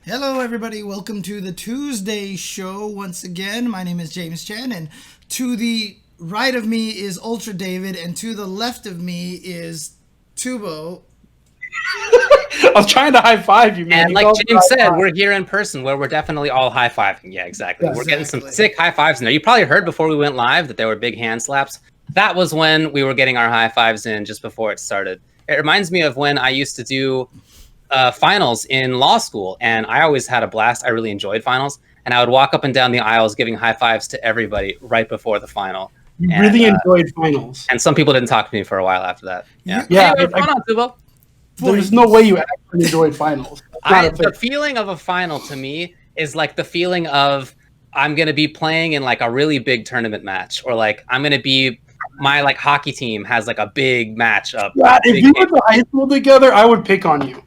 Hello, everybody. Welcome to the Tuesday show once again. My name is James Chen, and to the right of me is Ultra David, and to the left of me is Tubo. I was trying to high five you, man. And like James said, we're here in person where we're definitely all high fiving. Yeah, exactly. We're getting some sick high fives in there. You probably heard before we went live that there were big hand slaps. That was when we were getting our high fives in just before it started. It reminds me of when I used to do finals in law school, and I always had a blast. I really enjoyed finals, and I would walk up and down the aisles giving high fives to everybody right before the final. You really enjoyed finals. And some people didn't talk to me for a while after that. Yeah. Anyway, Tubo. There's no way you actually enjoyed finals. The feeling of a final to me is like the feeling of I'm going to be playing in like a really big tournament match, or like I'm going to be my like hockey team has like a big match up. Yeah, if you went to high school together, I would pick on you.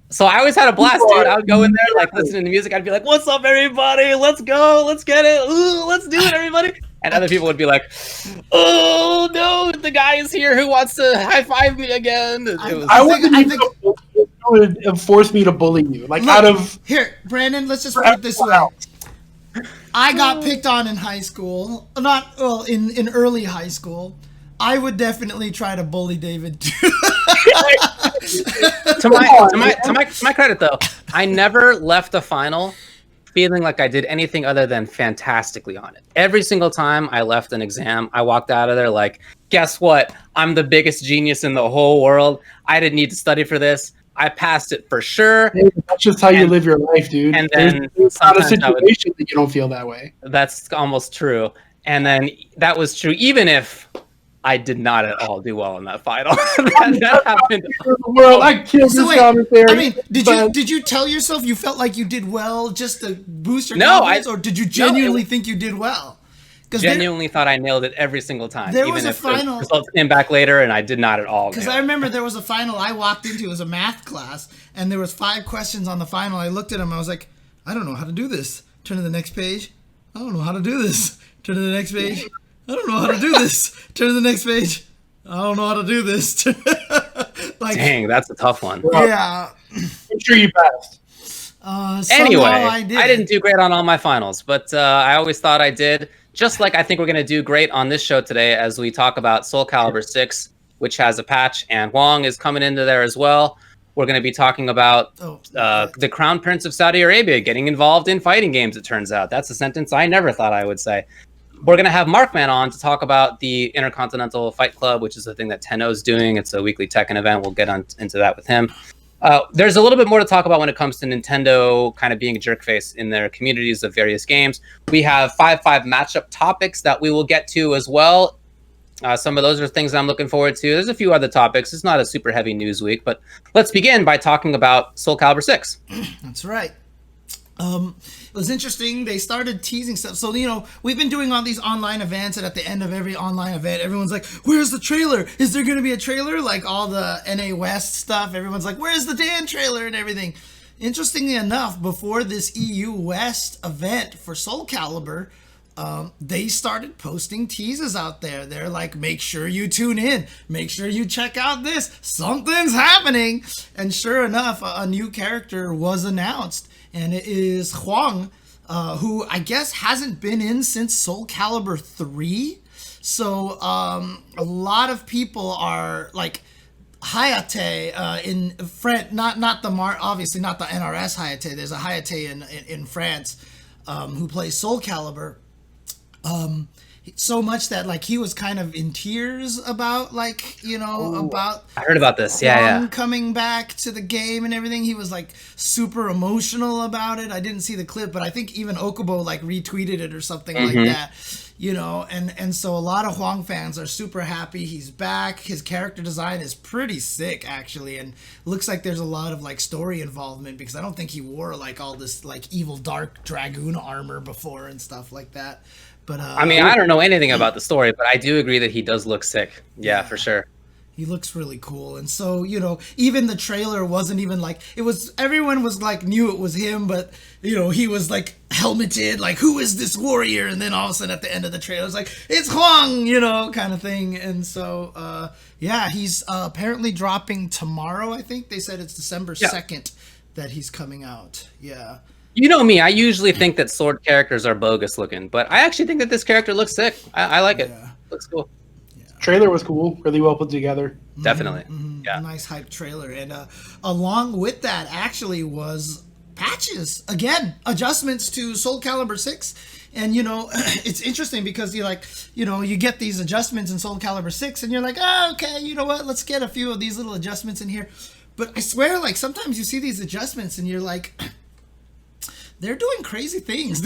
So I always had a blast, dude. I would go in there, like listening to music. I'd be like, "What's up, everybody? Let's go. Let's get it. Ooh, let's do it, everybody." And other people would be like, "Oh no, the guy is here who wants to high five me again." It would have forced me to bully you. Like, Here, Brandon, let's just put it this way. I got picked on in high school. In early high school. I would definitely try to bully David too. to my credit, though, I never left a final feeling like I did anything other than fantastically on it. Every single time I left an exam, I walked out of there like, guess what? I'm the biggest genius in the whole world. I didn't need to study for this. I passed it for sure. Hey, that's just how you live your life, dude. And then it's not a situation that you don't feel that way. That's almost true. And then that was true, even if I did not at all do well in that final. that happened. Well, I killed this commentary. I mean, did you tell yourself you felt like you did well just to boost your confidence, or did you genuinely think you did well? Genuinely thought I nailed it every single time. There was a final. The results came back later, and I did not at all. Because I remember there was a final I walked into. It was a math class, and there was 5 questions on the final. I looked at them. I was like, I don't know how to do this. Turn to the next page. I don't know how to do this. Turn to the next page. I don't know how to do this. Turn to the next page. I don't know how to do this. Dang, that's a tough one. Yeah. I'm sure you passed. Anyway, I didn't do great on all my finals, but I always thought I did. Just like I think we're going to do great on this show today as we talk about Soul Calibur 6, which has a patch, and Hwang is coming into there as well. We're going to be talking about the Crown Prince of Saudi Arabia getting involved in fighting games, it turns out. That's a sentence I never thought I would say. We're going to have MarkMan on to talk about the Intercontinental Fight Club, which is a thing that Tenno is doing. It's a weekly Tekken event. We'll get into that with him. There's a little bit more to talk about when it comes to Nintendo kind of being a jerkface in their communities of various games. We have 5-5 matchup topics that we will get to as well. Some of those are things I'm looking forward to. There's a few other topics. It's not a super heavy news week, but let's begin by talking about Soul Calibur 6. That's right. It was interesting. They started teasing stuff. So, we've been doing all these online events, and at the end of every online event, everyone's like, where's the trailer? Is there going to be a trailer? Like all the NA West stuff, everyone's like, where's the Dan trailer and everything? Interestingly enough, before this EU West event for Soul Calibur, they started posting teases out there. They're like, make sure you tune in. Make sure you check out this. Something's happening. And sure enough, a new character was announced. And it is Hwang, who I guess hasn't been in since Soul Calibur 3. So a lot of people are like Hayate in France, not the obviously not the NRS Hayate. There's a Hayate in France who plays Soul Calibur. So much that like he was kind of in tears about about I heard about this. Yeah. Coming back to the game and everything. He was like super emotional about it. I didn't see the clip, but I think even Okubo like retweeted it or something like that. And so a lot of Hwang fans are super happy he's back. His character design is pretty sick actually, and looks like there's a lot of like story involvement because I don't think he wore like all this like evil dark dragoon armor before and stuff like that. But I mean, I don't know anything about the story, but I do agree that he does look sick. Yeah, for sure. He looks really cool. And so, even the trailer wasn't even like, everyone was like, knew it was him, but, he was like helmeted, like, who is this warrior? And then all of a sudden at the end of the trailer, it's like, it's Hwang, kind of thing. And so, he's apparently dropping tomorrow, I think. They said it's December 2nd that he's coming out. Yeah. You know me, I usually think that sword characters are bogus looking, but I actually think that this character looks sick. I like it. Looks cool. Trailer was cool, really well put together. Definitely. Yeah. Nice hype trailer. And along with that actually was patches. Again, adjustments to Soul Calibur 6. And, you know, it's interesting because you get these adjustments in Soul Calibur 6 and you're like, oh, okay, you know what? Let's get a few of these little adjustments in here. But I swear, like, sometimes you see these adjustments and you're like, they're doing crazy things.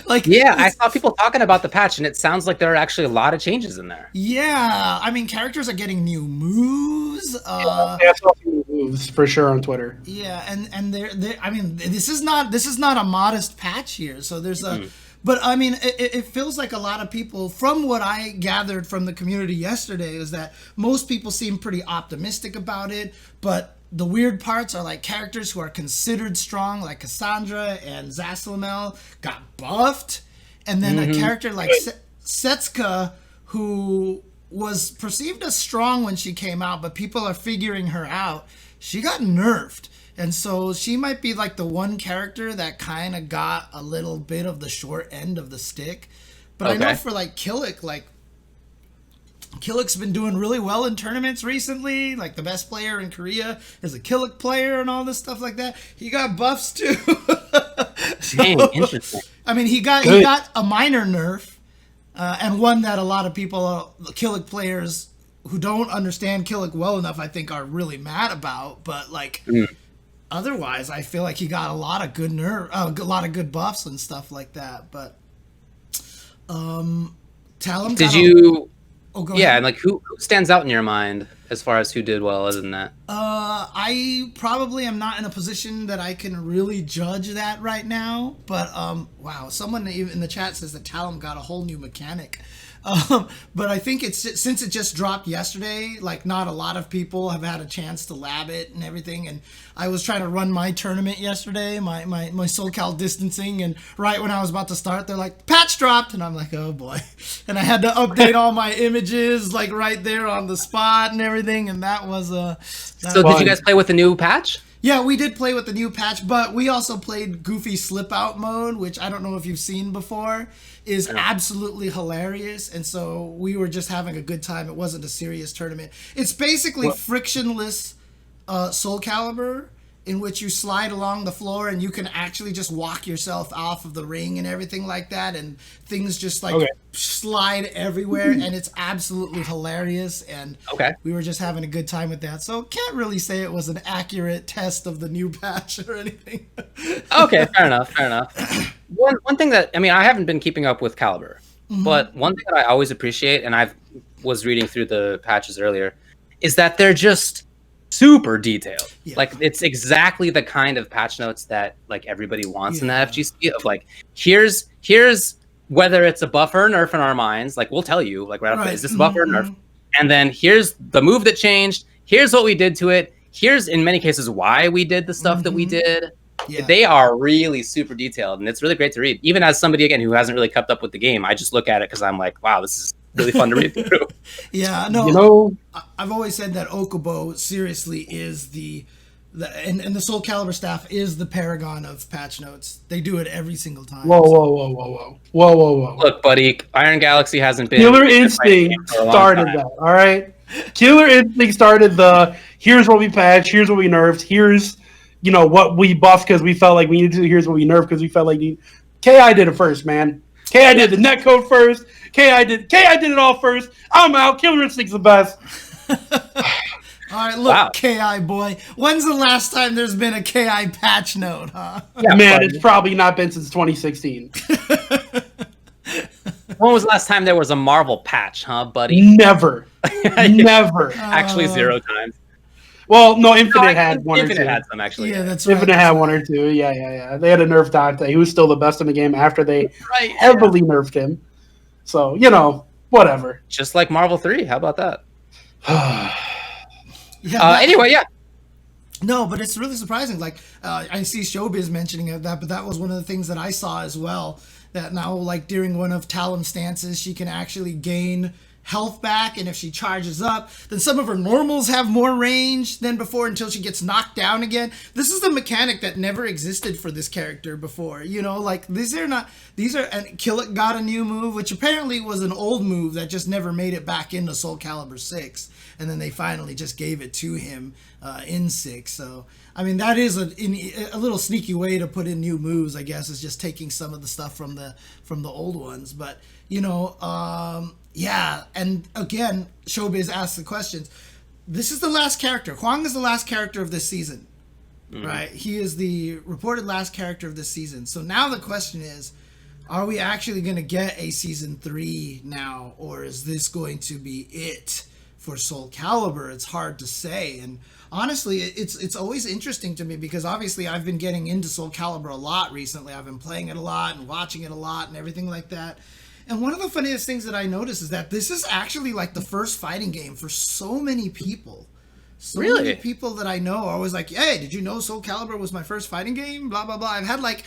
Like, yeah, I saw people talking about the patch, and it sounds like there are actually a lot of changes in there. Yeah, I mean, characters are getting new moves. I saw some moves for sure on Twitter. Yeah, and they're I mean, this is not a modest patch here. So there's a, but I mean, it feels like a lot of people, from what I gathered from the community yesterday, is that most people seem pretty optimistic about it, but the weird parts are like characters who are considered strong, like Cassandra and Zaslamel, got buffed. And then a character like Setsuka, who was perceived as strong when she came out, but people are figuring her out, she got nerfed. And so she might be like the one character that kind of got a little bit of the short end of the stick. But I know for like Killick's been doing really well in tournaments recently. Like, the best player in Korea is a Killick player and all this stuff like that. He got buffs too. Dang, interesting. I mean, he got a minor nerf, and one that a lot of people, Killick players who don't understand Killick well enough, I think, are really mad about. But like, otherwise, I feel like he got a lot of good a lot of good buffs and stuff like that. But Talon, did you? Oh, go yeah, ahead. and like who stands out in your mind as far as who did well other than that? I probably am not in a position that I can really judge that right now. But wow, someone in the chat says that Talon got a whole new mechanic. But I think since it just dropped yesterday, like, not a lot of people have had a chance to lab it and everything. And I was trying to run my tournament yesterday, my SoulCal distancing, and right when I was about to start, they're like, patch dropped, and I'm like, oh boy. And I had to update all my images, like, right there on the spot and everything, and that was So did you guys play with the new patch? Yeah, we did play with the new patch, but we also played Goofy Slip Out mode, which I don't know if you've seen before, is absolutely hilarious. And so we were just having a good time. It wasn't a serious tournament. It's basically frictionless Soul Calibur, in which you slide along the floor and you can actually just walk yourself off of the ring and everything like that, and things just like slide everywhere, and it's absolutely hilarious. And we were just having a good time with that, so can't really say it was an accurate test of the new patch or anything. Okay, fair enough. One thing that, I mean, I haven't been keeping up with Calibur, but one thing that I always appreciate, and I was reading through the patches earlier, is that they're just super detailed. Like, it's exactly the kind of patch notes that like everybody wants in the FGC, of like, here's whether it's a buff or a nerf in our minds, like, we'll tell you, like, right up, is this a buff or a nerf? And then here's the move that changed, here's what we did to it, here's in many cases why we did the stuff that we did. They are really super detailed, and it's really great to read. Even as somebody, again, who hasn't really kept up with the game, I just look at it because I'm like, wow, this is really fun to read through. I've always said that Okubo seriously is and the Soul Calibur staff is the paragon of patch notes. They do it every single time. Whoa. Look, buddy, Iron Galaxy hasn't been... Killer Instinct started that, all right? Killer Instinct started here's what we patched, here's what we nerfed, here's, what we buffed because we felt like we needed to, here's what we nerfed because we felt like KI did it first, man. KI did the netcode first. KI did it all first. I'm out. Killer Instinct's the best. All right, look, KI boy. When's the last time there's been a KI patch note, huh? Yeah, man, it's probably not been since 2016. When was the last time there was a Marvel patch, huh, buddy? Never. Never. Actually, 0 times. Well, no, Infinite had one or two. Infinite had some, actually. Yeah, that's right. Infinite had one or two. Yeah. They had to nerf Dante. He was still the best in the game after they heavily nerfed him. So, whatever. Just like Marvel 3. How about that? Anyway. No, but it's really surprising. Like, I see Showbiz mentioning that, but that was one of the things that I saw as well. That now, like, during one of Talon's stances, she can actually gain health back, and if she charges up, then some of her normals have more range than before until she gets knocked down again. This is the mechanic that never existed for this character before. You know, like and Killick got a new move, which apparently was an old move that just never made it back into Soul Calibur 6, and then they finally just gave it to him in 6. So I mean, that is a little sneaky way to put in new moves, I guess, is just taking some of the stuff from the old ones. But you know, yeah, and again, Showbiz asks the questions. This is the last character. Hwang is the last character of this season, right? He is the reported last character of this season. So now the question is, are we actually going to get a season 3 now, or is this going to be it for Soul Calibur? It's hard to say, and honestly, it's always interesting to me because obviously I've been getting into Soul Calibur a lot recently. I've been playing it a lot and watching it a lot and everything like that. And one of the funniest things that I notice is that this is actually like the first fighting game for so many people. So many people that I know are always like, hey, did you know Soul Calibur was my first fighting game? Blah, blah, blah. I've had like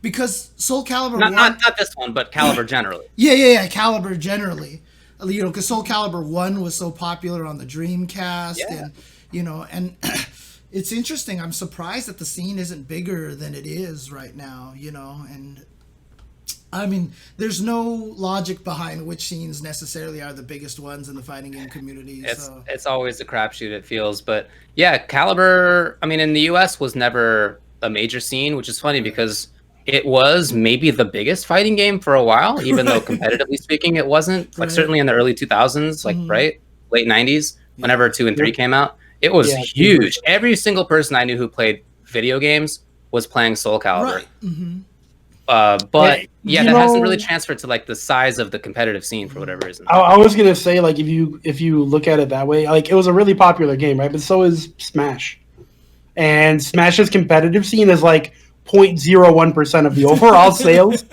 because Soul Calibur not this one, but Calibur generally. Yeah, Calibur generally. You know, because Soul Calibur 1 was so popular on the Dreamcast, and you know, and it's interesting. I'm surprised that the scene isn't bigger than it is right now. You know, and I mean, there's no logic behind which scenes necessarily are the biggest ones in the fighting game community. It's always a crapshoot, it feels. But yeah, Calibur, I mean, in the US was never a major scene, which is funny because it was maybe the biggest fighting game for a while, even though competitively speaking, it wasn't. Like certainly in the early 2000s, like late 90s, whenever 2 and 3 came out, it was huge. Every single person I knew who played video games was playing Soul Calibur. Right. But yeah, that hasn't really transferred to like the size of the competitive scene for whatever reason. I was gonna say, like, if you look at it that way, like, it was a really popular game, right? But so is Smash, and Smash's competitive scene is like 0.01% of the overall sales.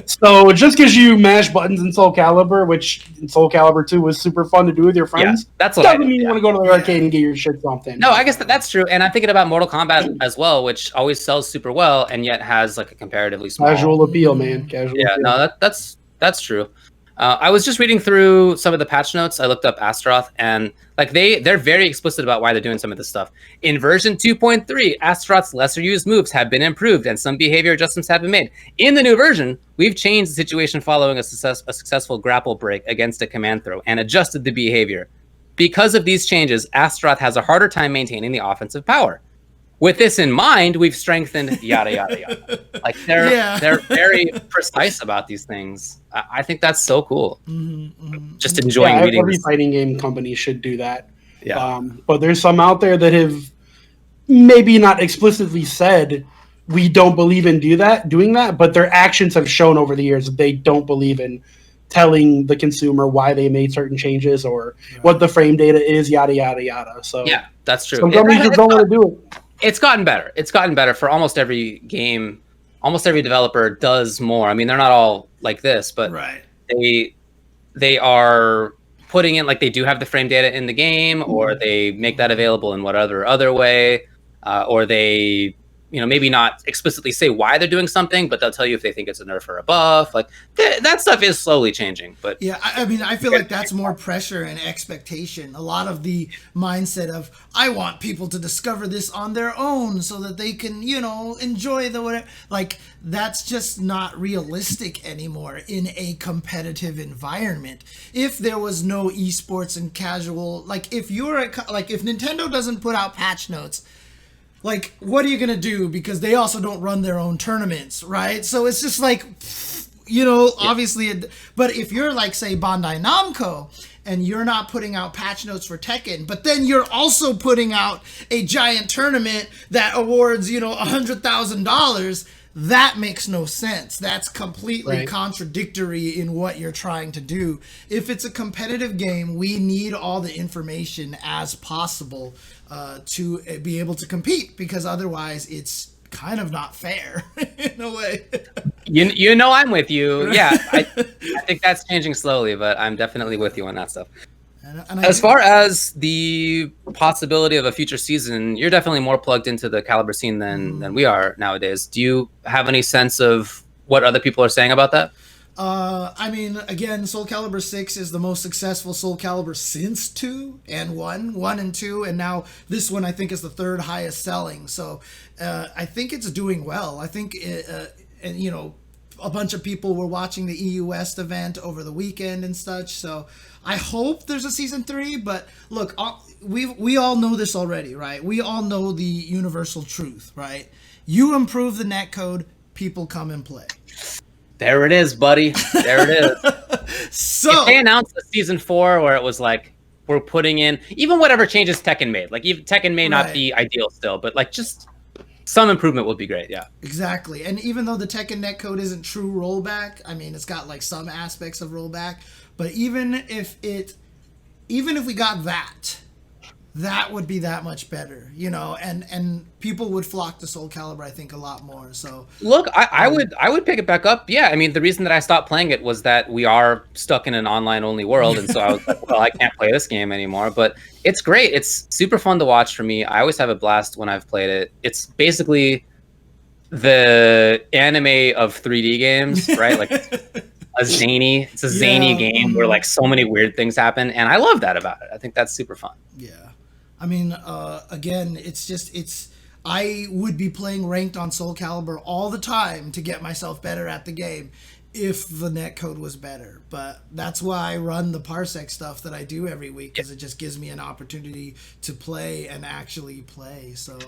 So just because you mash buttons in Soul Calibur, which in Soul Calibur 2 was super fun to do with your friends, that's what doesn't mean you want to go to the arcade and get your shit stomped in. No, I guess that's true. And I'm thinking about Mortal Kombat as well, which always sells super well and yet has like a comparatively small casual appeal, man. Casual appeal. No, that's true. I was just reading through some of the patch notes. I looked up Astaroth, and like they're very explicit about why they're doing some of this stuff. In version 2.3, Astaroth's lesser used moves have been improved and some behavior adjustments have been made. In the new version, we've changed the situation following a successful grapple break against a command throw and adjusted the behavior. Because of these changes, Astaroth has a harder time maintaining the offensive power. With this in mind, we've strengthened yada yada yada. Like they're very precise about these things. I think that's so cool. Just enjoying reading. Every fighting game company should do that. Yeah. But there's some out there that have maybe not explicitly said we don't believe in doing that, but their actions have shown over the years that they don't believe in telling the consumer why they made certain changes or what the frame data is, yada yada yada. So yeah, that's true. Some companies just don't want to do it. It's gotten better. It's gotten better for almost every game. Almost every developer does more. I mean, they're not all like this, but they are putting in, like, they do have the frame data in the game, or they make that available in what other way, or they, you know, maybe not explicitly say why they're doing something, but they'll tell you if they think it's a nerf or a buff. Like that stuff is slowly changing. But yeah, I mean, I feel like that's more pressure and expectation. A lot of the mindset of, I want people to discover this on their own so that they can, you know, enjoy the whatever. Like, that's just not realistic anymore in a competitive environment. If there was no esports and casual, like if Nintendo doesn't put out patch notes, like, what are you going to do? Because they also don't run their own tournaments, right? So it's just like, you know, obviously. But if you're like, say, Bandai Namco, and you're not putting out patch notes for Tekken, but then you're also putting out a giant tournament that awards, you know, $100,000, that makes no sense. That's completely contradictory in what you're trying to do. If it's a competitive game, we need all the information as possible to be able to compete, because otherwise it's kind of not fair in a way. You know, I'm with you. Yeah, I think that's changing slowly, but I'm definitely with you on that stuff. As far as the possibility of a future season, you're definitely more plugged into the Calibur scene than we are nowadays. Do you have any sense of what other people are saying about that? I mean, again, Soul Calibur 6 is the most successful Soul Calibur since 2 and 1. 1 and 2, and now this one I think is the third highest selling. So I think it's doing well. I think, and you know, a bunch of people were watching the EU West event over the weekend and such. So I hope there's a season 3. But look, we all know this already, right? We all know the universal truth, right? You improve the netcode, people come and play. There it is, buddy. There it is. So if they announced the season 4 where it was like, we're putting in even whatever changes Tekken made. Like even Tekken may not be ideal still, but like just some improvement would be great. Yeah, exactly. And even though the Tekken netcode isn't true rollback, I mean, it's got like some aspects of rollback. But even if we got that would be that much better, you know, and people would flock to Soul Calibur, I think, a lot more. So look, I would pick it back up. Yeah, I mean, the reason that I stopped playing it was that we are stuck in an online only world, and so I was like, well, I can't play this game anymore. But it's great. It's super fun to watch for me. I always have a blast when I've played it. It's basically the anime of 3D games, right? Like it's a zany game where like so many weird things happen, and I love that about it. I think that's super fun. Yeah. I mean, again, I would be playing ranked on Soul Calibur all the time to get myself better at the game if the netcode was better. But that's why I run the Parsec stuff that I do every week, because it just gives me an opportunity to play and actually play. So,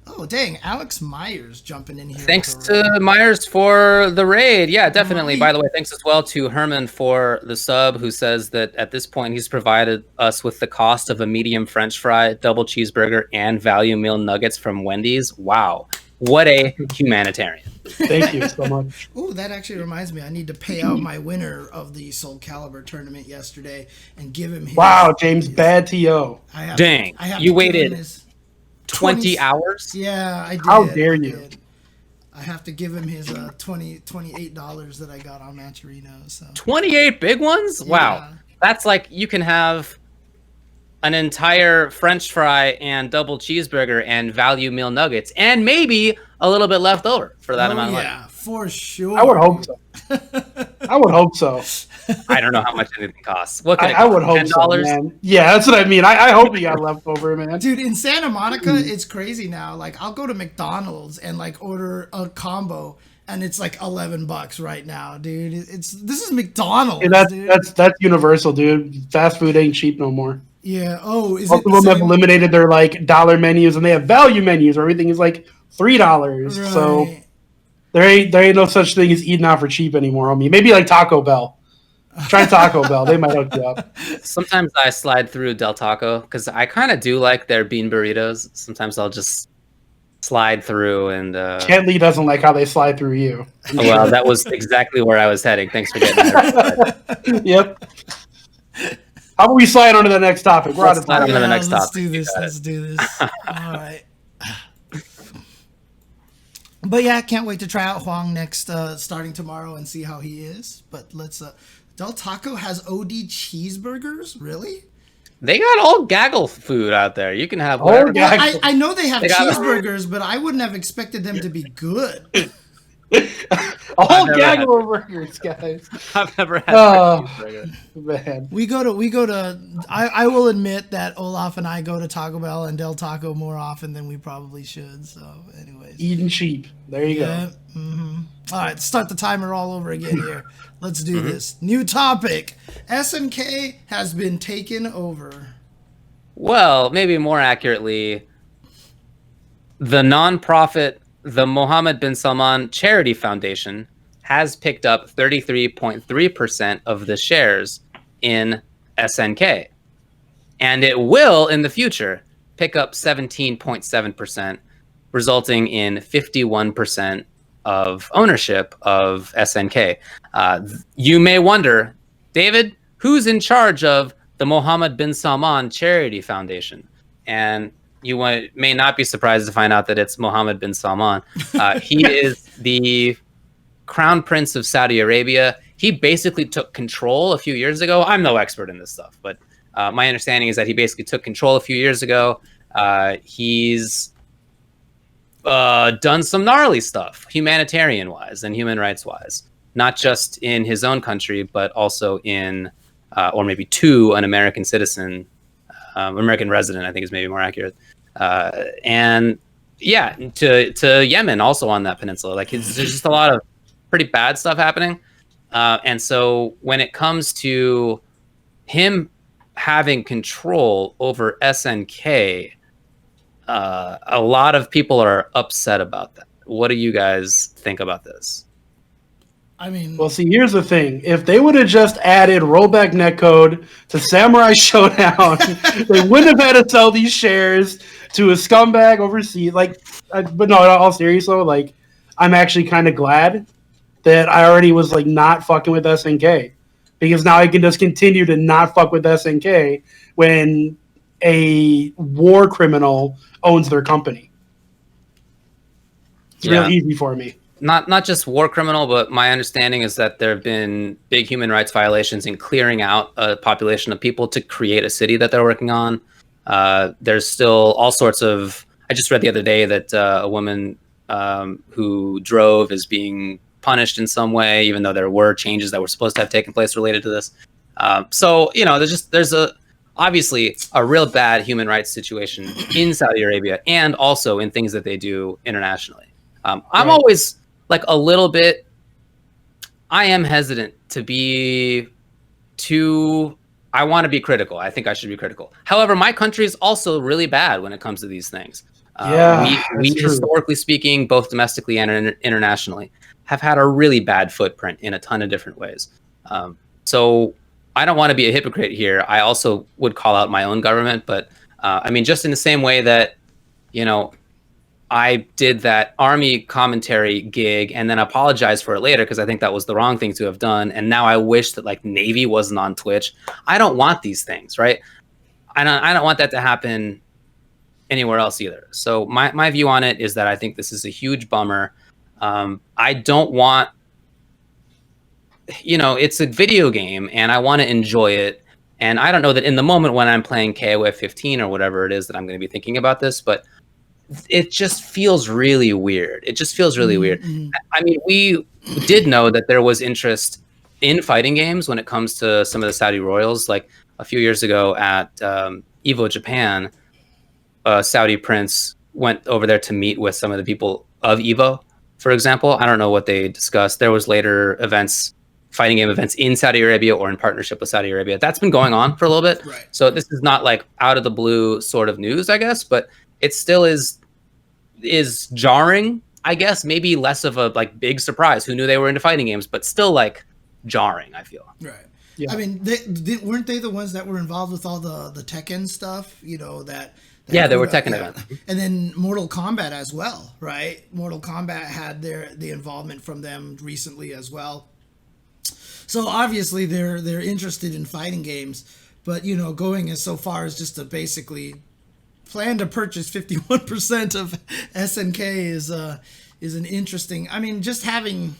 oh, dang, Alex Myers jumping in here. Thanks to Myers for the raid. Yeah, definitely. By the way, thanks as well to Herman for the sub, who says that at this point he's provided us with the cost of a medium French fry, double cheeseburger, and value meal nuggets from Wendy's. Wow. What a humanitarian. Thank you so much. Oh, that actually reminds me. I need to pay out my winner of the Soul Calibur tournament yesterday and give him his... Wow, James, bad TO. Dang, you waited 20 hours? Yeah, I did. How dare you? I have to give him his $28 that I got on Matcherino. So 28 big ones? Yeah. Wow. That's like you can have an entire French fry and double cheeseburger and value meal nuggets and maybe a little bit left over for that amount of money. Yeah, for sure. I would hope so. I would hope so. I don't know how much anything costs. What can it I would hope $10? so, man. Yeah, that's what I mean. I hope he got left over, man. Dude, in Santa Monica, it's crazy now. Like, I'll go to McDonald's and like order a combo, and it's like $11 right now, dude. This is McDonald's. Yeah, that's universal, dude. Fast food ain't cheap no more. Yeah. Oh, is most it? Most of them have eliminated their like dollar menus, and they have value menus where everything is like $3. Right. So there ain't no such thing as eating out for cheap anymore. I mean, maybe like Taco Bell. Try Taco Bell. They might hook you up. Sometimes I slide through Del Taco because I kind of do like their bean burritos. Sometimes I'll just slide through and... Kentley doesn't like how they slide through you. Well, that was exactly where I was heading. Thanks for getting that. Yep. How about we slide on to the next topic? We're Let's out of time. slide on to the next Let's topic. do this. Let's do this. All right. But yeah, I can't wait to try out Hwang next, starting tomorrow, and see how he is. But let's... Del Taco has OD cheeseburgers? Really? They got all gaggle food out there. You can have whatever. Well, I know they have cheeseburgers, but I wouldn't have expected them to be good. All gaggle burgers, guys. I've never had a cheeseburger. Man. We go to I will admit that Olaf and I go to Taco Bell and Del Taco more often than we probably should. So anyways. Eating cheap. There you go. Mm-hmm. All right, start the timer all over again here. Let's do this. New topic. SNK has been taken over. Well, maybe more accurately, the nonprofit, the Mohammed bin Salman Charity Foundation, has picked up 33.3% of the shares in SNK. And it will, in the future, pick up 17.7%, resulting in 51% of ownership of SNK. You may wonder, David, who's in charge of the Mohammed bin Salman Charity Foundation? And you may not be surprised to find out that it's Mohammed bin Salman. He is the Crown Prince of Saudi Arabia. He basically took control a few years ago. I'm no expert in this stuff, but my understanding is that he basically took control a few years ago. He's done some gnarly stuff, humanitarian-wise and human rights-wise. not just in his own country, but also in, or maybe to an American citizen, American resident, I think is maybe more accurate. And yeah, to Yemen, also on that peninsula. Like there's just a lot of pretty bad stuff happening. And so when it comes to him having control over SNK, a lot of people are upset about that. What do you guys think about this? I mean, well, see, here's the thing. If they would have just added rollback netcode to Samurai Showdown, they wouldn't have had to sell these shares to a scumbag overseas. Like, but no, in all seriousness, though, like, I'm actually kind of glad that I already was, like, not fucking with SNK. Because now I can just continue to not fuck with SNK when a war criminal owns their company. It's real easy for me. Not just war criminal, but my understanding is that there have been big human rights violations in clearing out a population of people to create a city that they're working on. There's still all sorts of... I just read the other day that a woman who drove is being punished in some way, even though there were changes that were supposed to have taken place related to this. So, you know, there's obviously a real bad human rights situation in Saudi Arabia and also in things that they do internationally. I'm always like a little bit, I am hesitant to be too, I want to be critical. I think I should be critical. However, my country is also really bad when it comes to these things. We historically speaking, both domestically and internationally, have had a really bad footprint in a ton of different ways. So I don't want to be a hypocrite here. I also would call out my own government, but I mean, just in the same way that, you know, I did that army commentary gig and then apologized for it later because I think that was the wrong thing to have done. And now I wish that like Navy wasn't on Twitch. I don't want these things, right? I don't want that to happen anywhere else either. So my view on it is that I think this is a huge bummer. I don't want, you know, it's a video game and I want to enjoy it. And I don't know that in the moment when I'm playing KOF 15 or whatever it is that I'm going to be thinking about this, but it just feels really weird. It just feels really weird. I mean, we did know that there was interest in fighting games when it comes to some of the Saudi royals. Like a few years ago at Evo Japan, a Saudi prince went over there to meet with some of the people of Evo, for example. I don't know what they discussed. There was later events, fighting game events in Saudi Arabia or in partnership with Saudi Arabia. That's been going on for a little bit. Right. So this is not like out of the blue sort of news, I guess, but it still is jarring, I guess. Maybe less of a like big surprise. Who knew they were into fighting games, but still like jarring, I feel. Right. Yeah. I mean, weren't they the ones that were involved with all the Tekken stuff? You know that. Yeah, they were Tekken events. And then Mortal Kombat as well, right? Mortal Kombat had the involvement from them recently as well. So obviously they're interested in fighting games, but you know, going as so far as just to basically plan to purchase 51% of SNK is an interesting. I mean, just having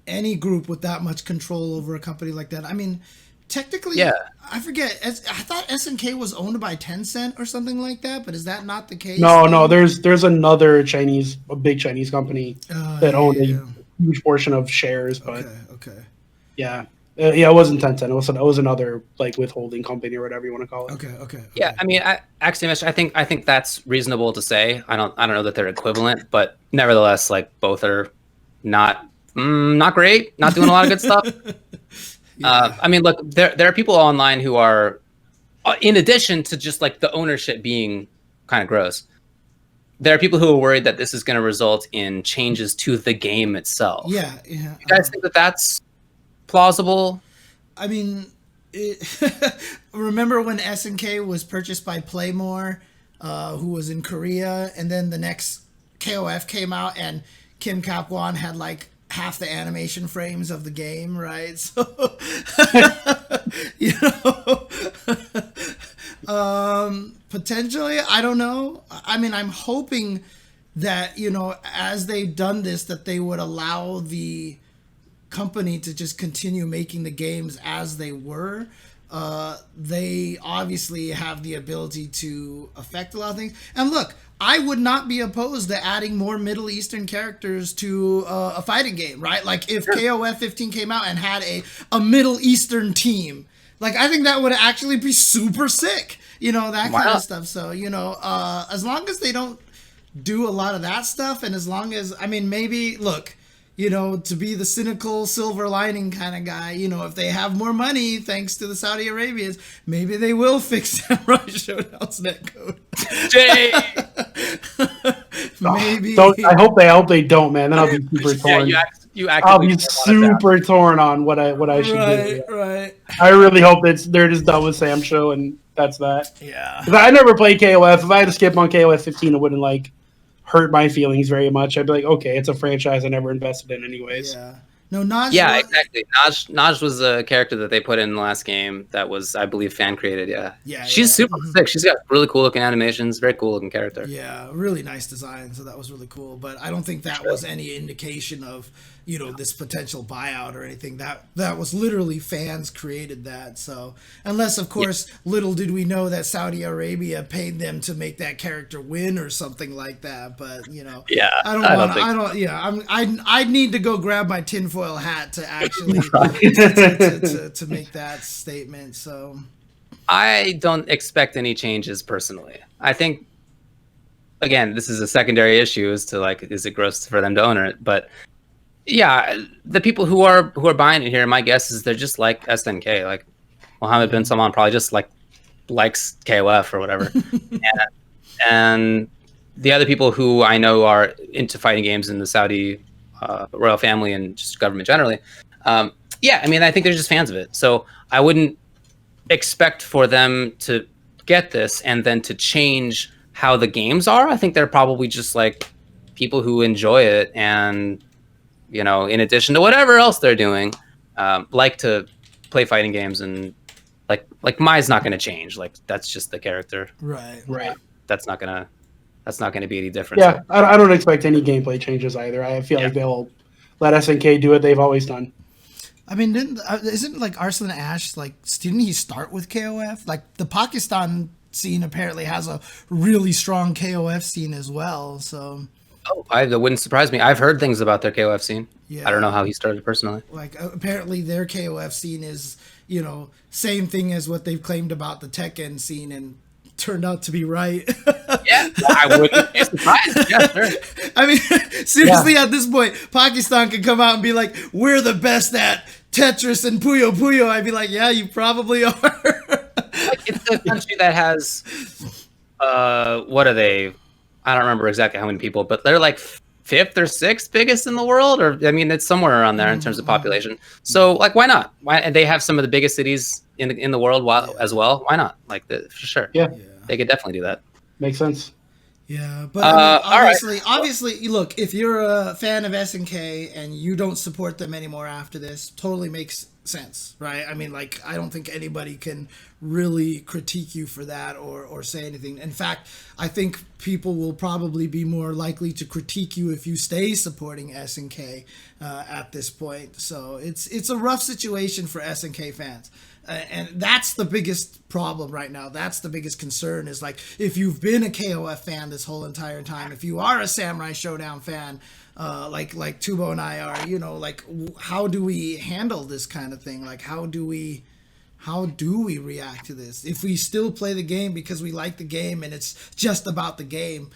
any group with that much control over a company like that. I mean, technically, yeah. I forget. I thought SNK was owned by Tencent or something like that, but is that not the case? No. There's another a big Chinese company that owned a huge portion of shares, but okay. Yeah. It wasn't Tencent. It was another like withholding company or whatever you want to call it. Okay. Yeah, I mean, I think that's reasonable to say. I don't know that they're equivalent, but nevertheless, like both are not great, not doing a lot of good stuff. Yeah. I mean, look, there are people online who are, in addition to just like the ownership being kind of gross, there are people who are worried that this is going to result in changes to the game itself. Yeah. You guys think that that's plausible? I mean, remember when SNK was purchased by Playmore, who was in Korea, and then the next KOF came out and Kim Kap-Won had like half the animation frames of the game, right? So, you know, potentially, I don't know. I mean, I'm hoping that, you know, as they've done this, that they would allow the company to just continue making the games as they were. they obviously have the ability to affect a lot of things. And look, I would not be opposed to adding more Middle Eastern characters to a fighting game, right? Like if KOF 15 came out and had a Middle Eastern team, like I think that would actually be super sick, you know, that kind of stuff. So, you know, as long as they don't do a lot of that stuff, and as long as, I mean, maybe, look, you know, to be the cynical silver lining kind of guy, you know, if they have more money thanks to the Saudi Arabians, maybe they will fix Samurai Showdown's netcode. Maybe. I hope they don't, man. Then I'll be super torn. I'll be super torn on what I should do. Right. I really hope they're just done with Sam Show and that's that. Yeah. Because I never played KOF. If I had to skip on KOF 15, it wouldn't like hurt my feelings very much. I'd be like, okay, it's a franchise I never invested in anyways. Yeah. No, Naj. Yeah, exactly. Naj was a character that they put in the last game that was, I believe, fan created. Yeah. She's super sick. She's got really cool looking animations. Very cool looking character. Yeah, really nice design. So that was really cool. But I don't think that was any indication of, you know, this potential buyout or anything. That was literally fans created that. So unless, of course, little did we know that Saudi Arabia paid them to make that character win or something like that. But you know, I need to go grab my tinfoil hat to actually to make that statement. So I don't expect any changes personally. I think, again, this is a secondary issue as to like, is it gross for them to own it? But yeah, the people who are buying it here, my guess is they're just like SNK, like Mohammed bin Salman probably just likes KOF or whatever, and the other people who I know are into fighting games in the Saudi royal family and just government generally. Yeah, I mean, I think they're just fans of it. So I wouldn't expect for them to get this and then to change how the games are. I think they're probably just like people who enjoy it and, you know, in addition to whatever else they're doing, like to play fighting games, and like Mai's not going to change. Like that's just the character. Right. That's not gonna be any different. Yeah, I don't expect any gameplay changes either. I feel like they'll let SNK do what they've always done. I mean, isn't like Arslan Ash, like, didn't he start with KOF? Like the Pakistan scene apparently has a really strong KOF scene as well. So. Oh, that wouldn't surprise me. I've heard things about their KOF scene. Yeah. I don't know how he started personally. Like, apparently their KOF scene is, you know, same thing as what they've claimed about the Tekken scene, and turned out to be right. Yeah, I wouldn't be surprised. Yeah, sure. I mean, seriously, at this point, Pakistan could come out and be like, we're the best at Tetris and Puyo Puyo. I'd be like, yeah, you probably are. Like, it's a country that has, what are they? I don't remember exactly how many people, but they're like 5th or 6th biggest in the world, or I mean, it's somewhere around there in terms of population. So, like, why not? And they have some of the biggest cities in the world as well. Why not? Like, for sure. Yeah, they could definitely do that. Makes sense. Yeah, but I mean, obviously, look, if you're a fan of SNK and you don't support them anymore after this, totally makes sense, right? I mean, like, I don't think anybody can really critique you for that or say anything. In fact, I think people will probably be more likely to critique you if you stay supporting SNK at this point. So it's a rough situation for SNK fans. And that's the biggest problem right now. That's the biggest concern, is like, if you've been a KOF fan this whole entire time, if you are a Samurai Showdown fan, like Tubo and I are, you know, like, how do we handle this kind of thing? Like, how do we react to this? If we still play the game because we like the game and it's just about the game,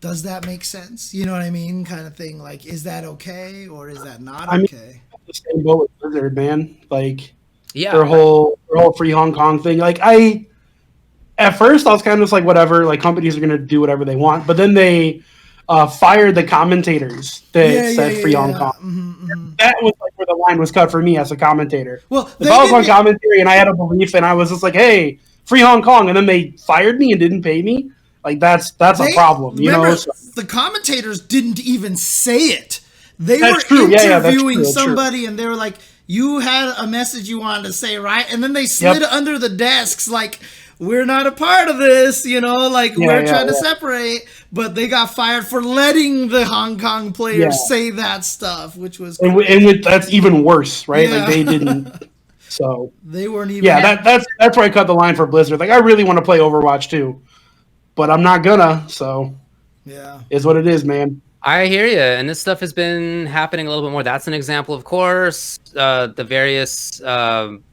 does that make sense? You know what I mean? Kind of thing. Like, is that okay or is that not okay? I mean, the same boat with Blizzard, man. Like, yeah, their whole free Hong Kong thing. Like, at first I was kind of just like, whatever, like, companies are gonna do whatever they want, but then they fired the commentators that said free Hong Kong. Mm-hmm. That was like where the line was cut for me as a commentator. Well, if I was on commentary and I had a belief and I was just like, hey, free Hong Kong, and then they fired me and didn't pay me, like, that's a problem. You know, the commentators didn't even say it. They were interviewing somebody and they were like, you had a message you wanted to say, right? And then they slid under the desks like, we're not a part of this, you know, like, we're trying to separate. But they got fired for letting the Hong Kong players say that stuff, which was... And that's even worse, right? Like, they didn't So They weren't even. yeah, that's where I cut the line for Blizzard. Like I really want to play Overwatch too, but I'm not gonna. So yeah, is what it is, man. I hear you, and this stuff has been happening a little bit more. That's an example, of course. The various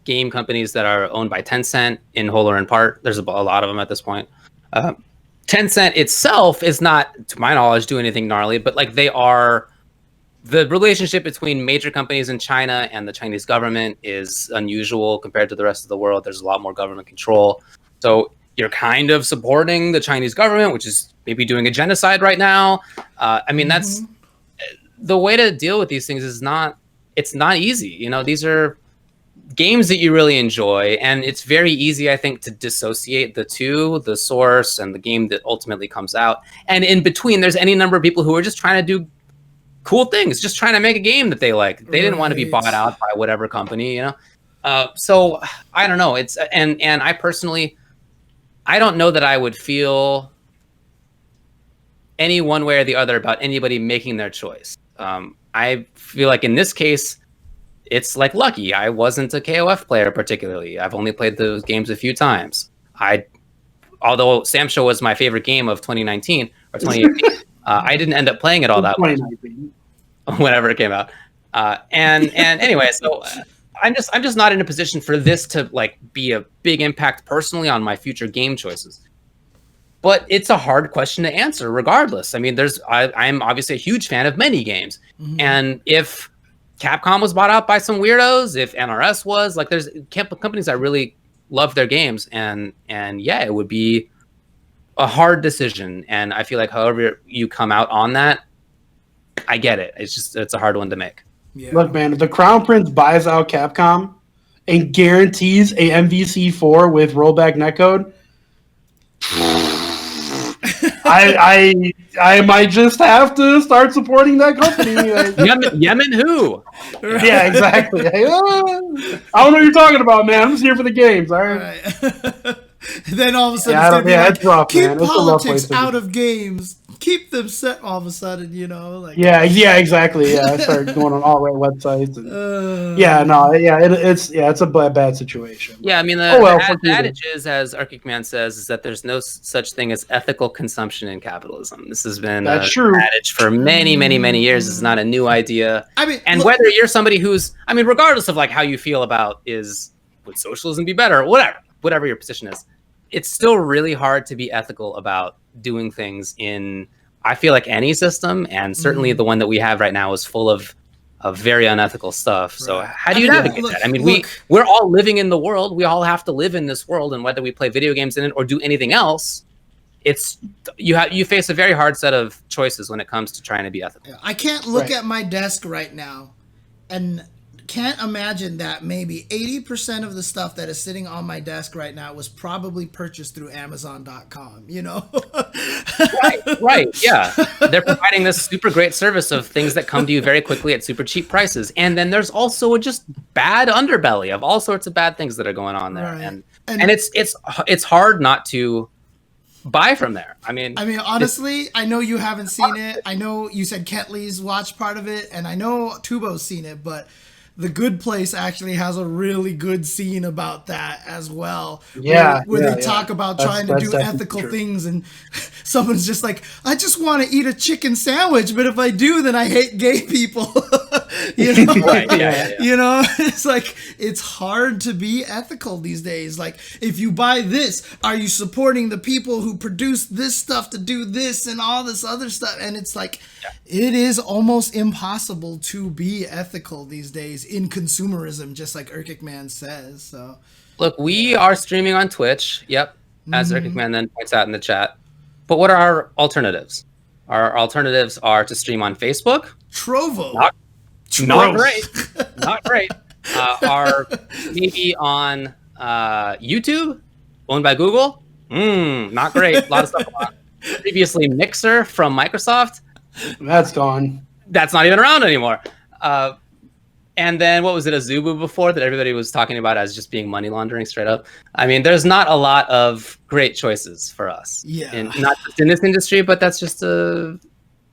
game companies that are owned by Tencent, in whole or in part. There's a lot of them at this point. Tencent itself is not, to my knowledge, doing anything gnarly, but like they are. The relationship between major companies in China and the Chinese government is unusual compared to the rest of the world. There's a lot more government control. So you're kind of supporting the Chinese government, which is maybe doing a genocide right now. I mean, that's the way to deal with these things. It's not easy. You know, these are games that you really enjoy, and it's very easy, I think, to dissociate the two, the source and the game that ultimately comes out. And in between, there's any number of people who are just trying to do cool things, just trying to make a game that they like. They didn't want to be bought out by whatever company, you know. So I don't know. It's and I personally, I don't know that I would feel any one way or the other about anybody making their choice. I feel like in this case, it's like lucky. I wasn't a KOF player particularly. I've only played those games a few times. Although Sam Show was my favorite game of 2019 or 2018. I didn't end up playing it all that much whenever it came out. And anyway, so I'm just not in a position for this to like be a big impact personally on my future game choices. But it's a hard question to answer regardless. I mean, I'm obviously a huge fan of many games. And if Capcom was bought out by some weirdos, if NRS was, like there's companies that really love their games, and yeah, it would be a hard decision. And I feel like however you come out on that, I get it. It's a hard one to make. Yeah. Look, man, if the Crown Prince buys out Capcom and guarantees a MVC4 with rollback netcode, I might just have to start supporting that company. Yemen who? Yeah, exactly. I don't know what you're talking about, man. I'm just here for the games, all right? Then all of a sudden, it's rough, keep man. It's politics out of games. Keep them set. All of a sudden, you know, like yeah, exactly. Yeah, I started going on alt-right websites. And, it's a bad situation. Yeah, I mean, the adage is, as MarkMan says, is that there's no such thing as ethical consumption in capitalism. This has been an adage for many, many, many years. It's not a new idea. I mean, and whether you're somebody who's, I mean, regardless of like how you feel about would socialism be better, or whatever your position is, it's still really hard to be ethical about doing things in, I feel like, any system, and certainly the one that we have right now is full of very unethical stuff. So how do you navigate that? I mean, we're all living in the world. We all have to live in this world, and whether we play video games in it or do anything else, it's you face a very hard set of choices when it comes to trying to be ethical. I can't look at my desk right now and can't imagine that maybe 80% of the stuff that is sitting on my desk right now was probably purchased through Amazon.com, you know? Right, yeah. They're providing this super great service of things that come to you very quickly at super cheap prices. And then there's also a just bad underbelly of all sorts of bad things that are going on there. Right. And it's hard not to buy from there. I mean, honestly, I know you haven't seen it. I know you said Ketley's watched part of it, and I know Tubo's seen it, but The Good Place actually has a really good scene about that as well. Where they talk about trying to do ethical things, and someone's just like, I just want to eat a chicken sandwich, but if I do, then I hate gay people. You know? You know, it's like, it's hard to be ethical these days. Like, if you buy this, are you supporting the people who produce this stuff to do this and all this other stuff? And it's like, it is almost impossible to be ethical these days in consumerism, just like MarkMan says. So, look, we are streaming on Twitch. Yep, as MarkMan then points out in the chat. But what are our alternatives? Our alternatives are to stream on Facebook. Trovo. Not great. Not great. Are maybe on YouTube, owned by Google. Not great. A lot of stuff on. Previously Mixer from Microsoft. That's gone. That's not even around anymore. And then what was it, Azubu before that everybody was talking about as just being money laundering straight up? I mean, there's not a lot of great choices for us. Yeah. Not just in this industry, but that's just a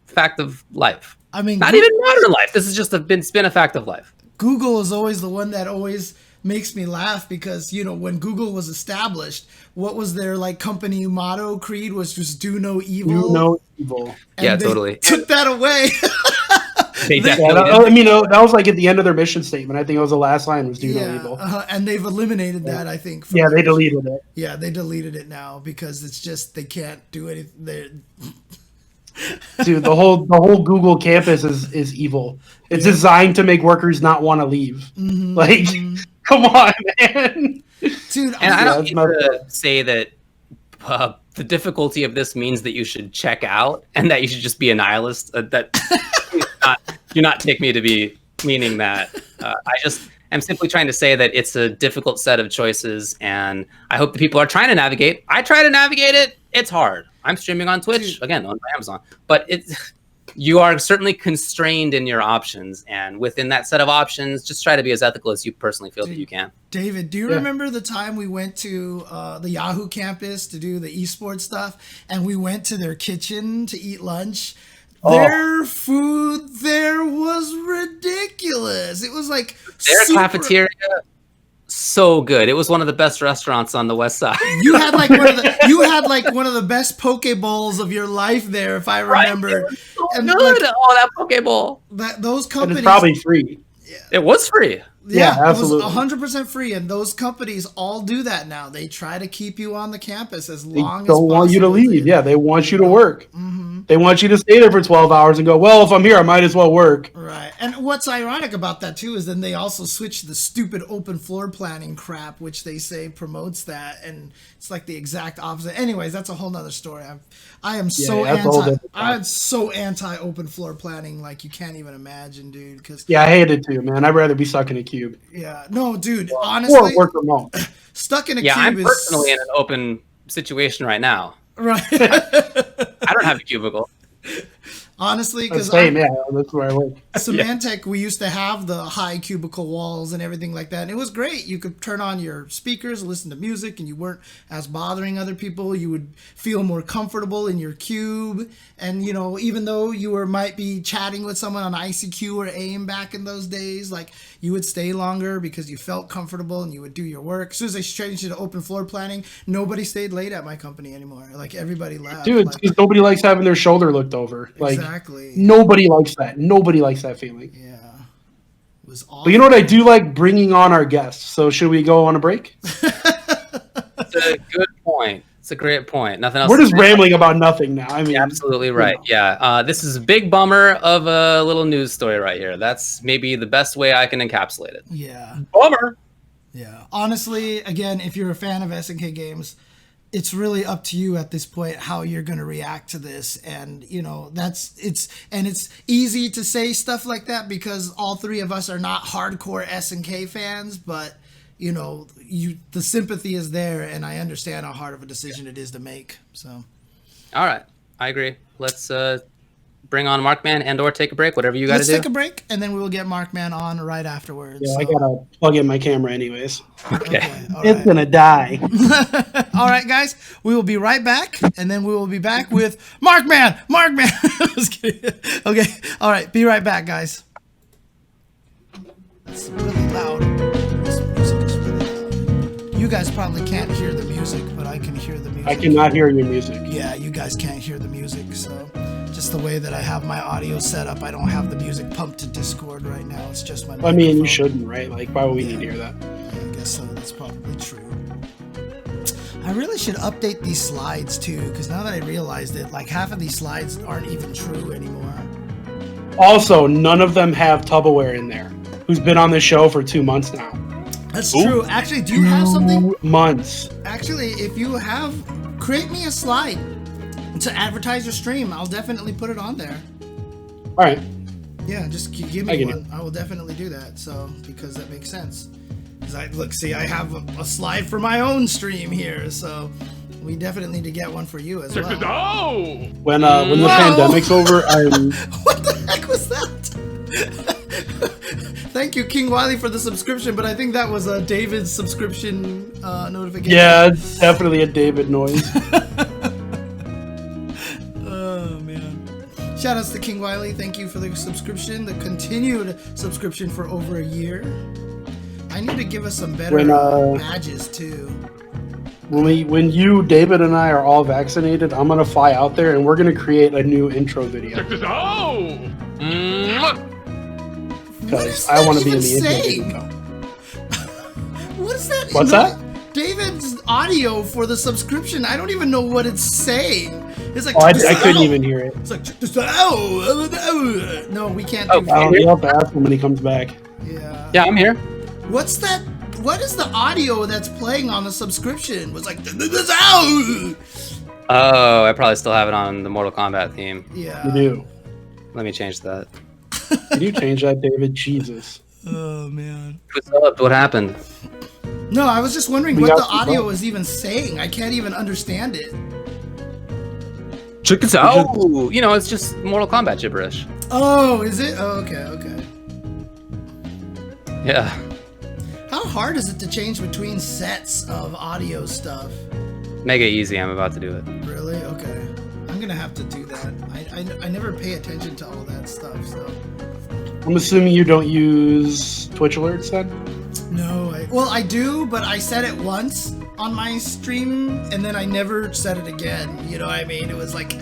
fact of life. I mean, not even modern life. This has just been a fact of life. Google is always the one that always makes me laugh because, you know, when Google was established, what was their like company motto creed was just do no evil. Do no evil. And Yeah, they totally. took that away. They Yeah, definitely did. I mean, that was like at the end of their mission statement. I think it was the last line was "Do no evil." And they've eliminated that, I think. Yeah, they deleted it. Yeah, they deleted it now because it's just they can't do anything. Dude, the whole Google campus is evil. It's designed to make workers not want to leave. Like, come on, man. Dude, And I don't that's need not to say that the difficulty of this means that you should check out and that you should just be a nihilist. Do not take me to be meaning that. I just am simply trying to say that it's a difficult set of choices, and I hope the people are trying to navigate. I try to navigate it. It's hard. I'm streaming on Twitch, again, on Amazon. But you are certainly constrained in your options, and within that set of options, just try to be as ethical as you personally feel that you can. David, do you remember the time we went to the Yahoo campus to do the esports stuff, and we went to their kitchen to eat lunch? Their food there was ridiculous. It was like their cafeteria, so good. It was one of the best restaurants on the West Side. You had like one of the best poke bowls of your life there, if I remember. Right, so and good. Like, oh, that poke bowl. Those companies, and it's probably free. It was free. Yeah, absolutely. It was 100% free, and those companies all do that now. They try to keep you on the campus as long as possible. They don't want you to leave. Yeah, they want you to work. They want you to stay there for 12 hours and go, well, if I'm here, I might as well work. Right. And what's ironic about that, too, is then they also switched the stupid open floor planning crap, which they say promotes that, and it's like the exact opposite. Anyways, that's a whole nother story. I'm so anti open floor planning, like you can't even imagine, dude. Yeah, I hate it too, man. I'd rather be stuck in a cube. Yeah, no, dude. Honestly, or work from home. Stuck in a cube. Yeah, I'm personally in an open situation right now. Right. I don't have a cubicle. Honestly, because that's where I work. Symantec, we used to have the high cubicle walls and everything like that, and it was great. You could turn on your speakers, listen to music, and you weren't as bothering other people. You would feel more comfortable in your cube, and you know, even though you might be chatting with someone on ICQ or AIM back in those days, like you would stay longer because you felt comfortable and you would do your work. As soon as they changed to open floor planning, nobody stayed late at my company anymore. Like everybody left. Dude, because nobody likes having their shoulder looked over. Like, exactly. Nobody likes that. Nobody likes that feeling. Yeah. It was awful. But you know what? I do like bringing on our guests. So should we go on a break? That's a good point. It's a great point. Nothing else. We're just rambling about nothing now. I mean, you're absolutely right. Yeah. This is a big bummer of a little news story right here. That's maybe the best way I can encapsulate it. Yeah. Bummer. Yeah. Honestly, again, if you're a fan of SNK games, it's really up to you at this point how you're going to react to this. And, you know, it's easy to say stuff like that because all three of us are not hardcore SNK fans, but you know, the sympathy is there, and I understand how hard of a decision it is to make. So, all right, I agree. Let's bring on MarkMan and/or take a break, whatever you got to do. Let's take a break, and then we will get MarkMan on right afterwards. Yeah, so. I gotta plug in my camera, anyways. Okay. It's gonna die. All right, guys, we will be right back, and then we will be back with MarkMan. I was kidding. Okay, all right, be right back, guys. It's really loud. This music is really loud. You guys probably can't hear the music, but I can hear the music. I cannot hear your music. Yeah, you guys can't hear the music, so just the way that I have my audio set up, I don't have the music pumped to Discord right now. It's just my microphone. I mean, you shouldn't, right? Like, why would we need to hear that? Yeah, I guess so. That's probably true. I really should update these slides, too, because now that I realized it, like, half of these slides aren't even true anymore. Also, none of them have Tupperware in there, who's been on the show for 2 months now. That's true. Actually, do you have something? 2 months. Actually, if you have, create me a slide to advertise your stream. I'll definitely put it on there. All right. Yeah, just give me one. I will definitely do that. So, because that makes sense. Because I have a slide for my own stream here. So, we definitely need to get one for you as well. Oh! When the pandemic's over, I'm... What the heck was that? Thank you, King Wiley, for the subscription, but I think that was a David's subscription notification. Yeah, it's definitely a David noise. Oh, man. Shout outs to King Wiley. Thank you for the subscription, the continued subscription for over a year. I I need to give us some better badges too. When you, David, and I are all vaccinated, I'm gonna fly out there and we're gonna create a new intro video. Check this out! Because I want to be in the intro video. What is that? What's that? David's audio for the subscription. I don't even know what it's saying. It's like I couldn't even hear it. It's like no, we can't do that. You'll have to ask him when he comes back. Yeah. Yeah, I'm here. What's that? What is the audio that's playing on the subscription? Was like Oh, I probably still have it on the Mortal Kombat theme. Yeah. You do. Let me change that. Did you change that, David? Jesus. Oh man. What's up? What happened? No, I was just wondering what the audio is even saying. I can't even understand it. Check this out. Oh, you know, it's just Mortal Kombat gibberish. Oh, is it? Oh, okay, okay. Yeah. How hard is it to change between sets of audio stuff? Mega easy. I'm about to do it. Really? Okay. I'm gonna have to do that. I never pay attention to all that stuff, so. I'm assuming you don't use Twitch alerts then? No, well, I do, but I said it once on my stream, and then I never said it again. You know what I mean? It was like,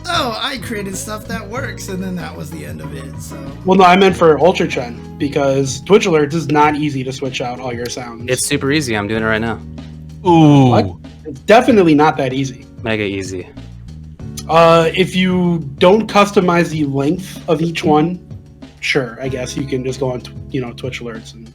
oh, I created stuff that works, and then that was the end of it, so. Well, no, I meant for Ultra Chen, because Twitch alerts is not easy to switch out all your sounds. It's super easy. I'm doing it right now. Ooh. What? It's definitely not that easy. Mega easy. If you don't customize the length of each one, sure, I guess you can just go on, Twitch alerts and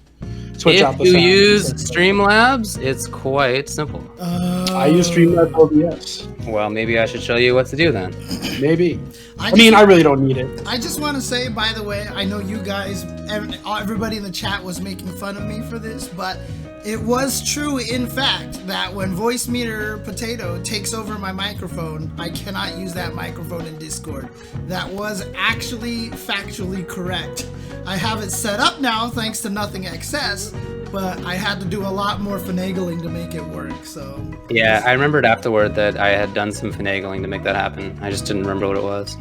switch out the If you sound. use Streamlabs, it's quite simple. I use Streamlabs OBS. Well, maybe I should show you what to do then. Maybe. I really don't need it. I just want to say, by the way, I know you guys, everybody in the chat was making fun of me for this, but it was true, in fact, that when Voice Meter Potato takes over my microphone, I cannot use that microphone in Discord. That was actually factually correct. I have it set up now thanks to Nothing XS, but I had to do a lot more finagling to make it work, so. Yeah, I remembered afterward that I had done some finagling to make that happen. I just didn't remember what it was.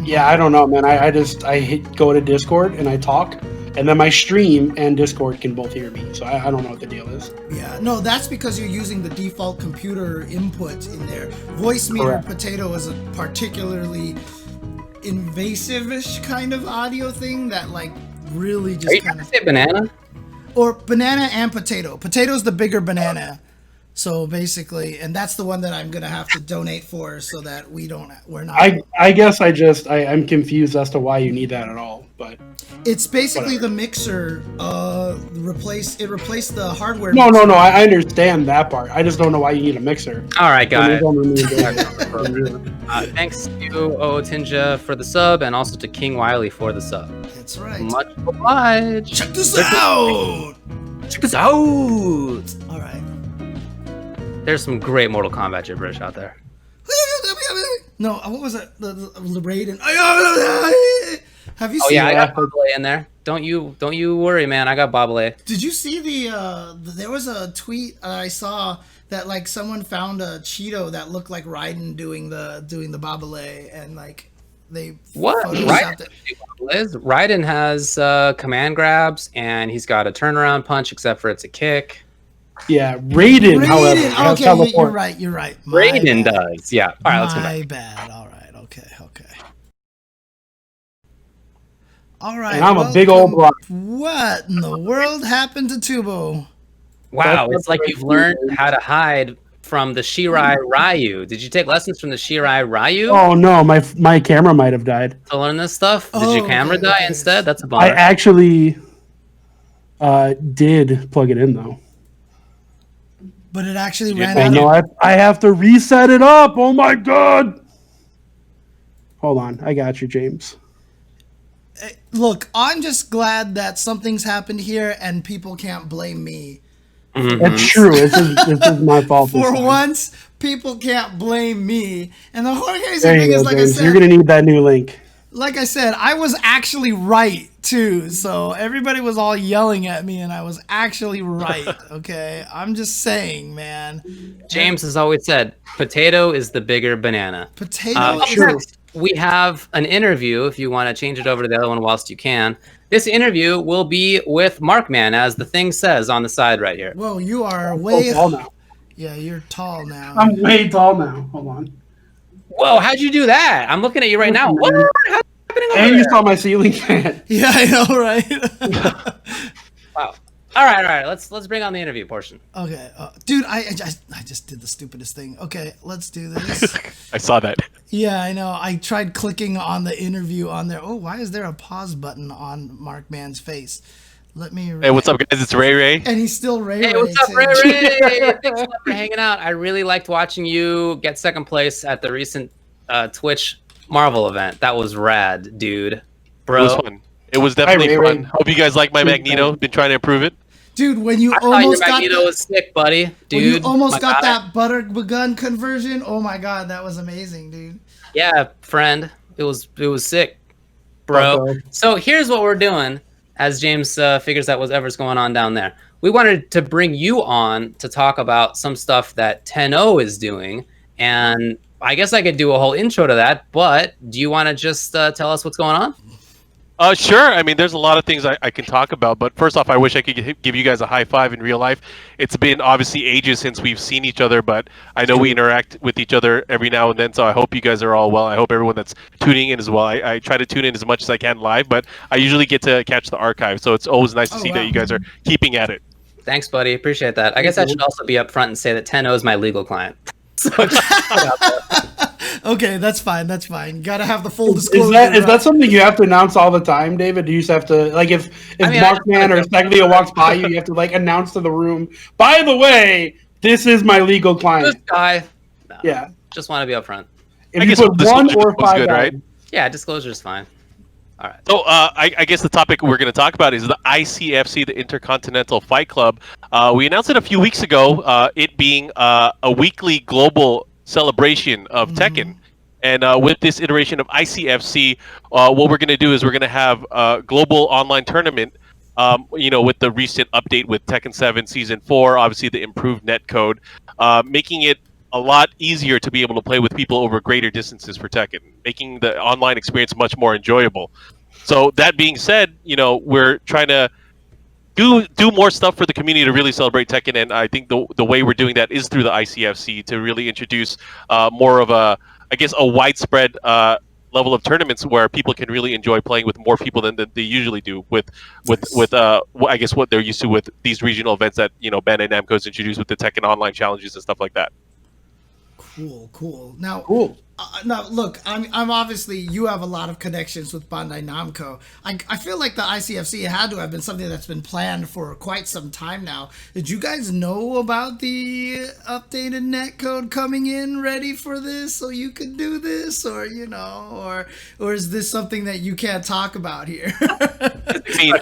Yeah, I don't know, man. I go to Discord and I talk, and then my stream and Discord can both hear me. So I don't know what the deal is. Yeah, no, that's because you're using the default computer input in there. Voice Meter Potato is a particularly invasive-ish kind of audio thing that like really just kind of. Say banana? Or banana and potato. Potato's the bigger banana. So basically, and that's the one that I'm gonna have to donate for, so that we're not. I guess I'm confused as to why you need that at all, but it's basically whatever. the mixer. Replaced the hardware. No, I understand that part. I just don't know why you need a mixer. All right, guys. Guys. Thanks to Tinja for the sub, and also to King Wiley for the sub. That's right. Much obliged. Check this out. Check this out. All right. There's some great Mortal Kombat gibberish out there. No, what was it? The Raiden. Have you Oh seen? yeah, I got Bobble in there. Don't you worry, man. I got Bobble. Did you see there was a tweet I saw that like someone found a Cheeto that looked like Raiden doing the Bobble, and like they What? Raiden has command grabs, and he's got a turnaround punch, except for it's a kick. Yeah, Raiden, however, has okay, teleport. you're right. Raiden does. Yeah. All right, let's go back. My bad. All right. Okay. All right. And I'm a big old block. What in the world happened to Tubo? Wow, it's like you've learned how to hide from the Shirai Ryu. Did you take lessons from the Shirai Ryu Oh no, my camera might have died. to learn this stuff? Did your camera okay, die okay. instead? That's a I bummer. actually did plug it in though. But it actually Yeah, ran Oh out. no, I have to reset it up. Oh my god. Hold on, I got you, James. Look, I'm just glad that something's happened here and people can't blame me. That's true. This is my fault. this For time. once, people can't blame me. And the whole crazy There thing you is, go, like I James. said, You're gonna need that new link. I was actually right too. So everybody was all yelling at me, and I was actually right. Okay, I'm just saying, man. James has always said, potato is the bigger banana. Potato. Up next, we have an interview, if you want to change it over to the other one whilst you can. This interview will be with MarkMan, as the thing says on the side right here. Whoa, you are way tall now. Yeah, you're tall now. I'm way tall now. Hold on. Whoa, how'd you do that? I'm looking at you right now. What? How's happening over And you there? saw my ceiling fan. Yeah, I know, right? Wow. All right. Let's bring on the interview portion. Okay, dude, I just did the stupidest thing. Okay, let's do this. I saw that. Yeah, I know. I tried clicking on the interview on there. Oh, why is there a pause button on MarkMan's face? Let me. Hey, what's up, guys? It's Ray Ray. And he's still Ray. Hey, what's up, Ray Ray? Thanks a lot for hanging out. I really liked watching you get second place at the recent Twitch Marvel event. That was rad, dude. Bro. It was fun. It was definitely Ray, fun. Hope you guys like my Magneto. Been trying to improve it. Dude, when you I thought your almost got Magneto was sick, buddy. Dude, when you almost my got guy. that butter gun conversion, oh my god, that was amazing, dude. Yeah, friend. It was sick, bro. Okay. So here's what we're doing as James figures out whatever's going on down there. We wanted to bring you on to talk about some stuff that 10-0 is doing, and I guess I could do a whole intro to that, but do you want to just tell us what's going on? Sure. I mean, there's a lot of things I can talk about, but first off, I wish I could give you guys a high five in real life. It's been obviously ages since we've seen each other, but I know we interact with each other every now and then, so I hope you guys are all well. I hope everyone that's tuning in as well. I try to tune in as much as I can live, but I usually get to catch the archive, so it's always nice to see that you guys are keeping at it. Thanks, buddy. Appreciate that. I guess I should also be upfront and say that 10-0 is my legal client. So just put it out there. Okay, that's fine. That's fine. Gotta have the full disclosure. Is that something you have to announce all the time, David? Do you just have to, like, if I mean, I just MarkMan or wanna- Splatoon walks by you, you have to like announce to the room, by the way, this is my legal This client. guy. No, Yeah. just want to be upfront. If I you guess put one disclosure or was five good, down, right? Yeah, disclosure is fine. All right. So I guess the topic we're going to talk about is the ICFC, the Intercontinental Fight Club. We announced it a few weeks ago, it being a weekly global celebration of Tekken. And with this iteration of ICFC, what we're going to do is we're going to have a global online tournament, with the recent update with Tekken 7 Season 4, obviously the improved netcode, making it a lot easier to be able to play with people over greater distances for Tekken, making the online experience much more enjoyable. So that being said, we're trying to do more stuff for the community to really celebrate Tekken, and I think the way we're doing that is through the ICFC to really introduce more of a widespread level of tournaments where people can really enjoy playing with more people than they usually do with I guess what they're used to with these regional events that Bandai Namco's introduced with the Tekken Online challenges and stuff like that. Cool. Now, Cool. Now, look, I'm obviously, you have a lot of connections with Bandai Namco. I feel like the ICFC had to have been something that's been planned for quite some time now. Did you guys know about the updated netcode coming in ready for this so you could do this? Or, or is this something that you can't talk about here? I mean,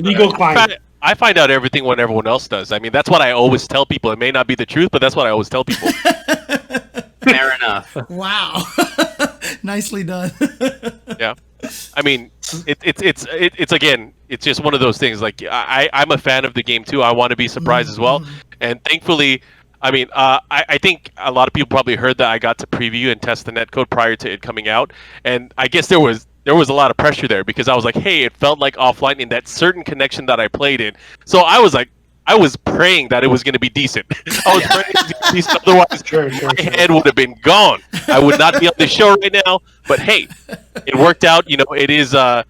Legal client. I find out everything when everyone else does. I mean, that's what I always tell people. It may not be the truth, but that's what I always tell people. Fair enough. Wow. Nicely done. Yeah. I mean, it's again, it's just one of those things. Like I'm a fan of the game too. I want to be surprised as well. And thankfully, I mean, I think a lot of people probably heard that I got to preview and test the netcode prior to it coming out. And I guess there was a lot of pressure there because I was like, hey, it felt like offline in that certain connection that I played in. So I was praying that it was going to be decent. I was praying it was decent, otherwise my head would have been gone. I would not be on the show right now. But hey, it worked out. It is an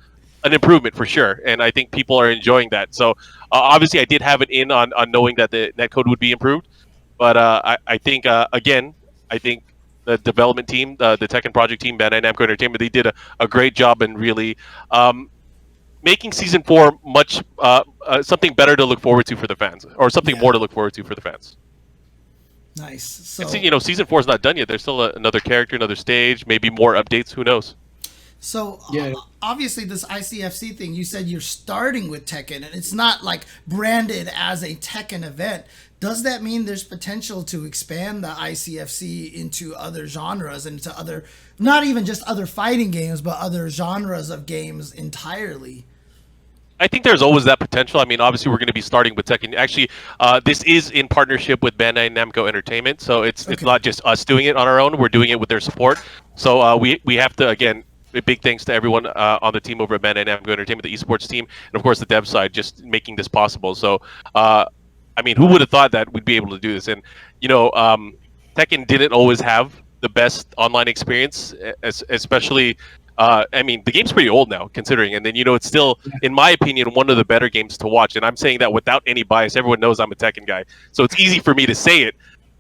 improvement for sure, and I think people are enjoying that. So obviously, I did have it in on knowing that the netcode would be improved. But I think the development team, the Tekken project team, Bandai Namco Entertainment, they did a great job in really making Season 4 much something better to look forward to for the fans, or something more to look forward to for the fans. Nice. So, Season 4 is not done yet. There's still another character, another stage, maybe more updates. Who knows? So obviously this ICFC thing, you said you're starting with Tekken, and it's not like branded as a Tekken event. Does that mean there's potential to expand the ICFC into other genres and into other, not even just other fighting games, but other genres of games entirely? I think there's always that potential. I mean, obviously, we're going to be starting with Tekken. Actually, this is in partnership with Bandai Namco Entertainment, so it's not just us doing it on our own. We're doing it with their support. So we have to, again, a big thanks to everyone on the team over at Man and Amgo Entertainment, the esports team, and of course the dev side, just making this possible. So, I mean, who would have thought that we'd be able to do this? And Tekken didn't always have the best online experience, especially. I mean, the game's pretty old now, considering, and then it's still, in my opinion, one of the better games to watch. And I'm saying that without any bias. Everyone knows I'm a Tekken guy, so it's easy for me to say it.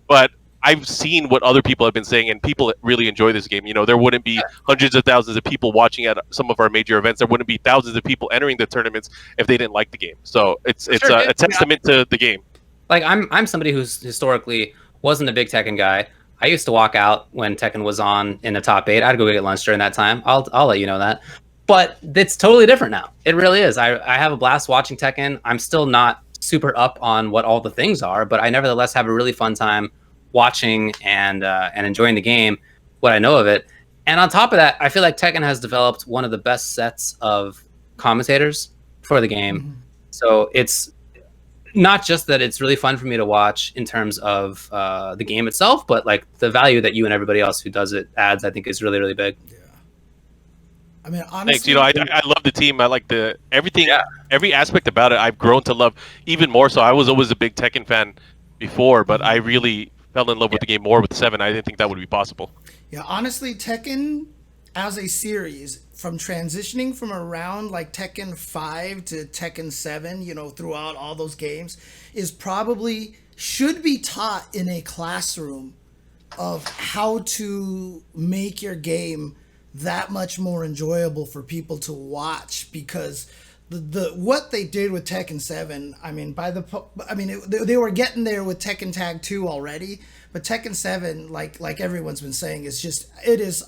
But I've seen what other people have been saying, and people really enjoy this game. There wouldn't be hundreds of thousands of people watching at some of our major events. There wouldn't be thousands of people entering the tournaments if they didn't like the game. So it's a testament to the game. Like I'm somebody who's historically wasn't a big Tekken guy. I used to walk out when Tekken was on in the top 8. I'd go get lunch during that time. I'll let you know that. But it's totally different now. It really is. I have a blast watching Tekken. I'm still not super up on what all the things are, but I nevertheless have a really fun time watching and enjoying the game, what I know of it. And on top of that, I feel like Tekken has developed one of the best sets of commentators for the game. Mm-hmm. So it's not just that it's really fun for me to watch in terms of the game itself, but like the value that you and everybody else who does it adds, I think is really, really big. Yeah. I mean, honestly, thanks. I love the team. I like everything, every aspect about it. I've grown to love even more so. I was always a big Tekken fan before, but I really fell in love with the game more with 7. I didn't think that would be possible. Yeah, honestly, Tekken as a series, from transitioning from around like Tekken 5 to Tekken 7, throughout all those games, should be taught in a classroom of how to make your game that much more enjoyable for people to watch, because what they did with Tekken 7, I mean, they were getting there with Tekken Tag 2 already, but Tekken 7, like everyone's been saying, it is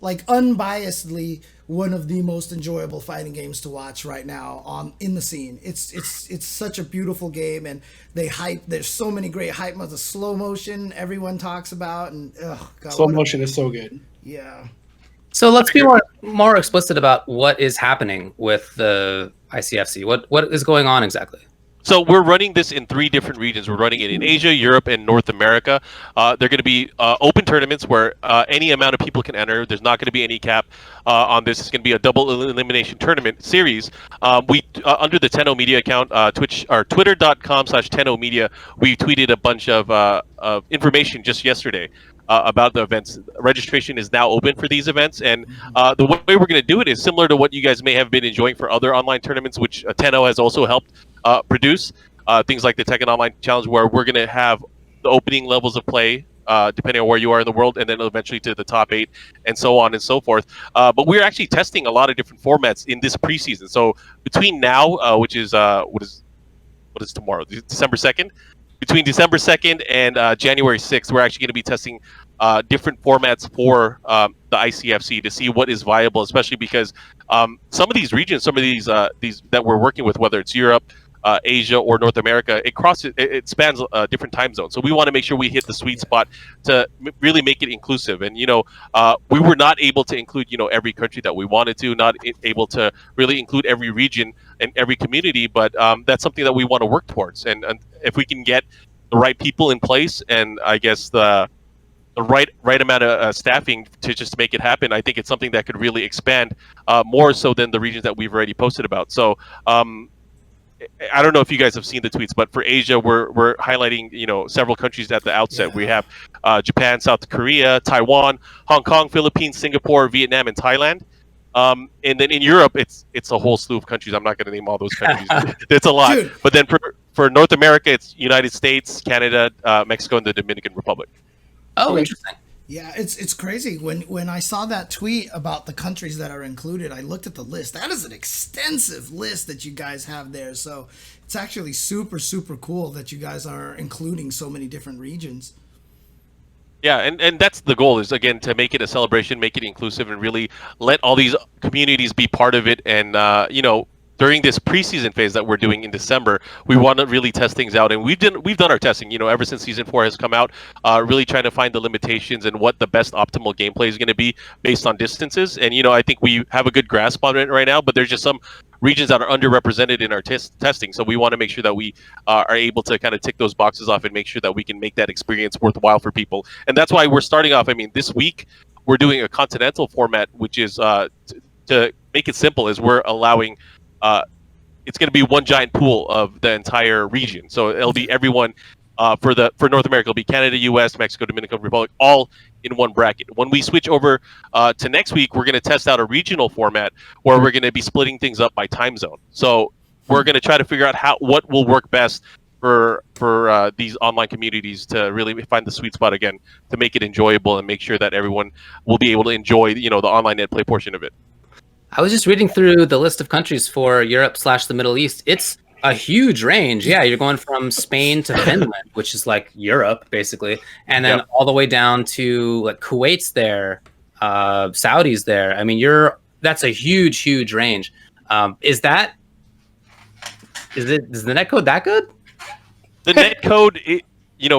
like unbiasedly one of the most enjoyable fighting games to watch right now in the scene. It's such a beautiful game, and there's so many great hype modes. The slow motion everyone talks about, and God, slow motion is so good. Yeah. So let's be more explicit about what is happening with the ICFC. What is going on exactly? So we're running this in 3 different regions. We're running it in Asia, Europe, and North America. They're going to be open tournaments where any amount of people can enter. There's not going to be any cap on this. It's going to be a double elimination tournament series. We under the Tenno Media account, Twitter.com/TennoMedia, we tweeted a bunch of information just yesterday about the events. Registration is now open for these events, and the way we're going to do it is similar to what you guys may have been enjoying for other online tournaments, which Tenno has also helped produce. Things like the Tekken Online Challenge, where we're going to have the opening levels of play, depending on where you are in the world, and then eventually to the top 8, and so on and so forth. But we're actually testing a lot of different formats in this preseason. So between now, which is what is tomorrow, December 2nd, between December 2nd and January 6th, we're actually going to be testing different formats for the ICFC to see what is viable, especially because some of these regions, some of these that we're working with, whether it's Europe, Asia, or North America, it spans different time zones. So we want to make sure we hit the sweet spot to really make it inclusive. And we were not able to include every country that we wanted to, not able to really include every region and every community, but that's something that we want to work towards. And if we can get the right people in place, and I guess the right amount of staffing to just make it happen, I think it's something that could really expand more so than the regions that we've already posted about. So I don't know if you guys have seen the tweets, but for Asia, we're highlighting several countries at the outset. Yeah. We have Japan, South Korea, Taiwan, Hong Kong, Philippines, Singapore, Vietnam, and Thailand. And then in Europe, it's a whole slew of countries. I'm not going to name all those countries. It's a lot. Dude. But then for North America, it's United States, Canada, Mexico, and the Dominican Republic. Oh, interesting. Yeah, it's crazy. When I saw that tweet about the countries that are included, I looked at the list. That is an extensive list that you guys have there. So it's actually super, super cool that you guys are including so many different regions. Yeah, and that's the goal, is again to make it a celebration, make it inclusive, and really let all these communities be part of it. And during this preseason phase that we're doing in December, we want to really test things out, and we've done our testing. Ever since season 4 has come out, really trying to find the limitations and what the best optimal gameplay is going to be based on distances. And I think we have a good grasp on it right now, but there's just some regions that are underrepresented in our testing. So we want to make sure that we are able to kind of tick those boxes off and make sure that we can make that experience worthwhile for people. And that's why we're starting off. I mean, this week we're doing a continental format, which is to make it simple, is we're allowing. It's going to be one giant pool of the entire region. So it'll be everyone for North America. It'll be Canada, U.S., Mexico, Dominican Republic, all in one bracket. When we switch over to next week, we're going to test out a regional format where we're going to be splitting things up by time zone. So we're going to try to figure out what will work best for these online communities to really find the sweet spot again, to make it enjoyable and make sure that everyone will be able to enjoy the online net play portion of it. I was just reading through the list of countries for Europe/the Middle East. It's a huge range. Yeah, you're going from Spain to Finland, which is like Europe, basically. And then all the way down to like Kuwait's there, Saudi's there. I mean, that's a huge, huge range. Is the netcode that good? The netcode,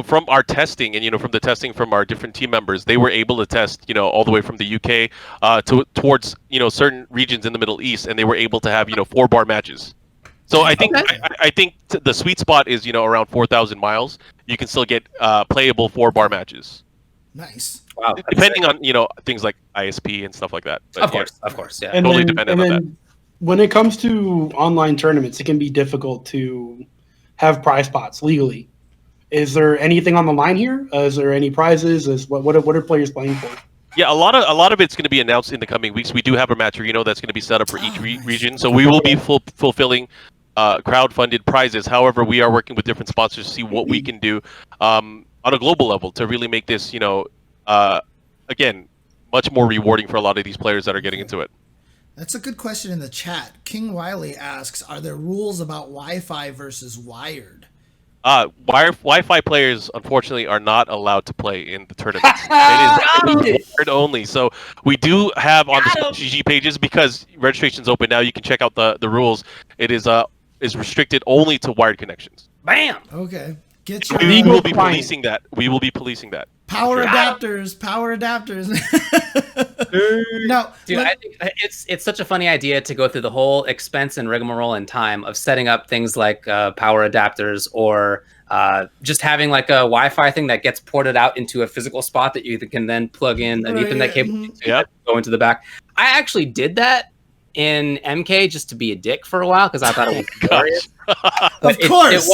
from our testing and, from the testing from our different team members, they were able to test, all the way from the UK towards, certain regions in the Middle East, and they were able to have, 4-bar matches. So I think I think the sweet spot is, around 4,000 miles. You can still get playable 4-bar matches. Nice. Wow. Depending on, things like ISP and stuff like that. But, of course, yeah. And totally then, dependent on that. When it comes to online tournaments, it can be difficult to have prize pots legally. Is there anything on the line here? Is there any prizes? What are players playing for? Yeah, a lot of it's going to be announced in the coming weeks. We do have a match arena that's going to be set up for each region, so we will be fulfilling crowd-funded prizes. However, we are working with different sponsors to see what we can do on a global level to really make this, again, much more rewarding for a lot of these players that are getting into it. That's a good question in the chat. King Wiley asks, are there rules about Wi-Fi versus wired? Wi-Fi players, unfortunately, are not allowed to play in the tournament. It is wired only. So we do have on the GG pages, because registration's open now. You can check out the rules. It is restricted only to wired connections. Bam. Okay. We will be policing that. Power adapters. No, dude, I think it's such a funny idea to go through the whole expense and rigmarole and time of setting up things like power adapters, or just having like a Wi-Fi thing that gets ported out into a physical spot that you can then plug in an Ethernet cable to go into the back. I actually did that in MK just to be a dick for a while because I thought it was hilarious.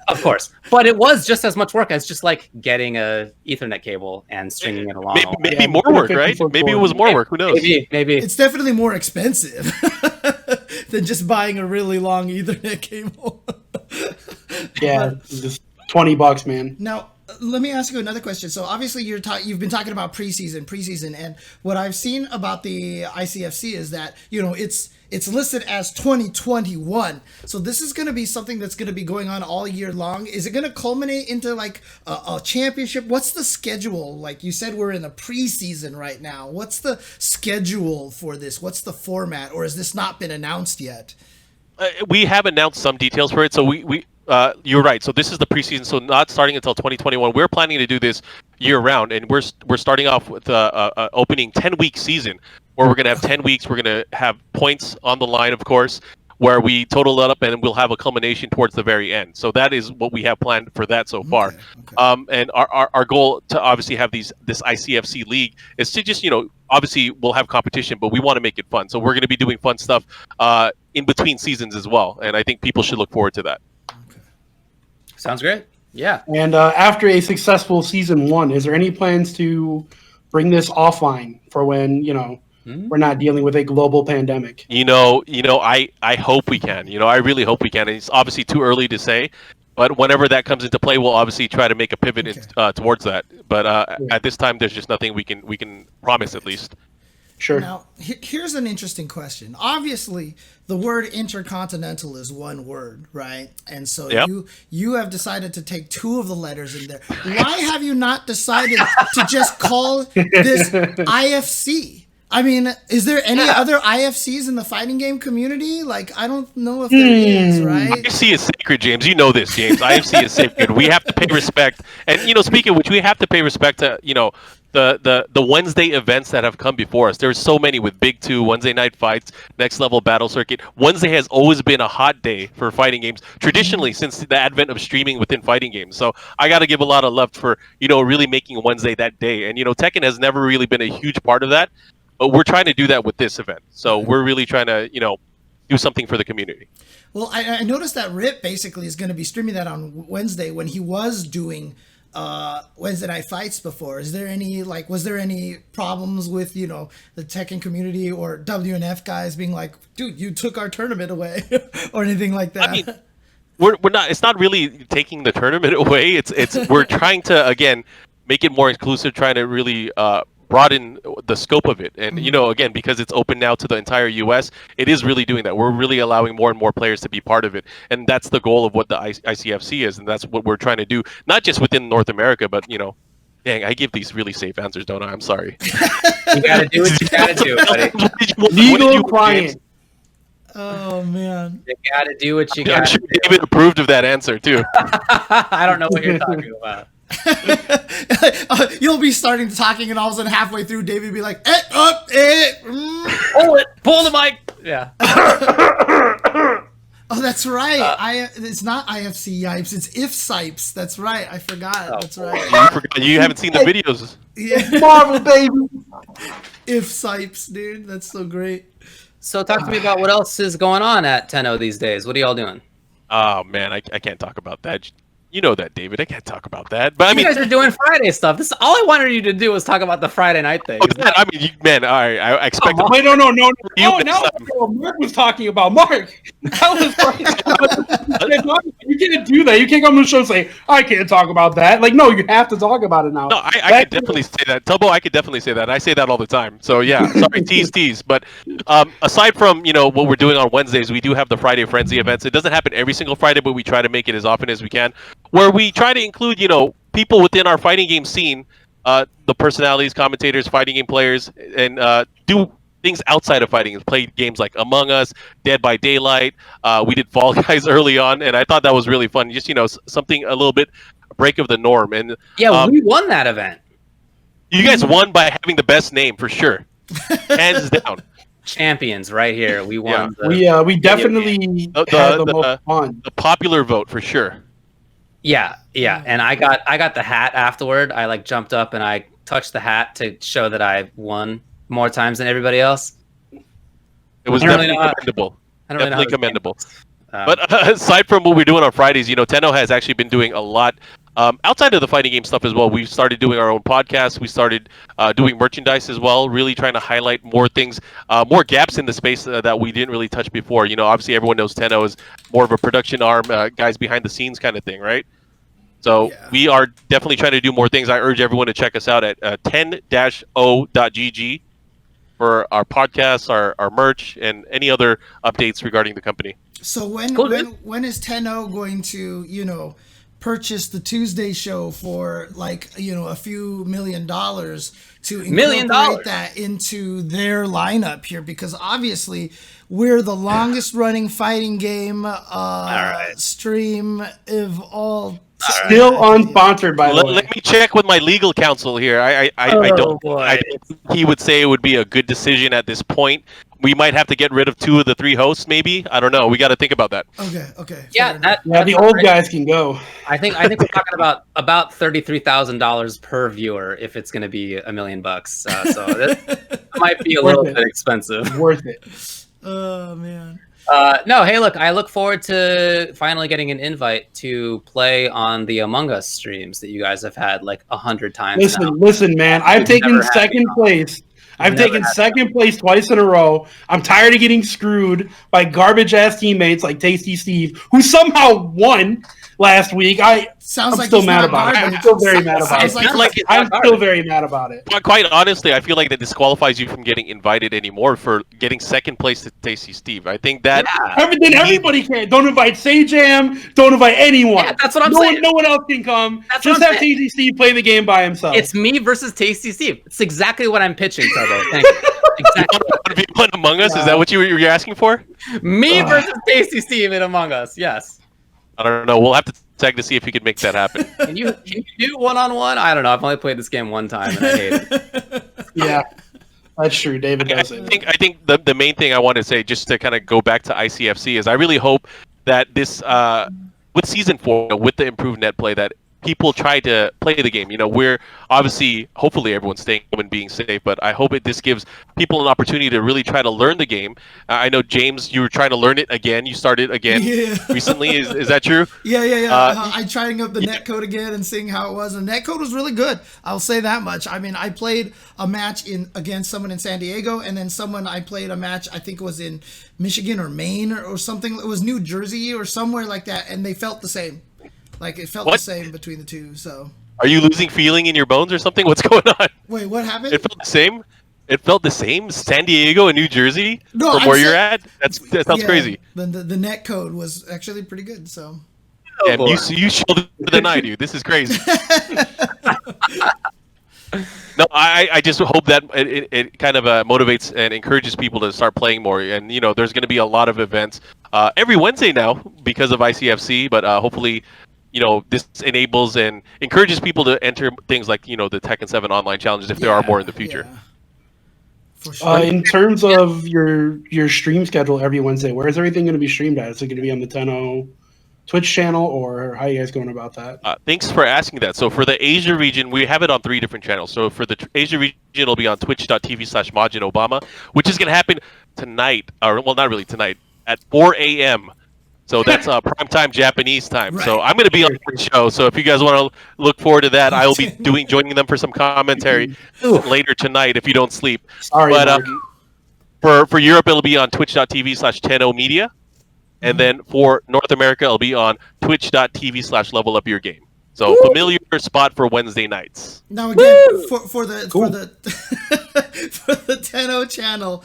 Of course, but it was just as much work as just like getting a Ethernet cable and stringing it along. Maybe more work, right? Maybe it was more work. Who knows? Maybe it's definitely more expensive than just buying a really long Ethernet cable. Yeah, just $20, man. Now, let me ask you another question. So obviously you've been talking about preseason, and what I've seen about the ICFC is that it's listed as 2021. So this is going to be something that's going to be going on all year long. Is it going to culminate into like a championship? What's the schedule? Like you said, we're in the preseason right now. What's the schedule for this? What's the format? Or has this not been announced yet? We have announced some details for it. So we you're right. So this is the preseason. So not starting until 2021. We're planning to do this year round, and we're starting off with opening 10-week season where we're going to have 10 weeks. We're going to have points on the line, of course, where we total it up, and we'll have a culmination towards the very end. So that is what we have planned for that so far. Okay. And our goal to obviously have this ICFC league is to just, obviously we'll have competition, but we want to make it fun. So we're going to be doing fun stuff in between seasons as well. And I think people should look forward to that. Okay. Sounds great. Yeah. And after a successful season 1, is there any plans to bring this offline for when, we're not dealing with a global pandemic? I hope we can. I really hope we can. And it's obviously too early to say, but whenever that comes into play, we'll obviously try to make a pivot towards that. But at this time, there's just nothing we can promise, at least. Sure. Now, here's an interesting question. Obviously, the word Intercontinental is one word, right? And so you have decided to take 2 of the letters in there. Why have you not decided to just call this IFC? I mean, is there any other IFCs in the fighting game community? Like, I don't know if there is, right? IFC is sacred, James. You know this, James. IFC is sacred. We have to pay respect. And, speaking of which, we have to pay respect to, the Wednesday events that have come before us. There's so many with Big 2, Wednesday night fights, next level battle circuit. Wednesday has always been a hot day for fighting games, traditionally since the advent of streaming within fighting games. So I got to give a lot of love for, really making Wednesday that day. And, Tekken has never really been a huge part of that, but we're trying to do that with this event. So we're really trying to, do something for the community. Well, I noticed that Rip basically is going to be streaming that on Wednesday when he was doing Wednesday night fights before. Was there any problems with the Tekken community or WNF guys being like, dude, you took our tournament away or anything like that? I mean, we're not. It's not really taking the tournament away. It's we're trying to again make it more inclusive, trying to really broaden the scope of it. And again, because it's open now to the entire US, it is really doing that. We're really allowing more and more players to be part of it, and that's the goal of what the ICFC is, and that's what we're trying to do, not just within North America, but dang, I give these really safe answers, don't I? I'm sorry. You gotta do what you gotta do, buddy. Legal client. Oh man, You gotta do what you I'm gotta sure do. David approved of that ansr too. I don't know what you're talking about. You'll be starting talking and all of a sudden halfway through David will be like, Pull it! Pull the mic! Yeah. Oh, that's right. It's not IFC Yipes, it's If Sipes. That's right. I forgot. That's right. You forgot. You haven't seen the videos. Yeah. Marvel, baby. If Sipes, dude. That's so great. So talk to me about what else is going on at Tenno these days. What are y'all doing? Oh man, I can't talk about that. You know that, David. I can't talk about that. But I mean, You guys are doing Friday stuff. This all I wanted you to do was talk about the Friday night thing. man, I mean, man. All right, I expect. Wait, no. You No, next now time. that's what Mark was talking about. Mark, that was you can't do that. You can't come on the show and say, I can't talk about that. Like, no, you have to talk about it now. No, I could definitely say that. Tubbo, I could definitely say that. I say that all the time. So yeah, sorry, tease. But aside from what we're doing on Wednesdays, we do have the Friday Frenzy events. It doesn't happen every single Friday, but we try to make it as often as we can, where we try to include people within our fighting game scene, the personalities, commentators, fighting game players, and do things outside of fighting. Play games like Among Us, Dead by Daylight. We did Fall Guys early on, and I thought that was really fun. Just something a little bit break of the norm. And Yeah, we won that event. you guys won by having the best name for sure, hands down. Champions right here. We won. We definitely had the most fun. The popular vote for sure. Yeah, and I got the hat afterward. I jumped up and I touched the hat to show that I won more times than everybody else. It was definitely commendable. Definitely commendable. Um, But aside from what we're doing on Fridays, Tenno has actually been doing a lot outside of the fighting game stuff as well. We've started doing our own podcast. We started doing merchandise as well, really trying to highlight more things, more gaps in the space that we didn't really touch before. Obviously everyone knows Tenno is more of a production arm, guys behind the scenes kind of thing, right? So we are definitely trying to do more things. I urge everyone to check us out at 10-o.gg for our podcasts, our merch, and any other updates regarding the company. So when is Tenno going to, purchase the Tuesday show for a few $1 million to incorporate that into their lineup here? Because obviously we're the longest running fighting game stream of all. Still unsponsored, by the way. Let me check with my legal counsel here. I don't think he would say it would be a good decision at this point. We might have to get rid of 2 of the 3 hosts, maybe. I don't know. We got to think about that. Okay. Yeah, the old guys can go. I think we're talking about $33,000 per viewer if it's going to be $1 million. So that might be a little bit expensive. Worth it. Oh man. No, hey, look, I look forward to finally getting an invite to play on the Among Us streams that you guys have had 100 times. Listen, man. I've taken second place. I've taken second place twice in a row. I'm tired of getting screwed by garbage-ass teammates like Tasty Steve, who somehow won last week. I'm still mad about it. I'm still very mad about it. I'm still very mad about it. Quite honestly, I feel like that disqualifies you from getting invited anymore for getting second place to Tasty Steve. I think that... Then everybody can. Don't invite Sajam. Don't invite anyone. Yeah, that's what I'm saying. No one else can come. Just have Tasty Steve play the game by himself. It's me versus Tasty Steve. It's exactly what I'm pitching, Tubbo. Thank you. Exactly. Want to be one Among Us? Is that what you were asking for? Me versus Tasty Steve in Among Us, yes. I don't know. We'll have to tag to see if he could make that happen. Can you do 1-on-1? I don't know. I've only played this game one time and I hate it. Yeah, that's true. David does it. I think the main thing I want to say, just to kind of go back to ICFC, is I really hope that this with season 4, with the improved net play, that people try to play the game. We're obviously, hopefully everyone's staying home and being safe, but I hope this gives people an opportunity to really try to learn the game. I know, James, you were trying to learn it again. You started again recently. Is that true? Yeah. I trying up the netcode again and seeing how it was. And netcode was really good. I'll say that much. I mean, I played a match against someone in San Diego, and then I played a match, I think it was in Michigan or Maine or something. It was New Jersey or somewhere like that, and they felt the same. Like, it felt the same between the two, so... Are you losing feeling in your bones or something? What's going on? Wait, what happened? It felt the same? It felt the same? San Diego and New Jersey? No, from where you're at? That sounds crazy. The net code was actually pretty good, so... Yeah, you showed it than I do. This is crazy. No, I just hope that it kind of motivates and encourages people to start playing more. And, there's going to be a lot of events every Wednesday now because of ICFC, but hopefully... this enables and encourages people to enter things like, the Tekken 7 online challenges if there are more in the future. Yeah. For sure. In terms of your stream schedule every Wednesday, where is everything going to be streamed at? Is it going to be on the 10.0 Twitch channel, or how are you guys going about that? Thanks for asking that. So for the Asia region, we have it on 3 different channels. So for the Asia region, it'll be on twitch.tv/MajinObama, which is going to happen tonight, or well, not really tonight, at 4 a.m. So that's primetime Japanese time. Right. So I'm going to be on the show. So if you guys want to look forward to that, I will be joining them for some commentary later tonight if you don't sleep. Sorry, but for Europe, it'll be on twitch.tv/10media. And then for North America, it'll be on twitch.tv/levelupyourgame. So familiar spot for Wednesday nights. Now again, for the 10.0 channel,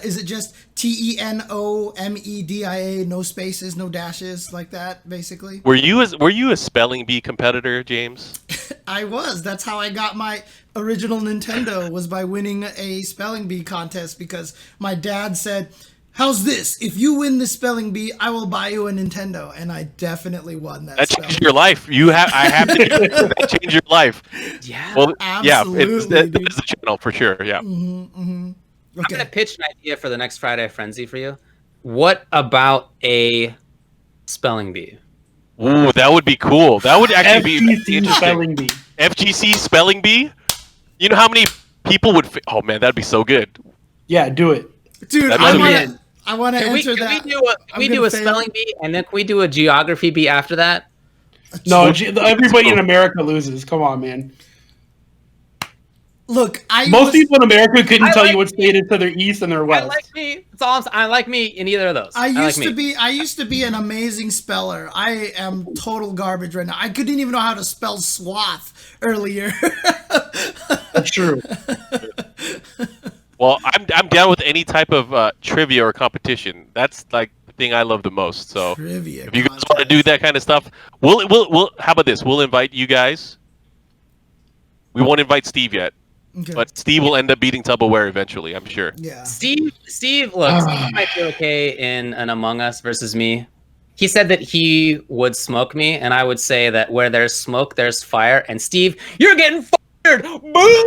is it just TENOMEDIA, no spaces, no dashes, like that, basically? Were you a spelling bee competitor, James? I was. That's how I got my original Nintendo, was by winning a spelling bee contest, because my dad said, "How's this? If you win the spelling bee, I will buy you a Nintendo." And I definitely won that. That changed your life. I have to do that. That changed your life. Yeah. Well, absolutely. That is the channel for sure. Yeah. Okay. I'm gonna pitch an idea for the next Friday Frenzy for you. What about a spelling bee? Ooh, that would be cool. That would actually be interesting. Spelling bee. FGC spelling bee. You know how many people would? Oh man, that'd be so good. Yeah, do it, dude. I want to enter that. Can we do a spelling bee, and then can we do a geography bee after that? No, everybody in America loses. Come on, man. Look, most people in America couldn't tell you what state is to their east and their west. I like me. That's all I like me in either of those. I used to be an amazing speller. I am total garbage right now. I couldn't even know how to spell swath earlier. That's true. Well, I'm down with any type of trivia or competition. That's like the thing I love the most. So trivia if you guys want to do that kind of stuff, we'll how about this? We'll invite you guys. We won't invite Steve yet. Okay. But Steve will end up beating Tupperware eventually, I'm sure. Yeah. Steve, look, Steve might be okay in an Among Us versus me. He said that he would smoke me, and I would say that where there's smoke, there's fire. And Steve, you're getting fired! Boom!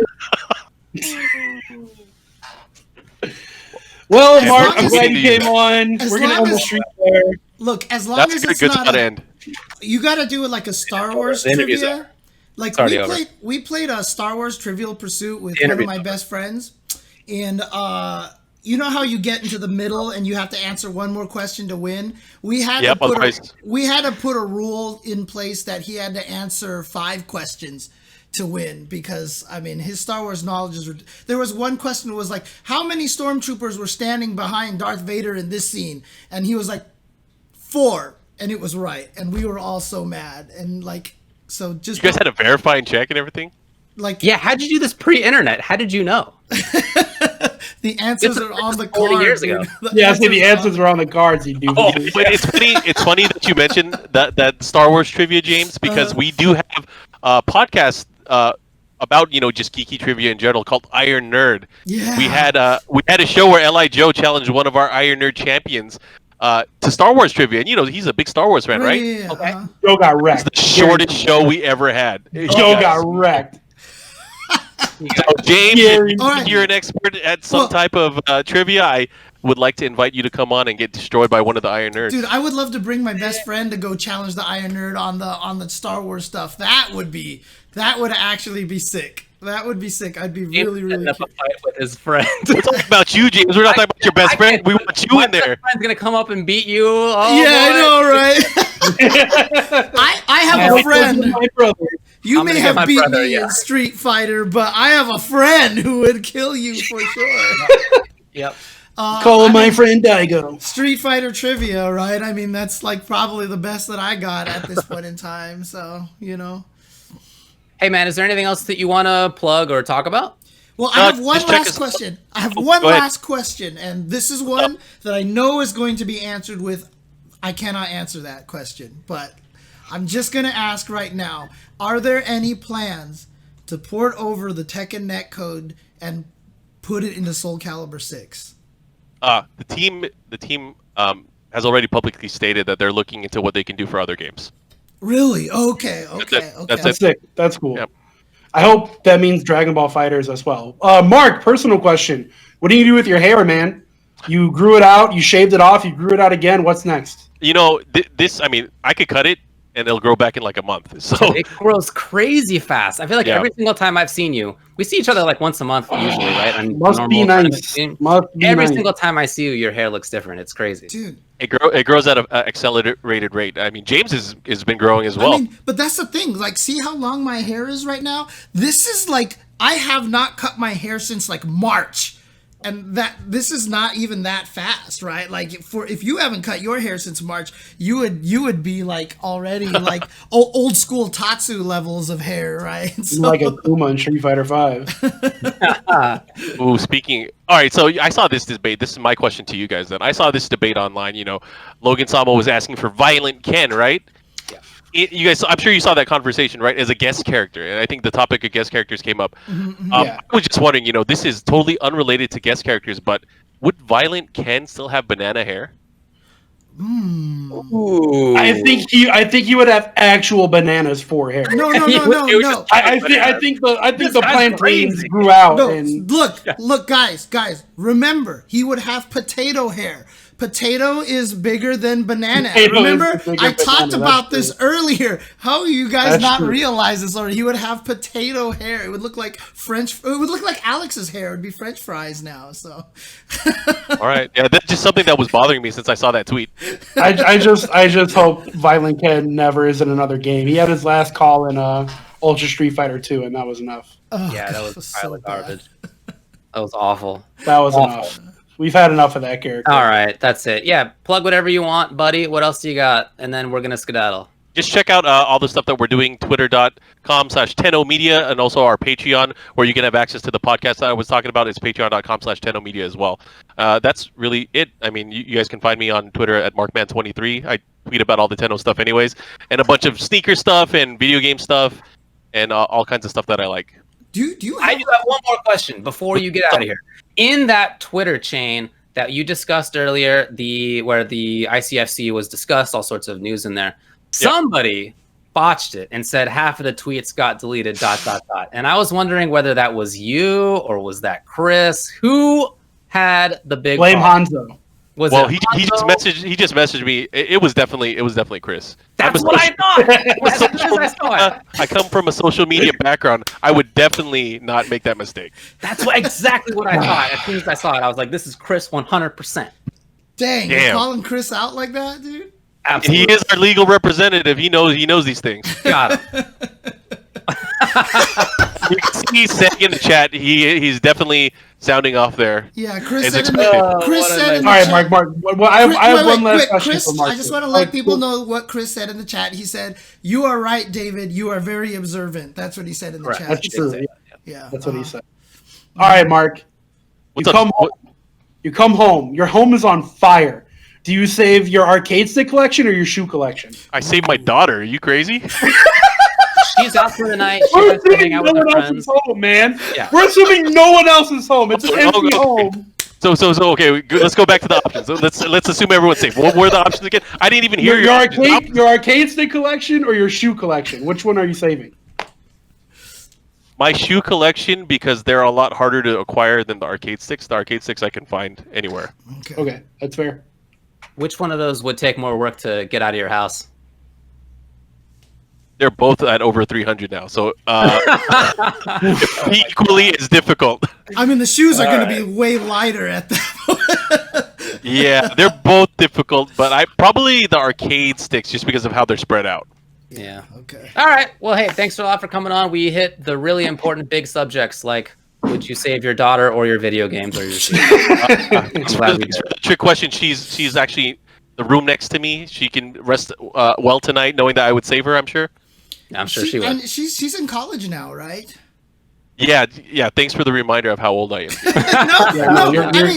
Well, Mark, I'm glad you came on. We're going to end the stream there. Look, as long as it's not end. You got to do it like a Star Wars trivia. Like we played a Star Wars Trivial Pursuit with one of my best friends, and you know how you get into the middle and you have to answer one more question to win. We had to put a rule in place that he had to answer 5 questions to win, because I mean his Star Wars knowledge is. There was one question that was like, how many stormtroopers were standing behind Darth Vader in this scene, and he was like 4, and it was right, and we were all so mad, and like. So just you guys had to verify and check and everything? Like, yeah, how'd you do this pre-internet? How did you know? The answers are on the card. 40 years ago. Yeah, I see the answers are on the cards. You do. Oh, it's funny that you mentioned that Star Wars trivia, James, because we do have a podcast about just geeky trivia in general called Iron Nerd. Yeah. We had a show where Li Joe challenged one of our Iron Nerd champions to Star Wars trivia, and he's a big Star Wars fan, right? Yeah. Okay. Joe got wrecked. It's the shortest show we ever had. Joe got wrecked. So James, if you're an expert at some type of trivia, I would like to invite you to come on and get destroyed by one of the Iron Nerds. Dude, I would love to bring my best friend to go challenge the Iron Nerd on the Star Wars stuff. That would actually be sick. That would be sick. I'd be really up a curious. fight with his friend. We're talking about you, James. We're not talking about your best friend. We want you in there. My friend's gonna come up and beat you. Oh, Yeah, boy. I know, right? I have a friend. My brother. You I'm may gonna have get my beat brother, me yeah. in Street Fighter, but I have a friend who would kill you for sure. Yep. Call my friend Daigo. Street Fighter trivia, right? I mean, that's like probably the best that I got at this point in time. So, Hey man, is there anything else that you want to plug or talk about? Well, I have one just check last us- question. I have one go ahead. last question, and this is one that I know is going to be answered with, I cannot answer that question, but I'm just going to ask right now, are there any plans to port over the Tekken netcode and put it into Soul Calibur 6? The team has already publicly stated that they're looking into what they can do for other games. Really? Okay. That's That's sick. That's cool. Yep. I hope that means Dragon Ball Fighters as well. Mark, personal question. What do you do with your hair, man? You grew it out, you shaved it off, you grew it out again. What's next? I could cut it and it'll grow back in like a month. So It grows crazy fast. I feel like every single time I've seen you, we see each other like once a month usually, right? On Must be normal tournament nice. scene. Must be Every nice. single time I see you, your hair looks different. It's crazy. Dude. it grows at an accelerated rate. I mean, James has been growing as well. I mean, but that's the thing. Like, see how long my hair is right now? This is like, I have not cut my hair since like March. And this is not even that fast, right? Like, if you haven't cut your hair since March, you would be like already like old school Tatsu levels of hair, right? So, Like a Kuma in Street Fighter 5. Ooh, all right, so I saw this debate. This is my question to you guys then. I saw this debate online. Logan Sama was asking for Violent Ken, right? You guys, I'm sure you saw that conversation, right? As a guest character, and I think the topic of guest characters came up. Yeah. I was just wondering, this is totally unrelated to guest characters, but would Violent Ken still have banana hair? Ooh. I think he would have actual bananas for hair. no. I think the guy's plantains crazy. grew out. No, And look, guys, remember, he would have potato hair. Potato is bigger than banana. Potato Remember, is bigger I than talked banana, about that's this earlier. How are you guys That's not true. realize this already? He would have potato hair. It would look like it would look like Alex's hair. It would be French fries now. So, All right, yeah, that's just something that was bothering me since I saw that tweet. I just hope Violent Ken never is in another game. He had his last call in Ultra Street Fighter 2, and that was enough. Yeah, that was a pile of garbage. That was awful. That was Awful. enough. We've had enough of that character. All right, that's it. Yeah, plug whatever you want, buddy. What else do you got? And then we're gonna skedaddle. Just check out all the stuff that we're doing, twitter.com/tennomedia, and also our Patreon, where you can have access to the podcast that I was talking about. It's patreon.com/tennomedia as well. That's really it. I mean, you guys can find me on Twitter at MarkMan23. I tweet about all the Tenno stuff anyways, and a bunch of sneaker stuff and video game stuff, and all kinds of stuff that I like. do you I have, do have one more question before you get out of here. In that Twitter chain that you discussed earlier, where the ICFC was discussed, all sorts of news in there, somebody botched it and said half of the tweets got deleted, ... And I was wondering whether that was you or was that Chris? Who had the big Blame problem? Hanzo. Was Well, it he just messaged me. It was definitely Chris. That's what I thought. As soon as I saw it. I come from a social media background. I would definitely not make that mistake. That's exactly what I thought. As soon as I saw it, I was like, this is Chris 100%. dang, you're Damn. calling Chris out like that, dude? Absolutely. He is our legal representative. He knows these things. Got it. You can see he's saying in the chat. He's definitely sounding off there. Yeah, Chris It's said in expected. the, Chris What a said in the All right, chat. Mark. Well, I have one last question Chris, for Mark. I just want to let people know what Chris said in the chat. He said, "You are right, David. You are very observant." That's what he said in the Correct. chat. That's true. Yeah, That's what he said. All right, Mark. What's You up? come home. You come home. Your home is on fire. Do you save your arcade stick collection or your shoe collection? I saved my daughter. Are you crazy? She's out for the night. She We're wants to hang assuming out no with her one else friends. is home, man. Yeah. We're assuming no one else is home. It's an empty home. Okay, let's go back to the options. Let's assume everyone's safe. What were the options again? I didn't even hear your arcade stick collection or your shoe collection. Which one are you saving? My shoe collection, because they're a lot harder to acquire than the arcade sticks. The arcade sticks I can find anywhere. Okay, that's fair. Which one of those would take more work to get out of your house? They're both at over 300 now, so equally as difficult. I mean, the shoes are going to be way lighter at that point. Yeah, they're both difficult, but I probably the arcade sticks just because of how they're spread out. Yeah. Okay. All right. Well, hey, thanks a lot for coming on. We hit the really important big subjects like would you save your daughter or your video games or your shoes? I'm glad we did. Trick question. She's actually the room next to me. She can rest well tonight, knowing that I would save her. I'm sure. Yeah, I'm sure she would. And she's in college now, right? Yeah. Thanks for the reminder of how old I am.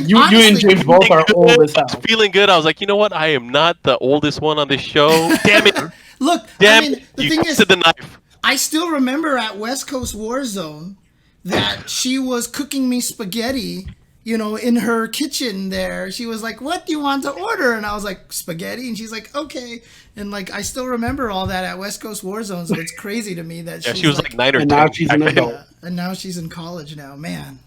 You and James both are old as hell. I was feeling good. I was like, you know what? I am not the oldest one on this show. Damn it! Look, Damn I mean, the you thing is, twisted the knife. I still remember at West Coast Warzone that she was cooking me spaghetti, in her kitchen there. She was like, "What do you want to order?" And I was like, "Spaghetti." And she's like, "Okay." And I still remember all that at West Coast Warzone. So it's crazy to me that she was like 9 or 10. Now she's an adult. And now she's in college now. Man,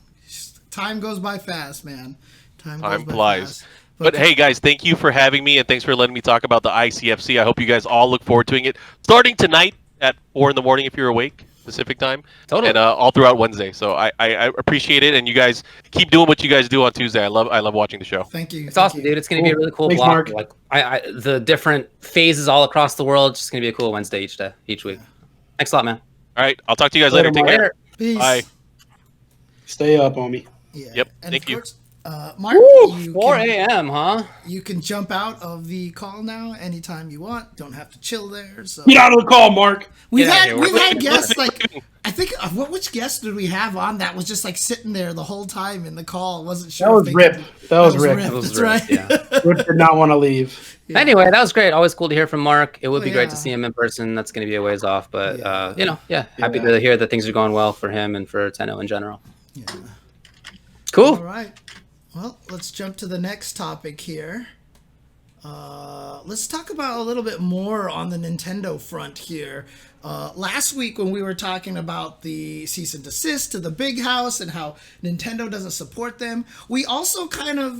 time goes by fast, man. Time flies. But hey, guys, thank you for having me, and thanks for letting me talk about the ICFC. I hope you guys all look forward to it. Starting tonight at 4 in the morning if you're awake, Pacific time. Totally. And all throughout Wednesday. So I appreciate it, and you guys keep doing what you guys do on Tuesday. I love watching the show. Thank you. It's awesome, dude. It's going to be a really cool Thanks, block. Mark. Like the different phases all across the world. It's just going to be a cool Wednesday each week. Thanks a lot, man. All right, I'll talk to you guys later. Take care. Peace. Bye. Stay up, homie. Yeah. Yep. And Thank of you. course, Mark, 4 a.m., huh? You can jump out of the call now anytime you want. Don't have to chill there. So Get out of the call, Mark. we've Get out of here. had guests I think which guest did we have on that was just sitting there the whole time in the call? Wasn't sure. That was Rip. That was Rip. That's right. Yeah. Rip did not want to leave. Yeah. Anyway, that was great. Always cool to hear from Mark. It would be great to yeah. see him in person. That's going to be a ways off, but happy Yeah. to hear that things are going well for him and for Tenno in general. Yeah. Cool. All right. Well, let's jump to the next topic here. Let's talk about a little bit more on the Nintendo front here. Last week when we were talking about the cease and desist to the big house and how Nintendo doesn't support them, we also kind of,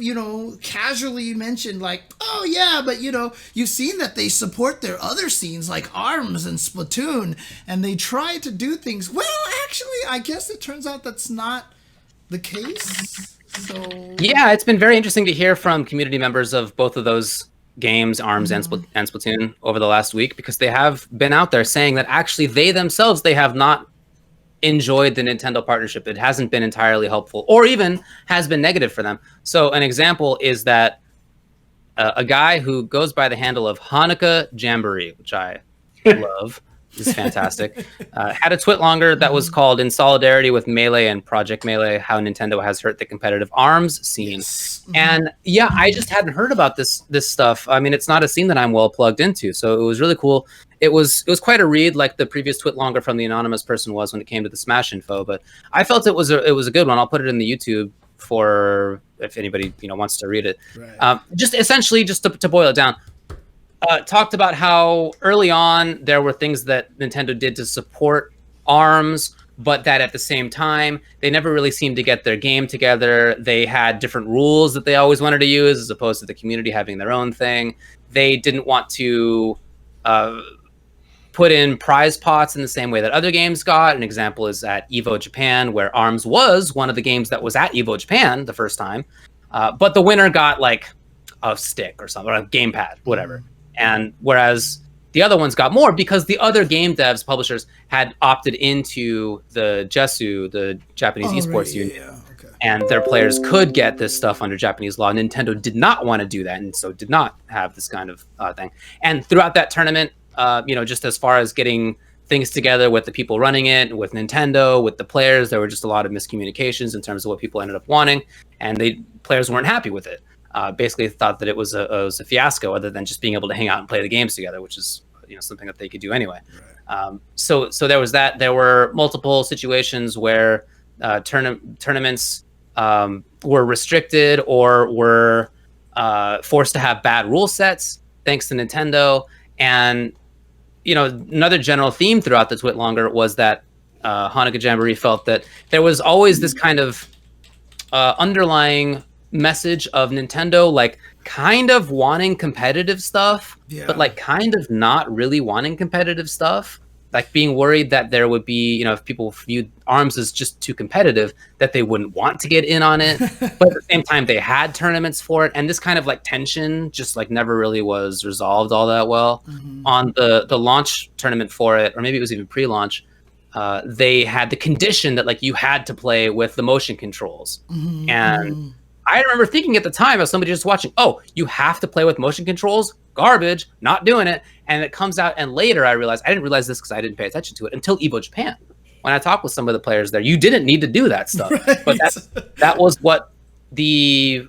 casually mentioned oh yeah, but you've seen that they support their other scenes like ARMS and Splatoon, and they try to do things. Well, actually, I guess it turns out that's not the case. So Yeah, it's been very interesting to hear from community members of both of those games, ARMS and Splatoon, over the last week, because they have been out there saying that actually they themselves, they have not enjoyed the Nintendo partnership. It hasn't been entirely helpful or even has been negative for them. So an example is that a guy who goes by the handle of Hanukkah Jamboree, which I love, is fantastic, had a twit longer that was called "In Solidarity with Melee and Project Melee, How Nintendo Has Hurt the Competitive ARMS Scene." Yes. And yeah, I just hadn't heard about this stuff. I mean, it's not a scene that I'm well plugged into, so it was really cool. It was quite a read, like the previous twit longer from the anonymous person was when it came to the Smash info. But I felt it was a good one. I'll put it in the YouTube for if anybody wants to read it. Right. Just essentially, just to boil it down. Talked about how early on there were things that Nintendo did to support ARMS, but that at the same time, they never really seemed to get their game together. They had different rules that they always wanted to use as opposed to the community having their own thing. They didn't want to put in prize pots in the same way that other games got. An example is at EVO Japan, where ARMS was one of the games that was at EVO Japan the first time. But the winner got like a stick or something, or a gamepad, whatever. And whereas the other ones got more because the other game devs, publishers, had opted into the JESU, the Japanese esports union. Yeah. Okay. And their players could get this stuff under Japanese law. Nintendo did not want to do that, and so did not have this kind of thing. And throughout that tournament, just as far as getting things together with the people running it, with Nintendo, with the players, there were just a lot of miscommunications in terms of what people ended up wanting, and players weren't happy with it. Basically thought that it was a fiasco, other than just being able to hang out and play the games together, which is something that they could do anyway. Right. So there was that. There were multiple situations where tournaments were restricted or were forced to have bad rule sets thanks to Nintendo. And another general theme throughout the Twitlonger was that Hanukkah Jamboree felt that there was always this kind of underlying message of Nintendo, like kind of wanting competitive stuff, but like kind of not really wanting competitive stuff. Like being worried that there would be, if people viewed ARMS as just too competitive, that they wouldn't want to get in on it. But at the same time, they had tournaments for it. And this kind of like tension just like never really was resolved all that well. On the launch tournament for it, or maybe it was even pre-launch, they had the condition that like you had to play with the motion controls. And I remember thinking at the time as somebody just watching, oh, you have to play with motion controls? Garbage, not doing it. And it comes out, and later I realized, I didn't realize this because I didn't pay attention to it until Evo Japan. When I talked with some of the players there, you didn't need to do that stuff. Right. But that was what Nintendo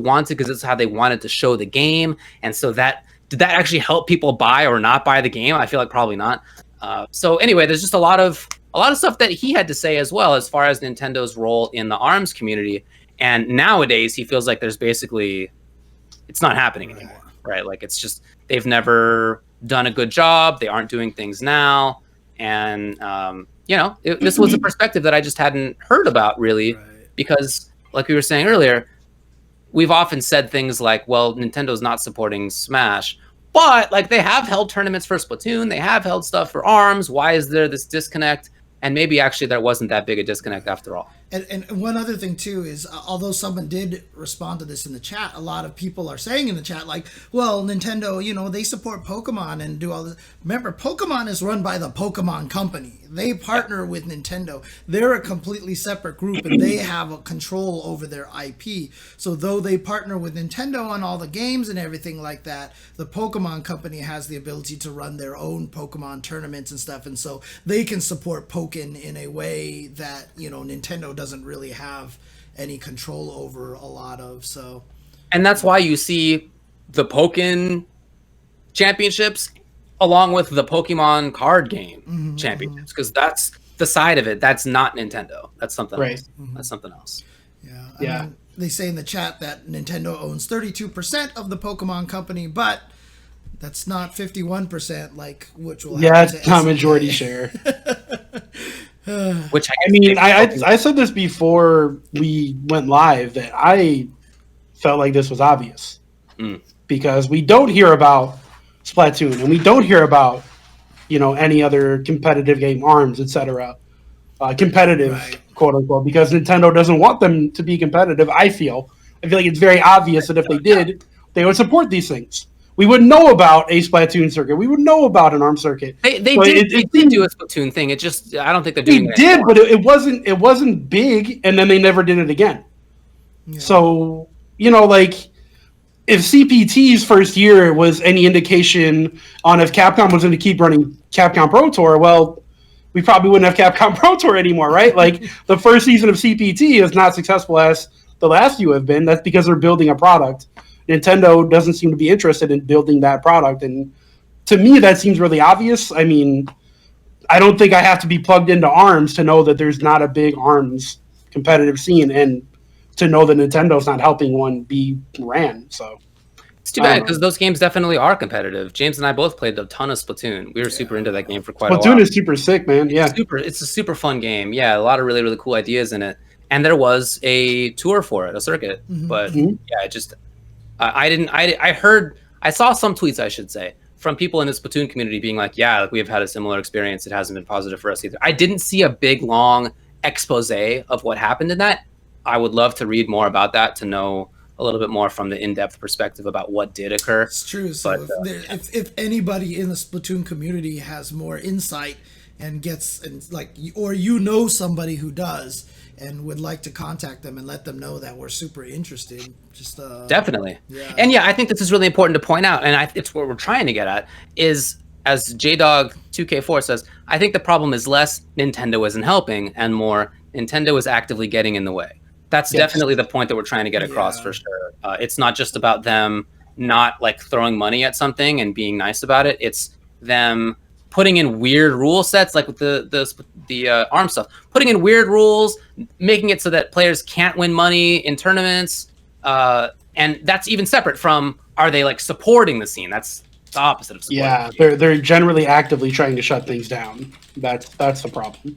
wanted, because it's how they wanted to show the game. And so did that actually help people buy or not buy the game? I feel like probably not. So anyway, there's just a lot of stuff that he had to say as well, as far as Nintendo's role in the ARMS community. And nowadays he feels like there's basically, it's not happening anymore, right? Like it's just, they've never done a good job. They aren't doing things now. And, this was a perspective that I just hadn't heard about really, because like we were saying earlier, we've often said things like, well, Nintendo's not supporting Smash, but like they have held tournaments for Splatoon. They have held stuff for ARMS. Why is there this disconnect? And maybe actually there wasn't that big a disconnect after all. And one other thing too is, although someone did respond to this in the chat, a lot of people are saying in the chat like, well, Nintendo, they support Pokemon and do all this. Remember, Pokemon is run by the Pokemon Company. They partner with Nintendo. They're a completely separate group, and they have a control over their IP. So though they partner with Nintendo on all the games and everything like that, the Pokemon Company has the ability to run their own Pokemon tournaments and stuff. And so they can support Pokken in a way that, Nintendo doesn't really have any control over a lot of. So, and that's why you see the Pokken championships along with the Pokemon card game championships, because that's the side of it that's not Nintendo. That's something else. That's something else. Yeah. I mean, they say in the chat that Nintendo owns 32% of the Pokemon Company, but that's not 51%, like which will happen it's not majority share. Which I said this before we went live, that I felt like this was obvious because we don't hear about Splatoon and we don't hear about any other competitive game, ARMS, etc. Competitive, quote unquote, because Nintendo doesn't want them to be competitive. I feel like it's very obvious that if they did, they would support these things. We would know about a Splatoon circuit. We would know about an ARMS circuit. They did do a Splatoon thing. It just, I don't think they're doing it. They did, but it wasn't big, and then they never did it again. Yeah. So, if CPT's first year was any indication on if Capcom was going to keep running Capcom Pro Tour, well, we probably wouldn't have Capcom Pro Tour anymore, right? Like, the first season of CPT is not successful as the last few have been. That's because they're building a product. Nintendo doesn't seem to be interested in building that product. And to me, that seems really obvious. I mean, I don't think I have to be plugged into ARMS to know that there's not a big ARMS competitive scene and to know that Nintendo's not helping one be ran. So it's too bad, because those games definitely are competitive. James and I both played a ton of Splatoon. We were super into that game for quite a while. Splatoon is super sick, man. Yeah. It's a super fun game. Yeah, a lot of really, really cool ideas in it. And there was a tour for it, a circuit. But yeah, it just... I saw some tweets, I should say, from people in the Splatoon community being like, yeah, like, we've had a similar experience. It hasn't been positive for us either. I didn't see a big, long expose of what happened in that. I would love to read more about that, to know a little bit more from the in-depth perspective about what did occur. It's true. So if anybody in the Splatoon community has more insight and or somebody who does, and would like to contact them and let them know that we're super interested, just definitely. Yeah. And yeah, I think this is really important to point out, and it's what we're trying to get at is, as JDog2K4 says, I think the problem is less Nintendo isn't helping and more Nintendo is actively getting in the way. That's definitely the point that we're trying to get across for sure. It's not just about them not like throwing money at something and being nice about it. It's them putting in weird rule sets, like with the ARM stuff, putting in weird rules, making it so that players can't win money in tournaments, and that's even separate from, are they like supporting the scene? That's the opposite of supporting. Yeah, they're generally actively trying to shut things down. That's the problem.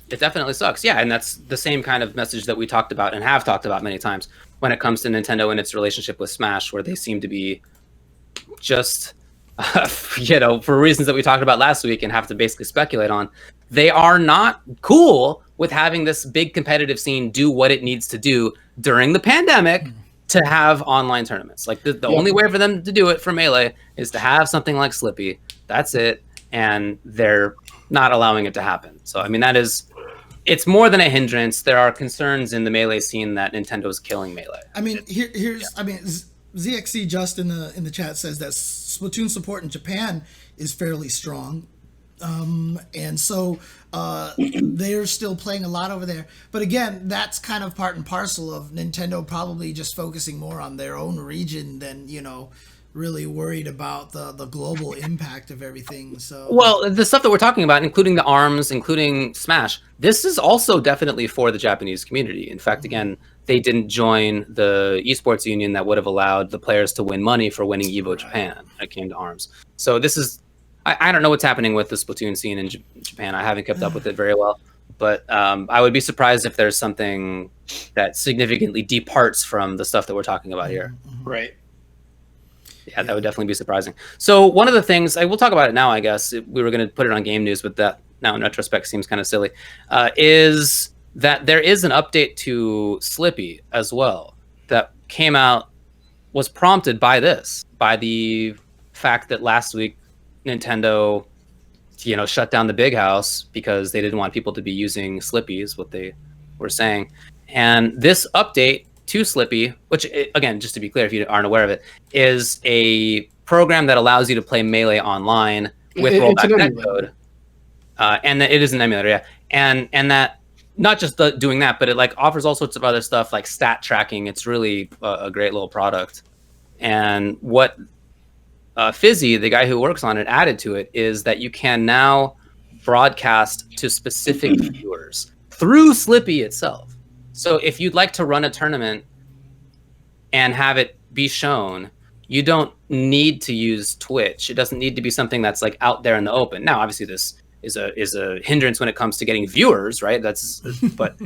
It definitely sucks. Yeah, and that's the same kind of message that we talked about and have talked about many times when it comes to Nintendo and its relationship with Smash, where they seem to be just, for reasons that we talked about last week and have to basically speculate on, they are not cool with having this big competitive scene do what it needs to do during the pandemic to have online tournaments. Like the only way for them to do it for Melee is to have something like Slippi. That's it. And they're not allowing it to happen. So, I mean, it's more than a hindrance. There are concerns in the Melee scene that Nintendo is killing Melee. I mean, ZXC just in the chat says that Splatoon support in Japan is fairly strong. And so they're still playing a lot over there. But again, that's kind of part and parcel of Nintendo probably just focusing more on their own region than, really worried about the global impact of everything. So, well, the stuff that we're talking about, including the ARMS, including Smash, this is also definitely for the Japanese community. In fact, again, they didn't join the esports union that would have allowed the players to win money for winning Evo Japan when it came to ARMS. So this is, I don't know what's happening with the Splatoon scene in Japan. I haven't kept up with it very well, but I would be surprised if there's something that significantly departs from the stuff that we're talking about here. Right. Yeah, that would definitely be surprising. So one of the things, we'll talk about it now, I guess. We were going to put it on game news, but that now in retrospect seems kind of silly, is that there is an update to Slippi as well that came out, was prompted by the fact that last week Nintendo, shut down the big house because they didn't want people to be using Slippi, is what they were saying. And this update to Slippi, which, again, just to be clear, if you aren't aware of it, is a program that allows you to play Melee online with rollback netcode. And it is an emulator, yeah. And that, not just doing that, but it offers all sorts of other stuff like stat tracking. It's really a great little product. And what Fizzy, the guy who works on it, added to it is that you can now broadcast to specific viewers through Slippi itself. So if you'd like to run a tournament and have it be shown, you don't need to use Twitch. It doesn't need to be something that's out there in the open. Now, obviously, this is a hindrance when it comes to getting viewers, right? But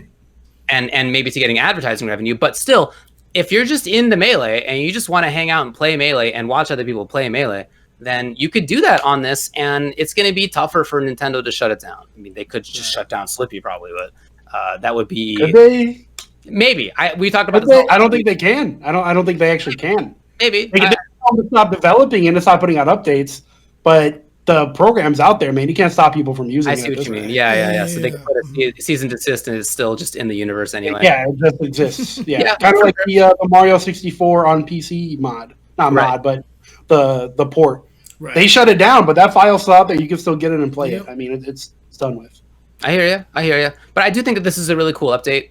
and maybe to getting advertising revenue. But still, if you're just in the Melee and you just want to hang out and play Melee and watch other people play Melee, then you could do that on this, and it's going to be tougher for Nintendo to shut it down. I mean, they could just shut down Slippi probably, but that would be. Could they? Maybe. We talked about this. I don't think they can. I don't think they actually can. Maybe. They can stop developing and to stop putting out updates, but the program's out there, man. You can't stop people from using it. I see what you mean. Yeah. So they can put a cease and desist, and it's still just in the universe anyway. Yeah, it just exists. Yeah, kind of like the Mario 64 on PC mod. Not mod, but the port. Right. They shut it down, but that file's still out there. You can still get it and play it. I mean, it's done with. I hear you. But I do think that this is a really cool update.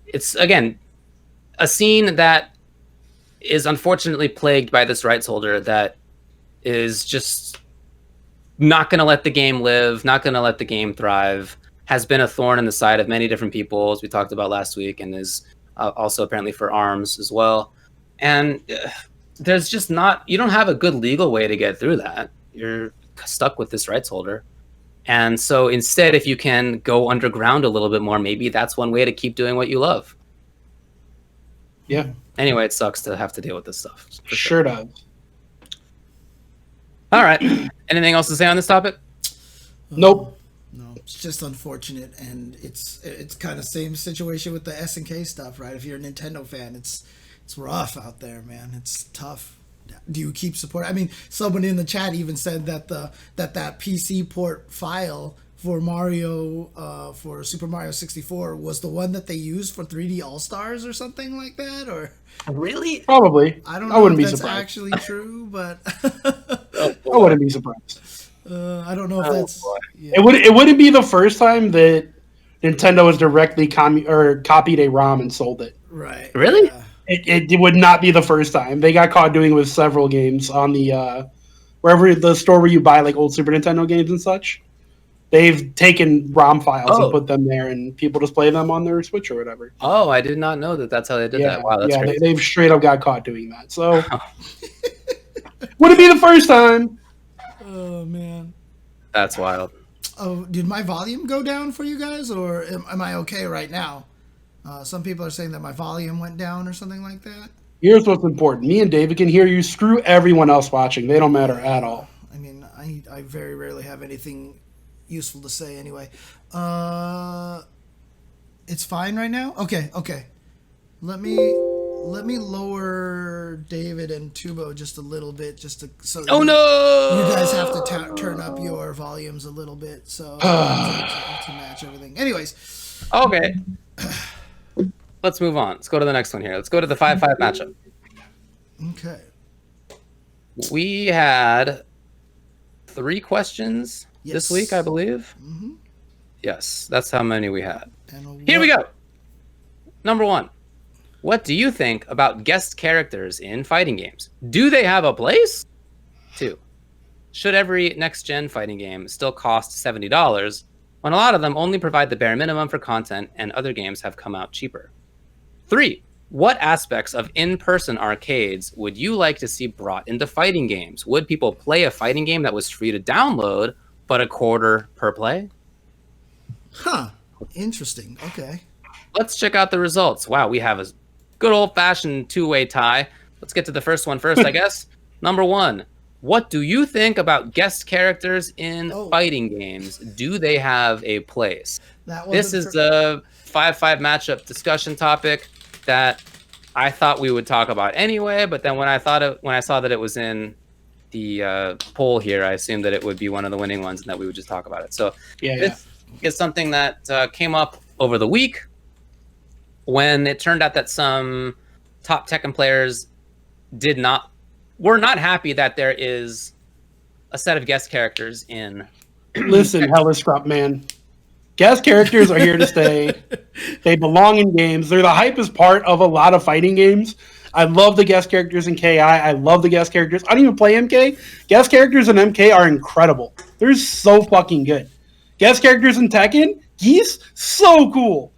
It's, again, a scene that is unfortunately plagued by this rights holder that is just not going to let the game live, not going to let the game thrive, has been a thorn in the side of many different people, as we talked about last week, and is also apparently for ARMS as well. And there's just you don't have a good legal way to get through that. You're stuck with this rights holder. And so instead, if you can go underground a little bit more, maybe that's one way to keep doing what you love. Yeah. Anyway, it sucks to have to deal with this stuff. Sure does. All right. Anything else to say on this topic? Nope. No, it's just unfortunate, and it's kind of same situation with the SNK stuff, right? If you're a Nintendo fan, it's rough out there, man. It's tough. Do you keep support? I mean, someone in the chat even said that that PC port file for Mario, for Super Mario 64 was the one that they used for 3D All Stars or something like that, or really? Probably. I don't know wouldn't if be that's surprised. actually true, but I wouldn't be surprised. I don't know if that's. Yeah. It wouldn't be the first time that Nintendo has directly copied a ROM and sold it. Right. Really? Yeah. It would not be the first time. They got caught doing it with several games on the wherever the store where you buy like old Super Nintendo games and such. They've taken ROM files and put them there, and people just play them on their Switch or whatever. Oh, I did not know that. That's how they did that. Wow, that's crazy. They've straight up got caught doing that. So, would it be the first time? Oh man, that's wild. Oh, did my volume go down for you guys, or am I okay right now? Some people are saying that my volume went down or something like that. Here's what's important: me and David can hear you. Screw everyone else watching; they don't matter at all. I mean, I very rarely have anything useful to say anyway. It's fine right now. Okay. Let me lower David and Tubo just a little bit, just to Oh no! You guys have to turn up your volumes a little bit so to match everything. Anyways. Okay. Let's move on. Let's go to the next one here. Let's go to the 5-5 matchup. Okay. We had 3 questions this week, I believe. Mm-hmm. Yes, that's how many we had. Here we go. Number 1. What do you think about guest characters in fighting games? Do they have a place? 2. Should every next-gen fighting game still cost $70 when a lot of them only provide the bare minimum for content and other games have come out cheaper? 3. What aspects of in-person arcades would you like to see brought into fighting games? Would people play a fighting game that was free to download, but $0.25 per play? Huh. Interesting. Okay. Let's check out the results. Wow, we have a good old-fashioned two-way tie. Let's get to the first one first, I guess. Number 1. What do you think about guest characters in fighting games? Do they have a place? This is a 5-5 matchup discussion topic that I thought we would talk about anyway, but then when I saw that it was in the poll here, I assumed that it would be one of the winning ones and that we would just talk about it. So this is something that came up over the week when it turned out that some top Tekken players were not happy that there is a set of guest characters in. Listen, Hellas Scrap Man. Guest characters are here to stay. They belong in games. They're the hypest part of a lot of fighting games. I love the guest characters in KI. I love the guest characters. I don't even play MK. Guest characters in MK are incredible. They're so fucking good. Guest characters in Tekken, Geese, so cool.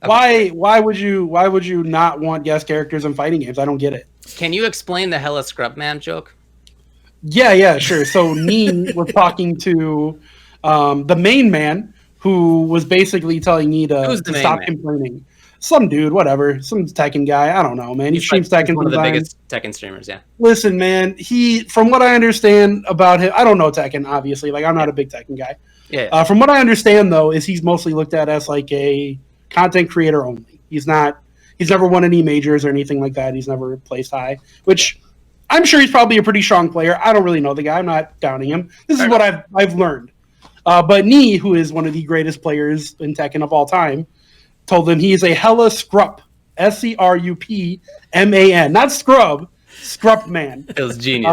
Why would you not want guest characters in fighting games? I don't get it. Can you explain the Hella Scrub Man joke? Yeah, sure. So Nee was talking to the main man, who was basically telling me to stop complaining. Some dude, whatever, some Tekken guy. I don't know, man. He streams Tekken. One of the biggest Tekken streamers, yeah. Listen, man. From what I understand about him, I don't know Tekken, obviously. Like, I'm not a big Tekken guy. Yeah. From what I understand, though, is he's mostly looked at as like a content creator only. He's never won any majors or anything like that. He's never placed high, which I'm sure he's probably a pretty strong player. I don't really know the guy. I'm not downing him. This is what I've learned. But Nee, who is one of the greatest players in Tekken of all time, told him he is a hella scrup. SCRUPMAN. Not scrub. Scrup man. It was genius.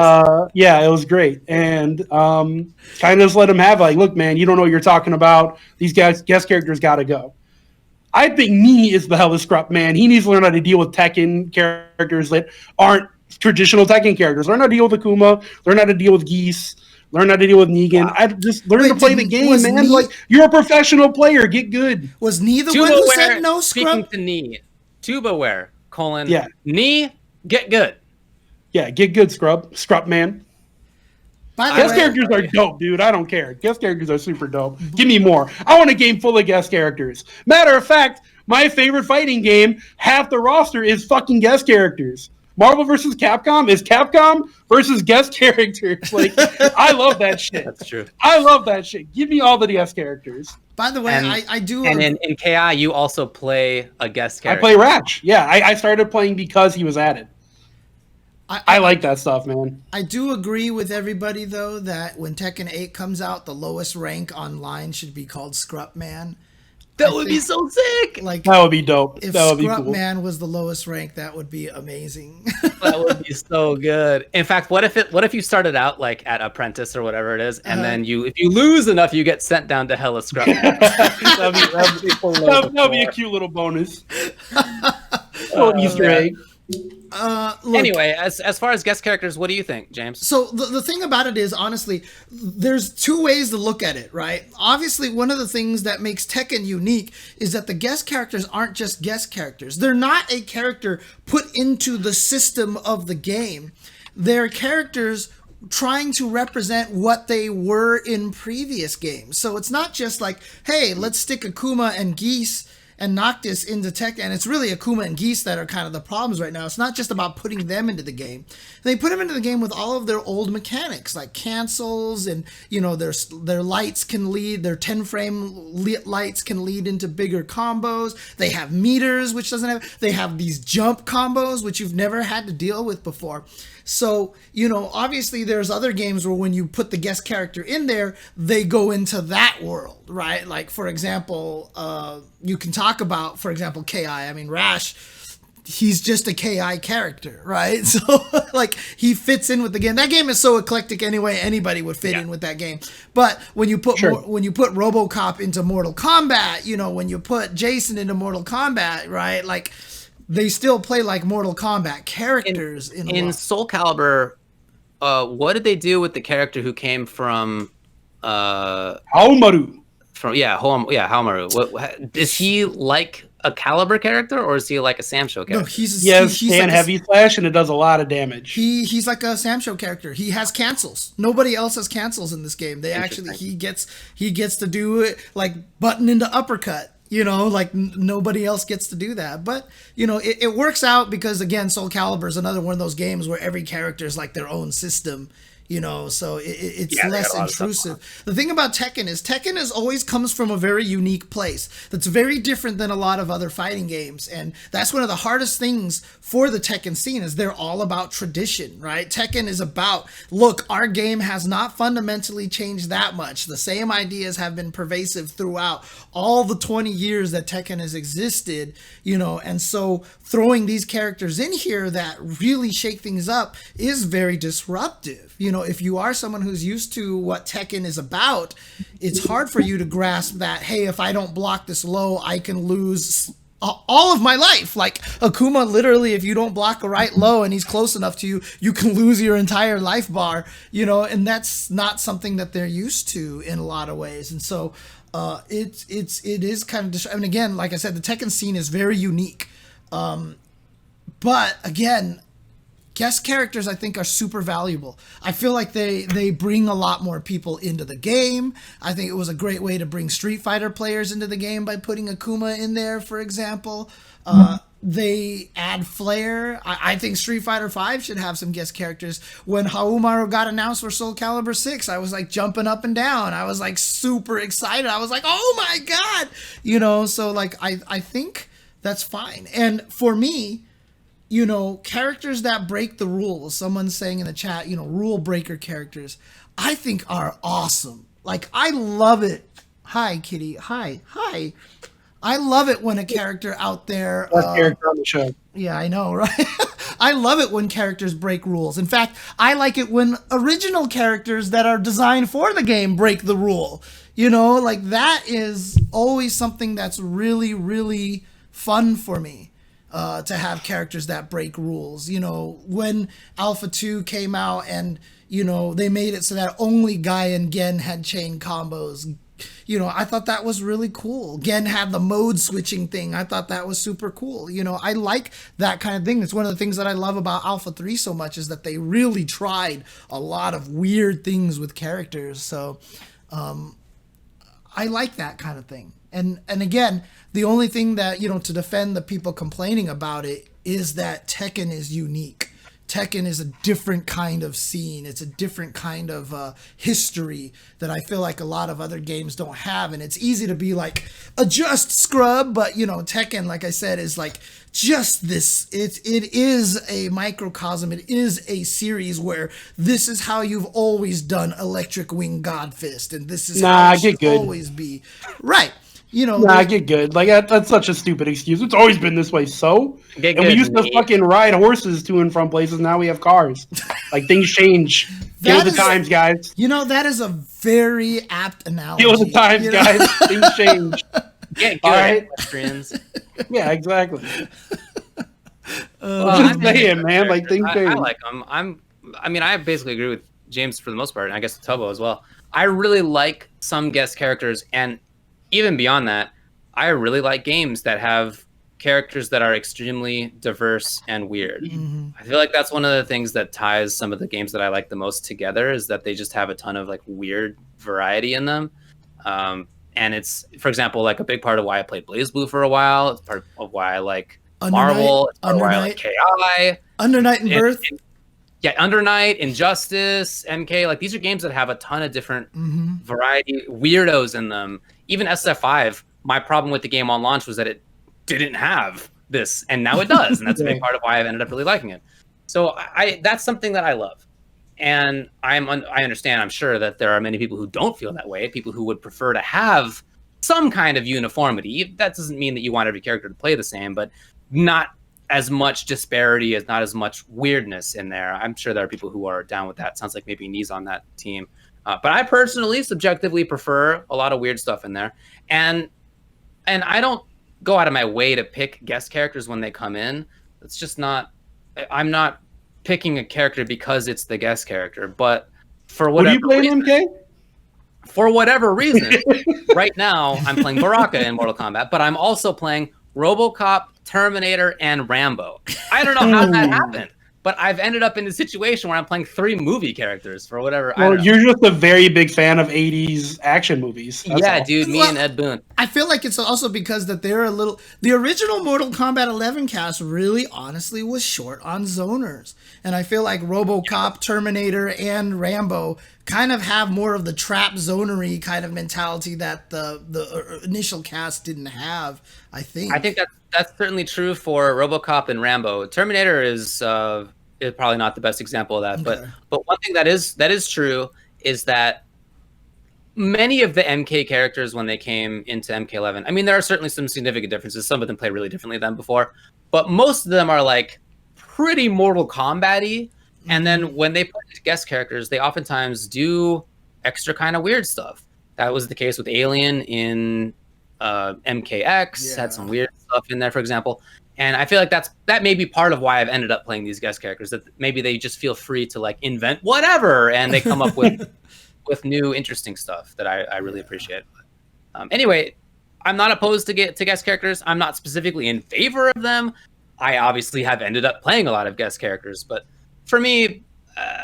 Yeah, it was great. And kind of just let him have like, look, man, you don't know what you're talking about. These guest characters got to go. I think Nee is the hella scrup man. He needs to learn how to deal with Tekken characters that aren't traditional Tekken characters. Learn how to deal with Akuma. Learn how to deal with Geese. Learn how to deal with Negan. Wow. I just learn to play the game, man. Like, you're a professional player. Get good. Was Nee the one who said no scrub? Speaking to Nee. Tubaware, Nee, get good. Yeah, get good, scrub man. Guest characters are dope, dude. I don't care. Guest characters are super dope. Give me more. I want a game full of guest characters. Matter of fact, my favorite fighting game, half the roster is fucking guest characters. Marvel versus Capcom is Capcom versus guest characters. Like, I love that shit. That's true. I love that shit. Give me all the guest characters. By the way, I do. And in KI, you also play a guest character. I play Ratch. Yeah, I started playing because he was added. I like that stuff, man. I do agree with everybody, though, that when Tekken 8 comes out, the lowest rank online should be called Scrup Man. That would be so sick. Like, that would be dope. If that would be Scrup cool. Man was the lowest rank, that would be amazing. That would be so good. In fact, what if you started out like at Apprentice or whatever it is, and then if you lose enough, you get sent down to Hella Scrup Man. That'd be a cute little bonus. Little Easter egg. Look, Anyway, as far as guest characters, what do you think, James? so the thing about it is, honestly, there's two ways to look at it, right? Obviously, one of the things that makes Tekken unique is that the guest characters aren't just guest characters. They're not a character put into the system of the game. They're characters trying to represent what they were in previous games. So it's not just like, hey, let's stick Akuma and Geese and Noctis into Tekken, and it's really Akuma and Geese that are kind of the problems right now. It's not just about putting them into the game. They put them into the game with all of their old mechanics, like cancels, and their lights can lead, their 10-frame lights can lead into bigger combos. They have meters, which doesn't have. They have these jump combos, which you've never had to deal with before. So, obviously there's other games where when you put the guest character in there, they go into that world, right? Like, for example, you can talk about, for example, KI. I mean, Rash, he's just a KI character, right? So, like, he fits in with the game. That game is so eclectic anyway, anybody would fit in with that game. But when you put when you put RoboCop into Mortal Kombat, when you put Jason into Mortal Kombat, right? Like, they still play like Mortal Kombat characters in Soul Calibur. What did they do with the character who came from Haomaru? Haomaru. Is he like a Calibur character, or is he like a Samsho character? No, he's like heavy slash, and it does a lot of damage. He's like a Samsho character. He has cancels. Nobody else has cancels in this game. He gets to do it like button into uppercut. Like nobody else gets to do that. But, it works out because, again, Soul Calibur is another one of those games where every character is like their own system, so it's less intrusive. The thing about Tekken is always comes from a very unique place that's very different than a lot of other fighting games. And that's one of the hardest things for the Tekken scene is they're all about tradition, right? Tekken is about, look, our game has not fundamentally changed that much. The same ideas have been pervasive throughout all the 20 years that Tekken has existed, and so throwing these characters in here that really shake things up is very disruptive. If you are someone who's used to what Tekken is about, it's hard for you to grasp that, hey, if I don't block this low, I can lose all of my life. Like Akuma, literally, if you don't block a right low and he's close enough to you, you can lose your entire life bar, and that's not something that they're used to in a lot of ways. And so it is kind of, and again, like I said, the Tekken scene is very unique. But again, guest characters, I think, are super valuable. I feel like they bring a lot more people into the game. I think it was a great way to bring Street Fighter players into the game by putting Akuma in there, for example. They add flair. I think Street Fighter V should have some guest characters. When Haomaru got announced for Soul Calibur 6, I was like jumping up and down. I was like super excited. I was like, oh my God! So like I think that's fine. And for me, characters that break the rules, someone's saying in the chat, rule breaker characters, I think are awesome. Like, I love it. Hi, Kitty. Hi. I love it when a character out there... Best character on the show. Yeah, I know, right? I love it when characters break rules. In fact, I like it when original characters that are designed for the game break the rule. Like, that is always something that's really, really fun for me. To have characters that break rules. When Alpha 2 came out and, they made it so that only Guy and Gen had chain combos. I thought that was really cool. Gen had the mode switching thing. I thought that was super cool. I like that kind of thing. It's one of the things that I love about Alpha 3 so much is that they really tried a lot of weird things with characters. So I like that kind of thing. And again, the only thing that, to defend the people complaining about it is that Tekken is unique. Tekken is a different kind of scene. It's a different kind of history that I feel like a lot of other games don't have. And it's easy to be like, adjust, scrub. But, Tekken, like I said, is like just this. It is a microcosm. It is a series where this is how you've always done Electric Wing God Fist. And this is how it should always be. Right. I get good. Like, that's such a stupid excuse. It's always been this way. So, and we used to fucking ride horses to and from places. Now we have cars. Like, things change. Deal with the times, guys. That is a very apt analogy. Deal with the times, guys. Things change. Yeah, good. All right. Pedestrians. Yeah, exactly. I'm just saying, man. Like, things I change. like them. I mean, I basically agree with James for the most part, and I guess Tubbo as well. I really like some guest characters, and even beyond that, I really like games that have characters that are extremely diverse and weird. I feel like that's one of the things that ties some of the games that I like the most together, is that they just have a ton of like weird variety in them. And it's, for example, like a big part of why I played BlazBlue for a while. It's part of why I like Marvel. It's part of why I like KI. Under Night and Birth. Yeah, Under Night, Injustice, MK. Like, these are games that have a ton of different variety, weirdos in them. Even SF5, my problem with the game on launch was that it didn't have this, and now it does. And that's a big part of why I've ended up really liking it. So that's something that I love. And I understand, I'm sure that there are many people who don't feel that way, people who would prefer to have some kind of uniformity. That doesn't mean that you want every character to play the same, but not as much disparity, not as much weirdness in there. I'm sure there are people who are down with that. Sounds like maybe Knee's on that team. But I personally, subjectively prefer a lot of weird stuff in there. And I don't go out of my way to pick guest characters when they come in. It's just not, I'm not picking a character because it's the guest character, but for whatever What are you playing, MK? For whatever reason, right now I'm playing Baraka in Mortal Kombat, but I'm also playing RoboCop, Terminator, and Rambo. I don't know how that happened, but I've ended up in a situation where I'm playing 3 movie characters for whatever. Well, you're just a very big fan of 80s action movies. Yeah, dude, me and Ed Boon. I feel like it's also because that they're a little... The original Mortal Kombat 11 cast really, honestly, was short on zoners. And I feel like RoboCop, Terminator, and Rambo kind of have more of the trap zonery kind of mentality that the initial cast didn't have, I think. I think that's certainly true for RoboCop and Rambo. Terminator is probably not the best example of that, Okay. but one thing that is true is that many of the MK characters, when they came into MK11, I mean, there are certainly some significant differences. Some of them play really differently than before, but most of them are like pretty Mortal Kombat-y. And then when they put guest characters, they oftentimes do extra kind of weird stuff. That was the case with Alien in MKX, had some weird stuff in there, for example. And I feel like that may be part of why I've ended up playing these guest characters, that maybe they just feel free to like invent whatever, and they come up with new interesting stuff that I really appreciate. Anyway, I'm not opposed to guest characters. I'm not specifically in favor of them. I obviously have ended up playing a lot of guest characters, but for me,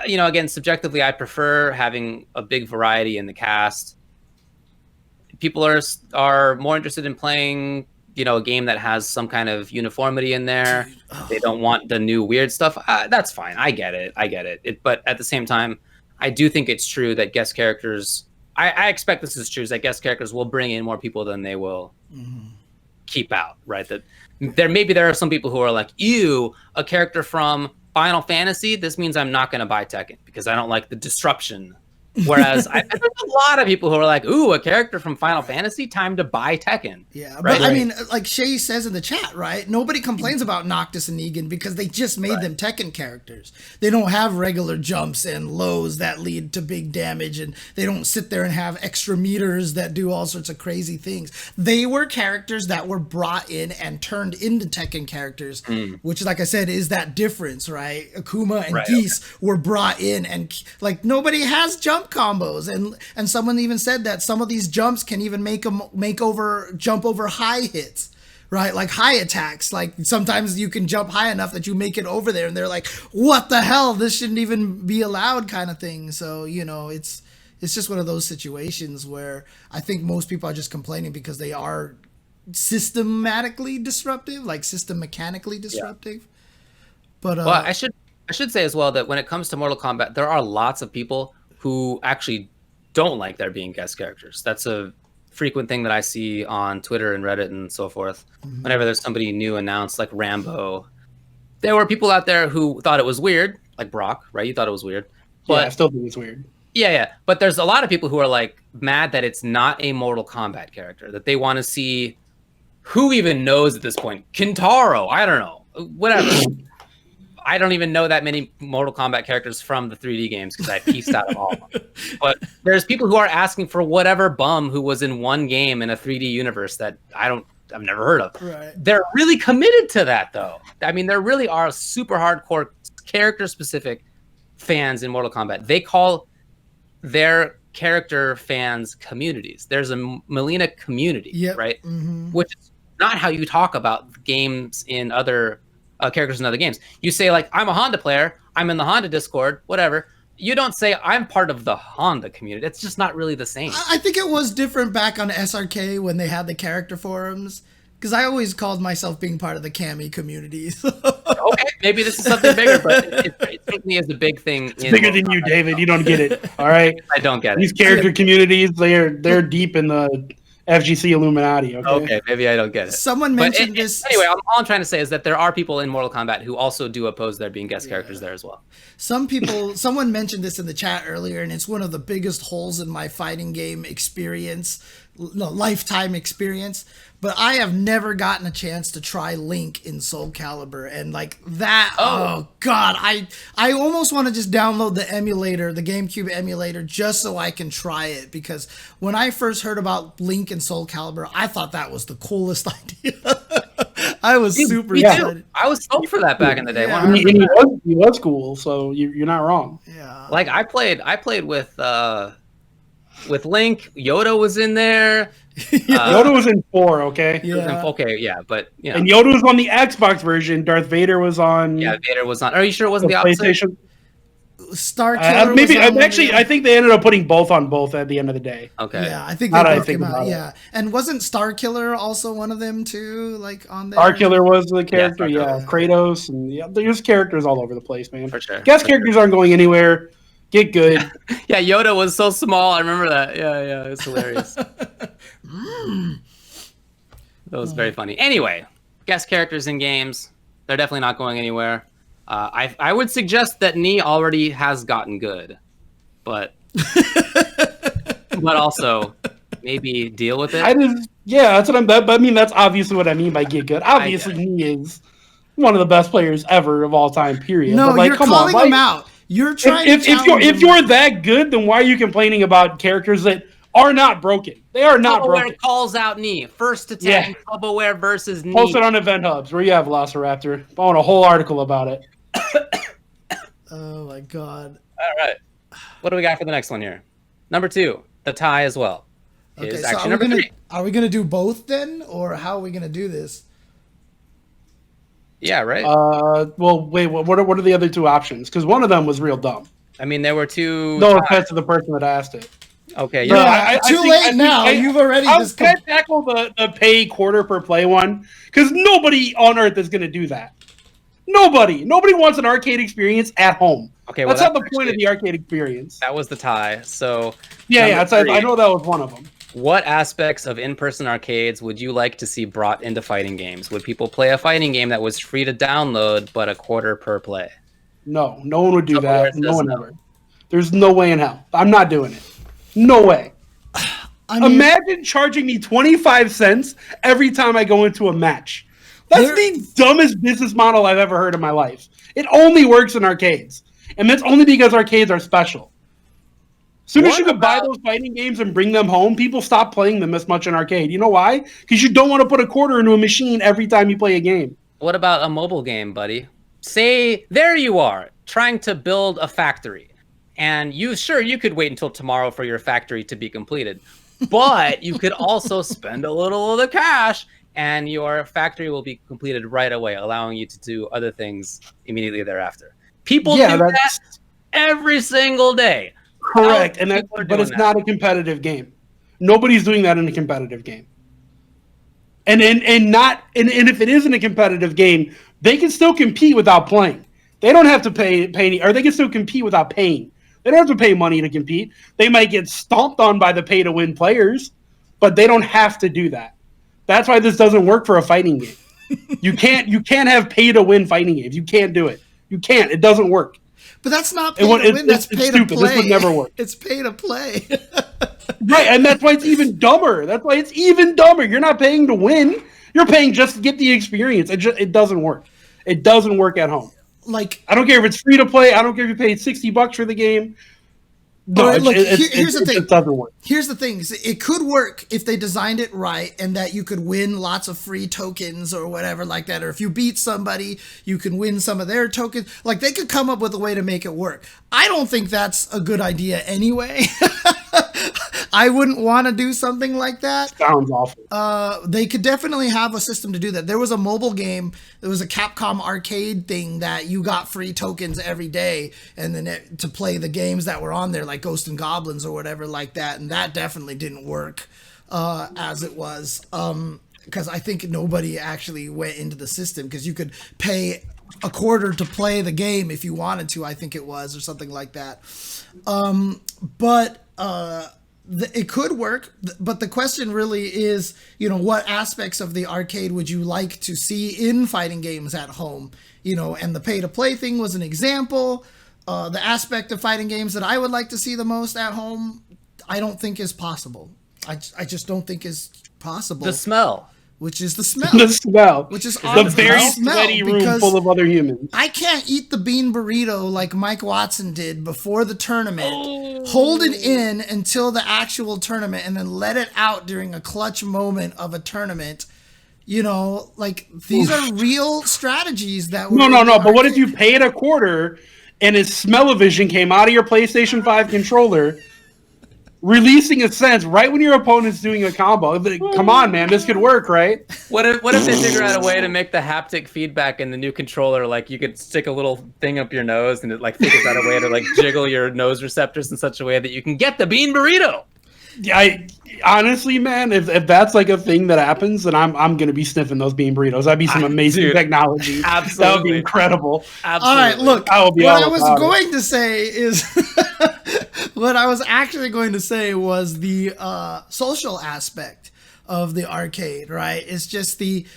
again, subjectively, I prefer having a big variety in the cast. People are more interested in playing, a game that has some kind of uniformity in there. They don't want the new weird stuff. That's fine. I get it. But at the same time, I do think it's true that guest characters, I expect this is true, is that guest characters will bring in more people than they will keep out, right? That there are some people who are like, ew, a character from Final Fantasy, this means I'm not going to buy Tekken because I don't like the disruption. Whereas there's a lot of people who are like, ooh, a character from Final Fantasy, time to buy Tekken. Yeah, right? But I mean, like Shay says in the chat, right? Nobody complains about Noctis and Negan because they just made them Tekken characters. They don't have regular jumps and lows that lead to big damage, and they don't sit there and have extra meters that do all sorts of crazy things. They were characters that were brought in and turned into Tekken characters, which, like I said, is that difference, right? Akuma and Geese were brought in, and like nobody has jump combos, and someone even said that some of these jumps can even jump over high hits, right? Like high attacks. Like sometimes you can jump high enough that you make it over there, and they're like, "What the hell? This shouldn't even be allowed," kind of thing. So it's just one of those situations where I think most people are just complaining because they are systematically disruptive, like system mechanically disruptive. But well, I should say as well that when it comes to Mortal Kombat, there are lots of people who actually don't like there being guest characters. That's a frequent thing that I see on Twitter and Reddit and so forth. Whenever there's somebody new announced, like Rambo, there were people out there who thought it was weird, like Brock, right? You thought it was weird. But, yeah, I still think it's weird. Yeah. But there's a lot of people who are like mad that it's not a Mortal Kombat character, that they want to see who even knows at this point. Kintaro, I don't know, whatever. I don't even know that many Mortal Kombat characters from the 3D games because I pieced out of all of them. But there's people who are asking for whatever bum who was in one game in a 3D universe that I don't I've never heard of. Right. They're really committed to that, though. I mean, there really are super hardcore character-specific fans in Mortal Kombat. They call their character fans communities. There's a Melina community, right? Mm-hmm. Which is not how you talk about games in other characters in other games. You say, like, I'm a Honda player, I'm in the Honda Discord, whatever. You don't say, I'm part of the Honda community. It's just not really the same. I think it was different back on SRK when they had the character forums. Because I always called myself being part of the Cammy community. Okay, maybe this is something bigger, but it certainly is a big thing. It's bigger than you, David. You don't get it. All right? I don't get it. These character communities, they're deep in the FGC Illuminati. Okay, maybe I don't get it. Someone mentioned this. Anyway, all I'm trying to say is that there are people in Mortal Kombat who also do oppose there being guest characters there as well. Someone mentioned this in the chat earlier, and it's one of the biggest holes in my fighting game experience, lifetime experience. But I have never gotten a chance to try Link in Soul Calibur, and like that. Oh God, I almost want to just download the emulator, the GameCube emulator, just so I can try it. Because when I first heard about Link in Soul Calibur, I thought that was the coolest idea. I was super excited. I was stoked for that back in the day. Yeah. He was cool, so you're not wrong. Yeah. Like I played with Link. Yoda was in there. Yoda was in 4, okay? Yeah. Okay, yeah, but you know. And Yoda was on the Xbox version. Darth Vader was on. Yeah, Vader was on. Are you sure it wasn't the opposite? PlayStation. Star Killer. Maybe was on actually, I think they ended up putting both on both at the end of the day. Okay. Yeah, I think Now they that I both think came out. about it. Yeah, and wasn't Star Killer also one of them too? Like on there. Star Killer was the character. Star Yeah, Kratos, and there's characters all over the place, man. For sure. Guest characters aren't going anywhere. Get good. Yeah, Yoda was so small. I remember that. Yeah, it's hilarious. That was very funny. Anyway, guest characters in games, they're definitely not going anywhere. I would suggest that Knee already has gotten good, but also maybe deal with it. That's what I mean, that's obviously what I mean by get good. Obviously, he is one of the best players ever of all time. Period. No, but, like, you're come calling on, him out. You're trying. If you're that good, then why are you complaining about characters that are not broken? They are not broken. Calls out Knee. First attack, Club-Aware versus Knee. Post it on Event Hubs. Where you have Velociraptor. I want a whole article about it. Oh my God. All right. What do we got for the next one here? Number 2, the tie as well. Okay, Is so actually number 3. are we gonna do both then, or how are we gonna do this? Yeah, right. Well, wait. What are the other 2 options? Because one of them was real dumb. I mean, there were 2. No offense to the person that asked it. Okay. No, Yeah. Too late now. You've already just. Can I tackle the pay quarter per play one? Because nobody on earth is going to do that. Nobody wants an arcade experience at home. Okay, well, that's not the point of the arcade experience. That was the tie. So I know that was one of them. What aspects of in-person arcades would you like to see brought into fighting games? Would people play a fighting game that was free to download but a quarter per play? No one would do that. No one no. ever. There's no way in hell. I'm not doing it. No way. Imagine charging me 25 cents every time I go into a match. That's the dumbest business model I've ever heard in my life. It only works in arcades. And that's only because arcades are special. As soon as you could buy those fighting games and bring them home, people stop playing them as much in arcade. You know why? Because you don't want to put a quarter into a machine every time you play a game. What about a mobile game, buddy? Say, there you are, trying to build a factory. And you could wait until tomorrow for your factory to be completed. But you could also spend a little of the cash and your factory will be completed right away, allowing you to do other things immediately thereafter. People do that every single day. Correct, but it's not a competitive game. Nobody's doing that in a competitive game. And if it isn't a competitive game, they can still compete without playing. They don't have to pay or they can still compete without paying. They don't have to pay money to compete. They might get stomped on by the pay-to-win players, but they don't have to do that. That's why this doesn't work for a fighting game. You can't have pay-to-win fighting games. You can't do it. You can't. It doesn't work. But that's not pay to win. That's pay to play. This would never work. It's pay to play. Right, and that's why it's even dumber. You're not paying to win. You're paying just to get the experience. It doesn't work. It doesn't work at home. Like, I don't care if it's free to play. I don't care if you paid $60 for the game. No, Look, here's the thing. It doesn't work. Here's the thing. It could work if they designed it right and that you could win lots of free tokens or whatever like that. Or if you beat somebody, you can win some of their tokens. Like, they could come up with a way to make it work. I don't think that's a good idea anyway. I wouldn't want to do something like that. Sounds awful. They could definitely have a system to do that. There was a mobile game. There was a Capcom arcade thing that you got free tokens every day, and then to play the games that were on there, like Ghosts and Goblins or whatever like that. And that definitely didn't work as it was, because I think nobody actually went into the system, because you could pay a quarter to play the game if you wanted to. I think it was, or something like that. It could work, but the question really is, what aspects of the arcade would you like to see in fighting games at home? And the pay-to-play thing was an example. The aspect of fighting games that I would like to see the most at home, I don't think is possible. I just don't think is possible. The smell. Which is the smell. The smell. Which is the very sweaty room full of other humans. I can't eat the bean burrito like Mike Watson did before the tournament. Hold it in until the actual tournament and then let it out during a clutch moment of a tournament. These are real strategies that No. But what if you paid a quarter and his smell-o-vision came out of your PlayStation 5 controller, releasing a sense right when your opponent's doing a combo? Come on, man, this could work, right? What if they figure out a way to make the haptic feedback in the new controller, like you could stick a little thing up your nose and it figures out a way to jiggle your nose receptors in such a way that you can get the bean burrito? Yeah, honestly, man, if that's a thing that happens, then I'm gonna be sniffing those bean burritos. That'd be some amazing technology. Absolutely, that would be incredible. All Absolutely. right, look. What I was going to say is, what I was actually going to say was the social aspect of the arcade. Right? It's just the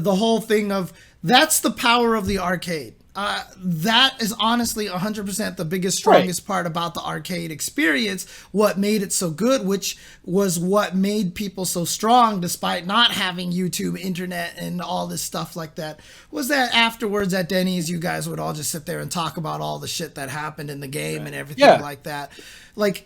whole thing of, that's the power of the arcade. That is honestly 100% the biggest, strongest part about the arcade experience. What made it so good, which was what made people so strong despite not having YouTube, internet, and all this stuff like that, was that afterwards at Denny's, you guys would all just sit there and talk about all the shit that happened in the game and everything like that.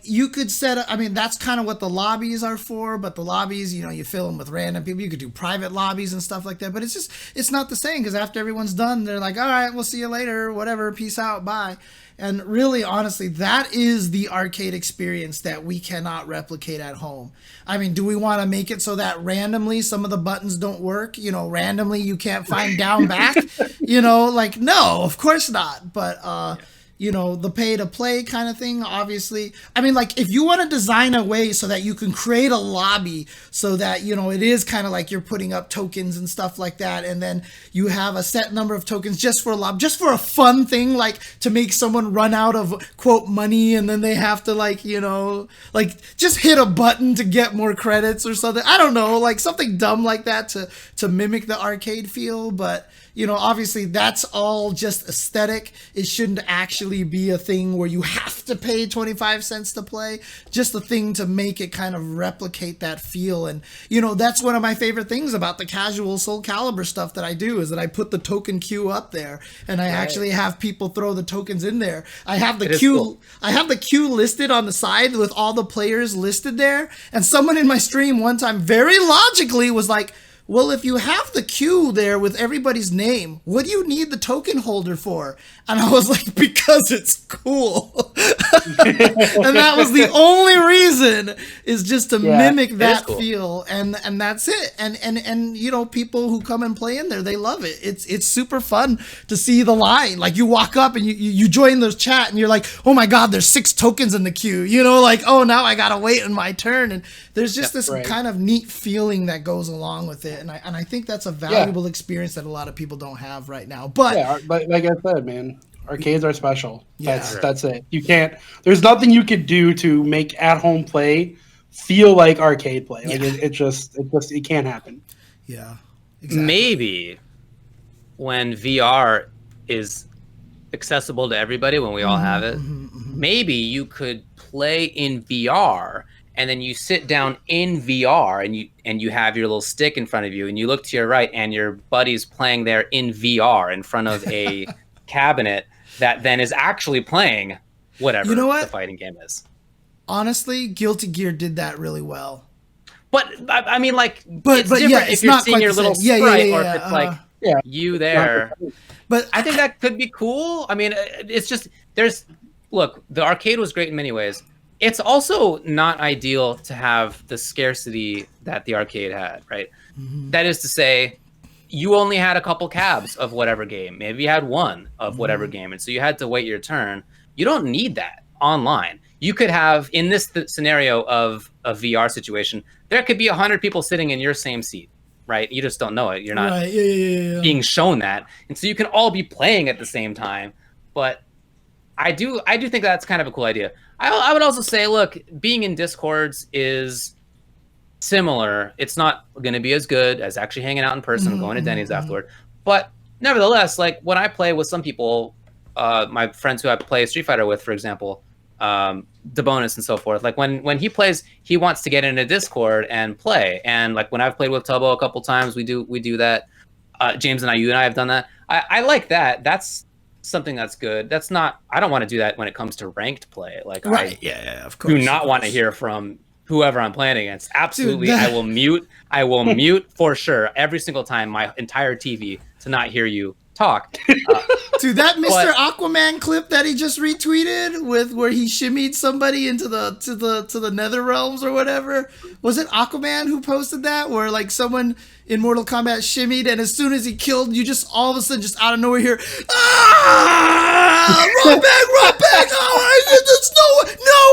You could set up, that's kind of what the lobbies are for, but the lobbies, you fill them with random people. You could do private lobbies and stuff like that, but it's not the same, because after everyone's done, they're like, all right, we'll see you later, whatever, peace out, bye. And really, honestly, that is the arcade experience that we cannot replicate at home. Do we want to make it so that randomly some of the buttons don't work? Randomly you can't find down back? No, of course not. But, the pay to play kind of thing, obviously. If you want to design a way so that you can create a lobby so that, it is kind of like you're putting up tokens and stuff like that. And then you have a set number of tokens just for a lobby, just for a fun thing, to make someone run out of quote money. And then they have to just hit a button to get more credits or something. I don't know, something dumb like that to mimic the arcade feel. But, obviously that's all just aesthetic. It shouldn't actually be a thing where you have to pay 25 cents to play. Just a thing to make it kind of replicate that feel. And, that's one of my favorite things about the casual Soul Calibur stuff that I do, is that I put the token queue up there and I actually have people throw the tokens in there. I have the queue. Cool. I have the queue listed on the side with all the players listed there. And someone in my stream one time very logically was like, well, if you have the queue there with everybody's name, what do you need the token holder for? And I was like, because it's cool. And that was the only reason, is just to mimic that feel. And that's it. And people who come and play in there, they love it. It's super fun to see the line. You walk up and you join the chat and you're like, oh my God, there's 6 tokens in the queue. Oh, now I got to wait in my turn. And there's just this kind of neat feeling that goes along with it. And I think that's a valuable experience that a lot of people don't have right now. But like I said, man, arcades are special. That's it. You can't. There's nothing you could do to make at-home play feel like arcade play. It can't happen. Yeah. Exactly. Maybe when VR is accessible to everybody, when we all have it, maybe you could play in VR. And then you sit down in VR and you have your little stick in front of you and you look to your right and your buddy's playing there in VR in front of a cabinet that then is actually playing whatever the fighting game is. honestly, Guilty Gear did that really well. But I mean, like, but it's different yeah, if it's you're not seeing quite your the little same. sprite Yeah, or if it's like you there. But I think that could be cool. I mean, it's just look, the arcade was great in many ways. It's also not ideal to have the scarcity that the arcade had, right? Mm-hmm. That is to say, you only had a couple cabs of whatever game. Maybe you had one of whatever game, and so you had to wait your turn. You don't need that online. You could have, in this scenario of a VR situation, there could be 100 people sitting in your same seat, right? You just don't know it. You're not being shown that. And so you can all be playing at the same time. But I do think that's kind of a cool idea. I would also say, look, being in Discords is similar. It's not going to be as good as actually hanging out in person, going to Denny's afterward. But nevertheless, like when I play with some people, my friends who I play Street Fighter with, for example, Debonus and so forth, like when he plays, he wants to get in a Discord and play. And like when I've played with Tubbo a couple times, we do that. James and you and I have done that. I like that. That's something that's good. That's not, I don't want to do that when it comes to ranked play. Like, of course. Do not want to hear from whoever I'm playing against. Absolutely. Dude, I will mute for sure every single time my entire TV to not hear you talk. Dude, that Mr. Aquaman clip that he just retweeted with where he shimmied somebody into the nether realms or whatever. Was it Aquaman who posted that? Where like someone in Mortal Kombat shimmied, and as soon as he killed, you just all of a sudden just out of nowhere hear, run back! Oh, there's no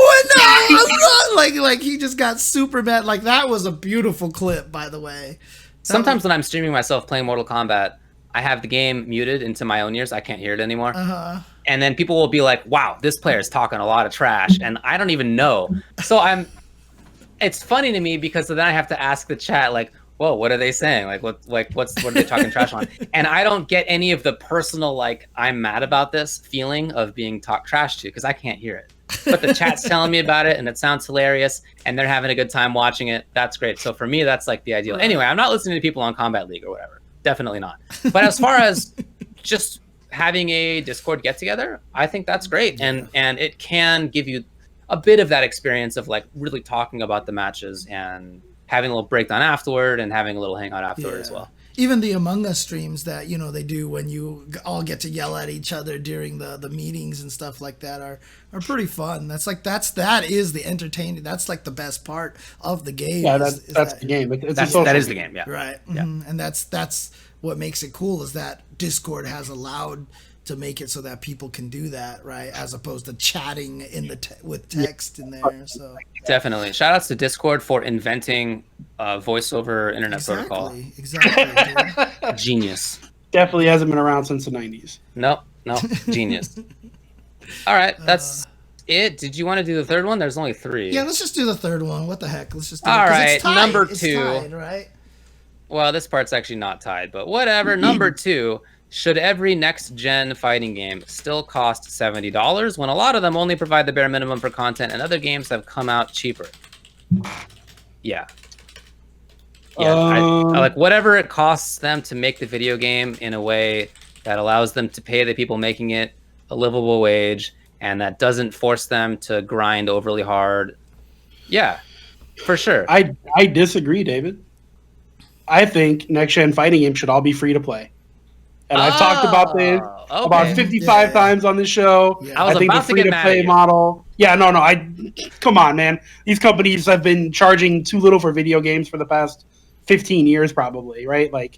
one! Like he just got super mad. Like that was a beautiful clip, by the way. Sometimes when I'm streaming myself playing Mortal Kombat, I have the game muted into my own ears. I can't hear it anymore. And then people will be like, wow, this player's talking a lot of trash. And I don't even know. So it's funny to me because then I have to ask the chat, like, whoa, what are they saying? What are they talking trash on? And I don't get any of the personal, like, I'm mad about this feeling of being talked trash to because I can't hear it. But the chat's telling me about it and it sounds hilarious and they're having a good time watching it. That's great. So for me, that's like the ideal. Anyway, I'm not listening to people on Combat League or whatever. Definitely not. But as far as just having a Discord get together, I think that's great. And it can give you a bit of that experience of like really talking about the matches and having a little breakdown afterward and having a little hangout afterward as well. Even the Among Us streams that, they do when you all get to yell at each other during the meetings and stuff like that are pretty fun. That is the entertaining. That's like the best part of the game. Yeah, that's the game. That is the game. Yeah. Right. Mm-hmm. And that's what makes it cool is that Discord has allowed to make it so that people can do that, right? As opposed to chatting in with text in there. So definitely, shout outs to Discord for inventing voice over internet protocol. Exactly. Genius. Definitely hasn't been around since the 90s. No, genius. All right, that's it. Did you want to do the third one? There's only 3. Yeah, let's just do the third one. What the heck? Let's just do all it. right. It's tied. Number 2. It's tied, right? Well, this part's actually not tied, but whatever. Number 2. Should every next-gen fighting game still cost $70 when a lot of them only provide the bare minimum for content and other games have come out cheaper? Yeah. I like whatever it costs them to make the video game in a way that allows them to pay the people making it a livable wage and that doesn't force them to grind overly hard. Yeah, for sure. I disagree, David. I think next-gen fighting games should all be free to play. And I've talked about this about 55 times on this show. Yeah. I think the free-to-play model. Yeah, no. Come on, man. These companies have been charging too little for video games for the past 15 years, probably, right? Like,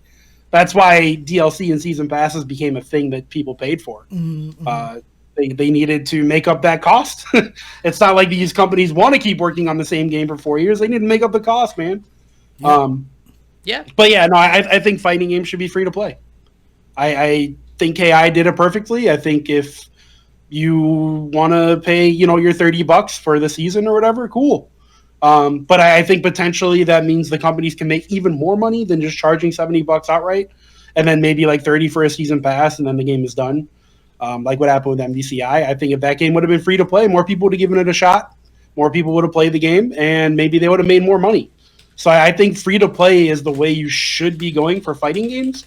that's why DLC and season passes became a thing that people paid for. Mm-hmm. They needed to make up that cost. It's not like these companies want to keep working on the same game for 4 years. They need to make up the cost, man. Yeah. But yeah, no, I think fighting games should be free to play. I think KI did it perfectly. I think if you want to pay, your $30 for the season or whatever, cool. But I think potentially that means the companies can make even more money than just charging $70 outright, and then maybe like $30 for a season pass, and then the game is done. Like what happened with MDCI. I think if that game would have been free to play, more people would have given it a shot. More people would have played the game, and maybe they would have made more money. So I think free to play is the way you should be going for fighting games.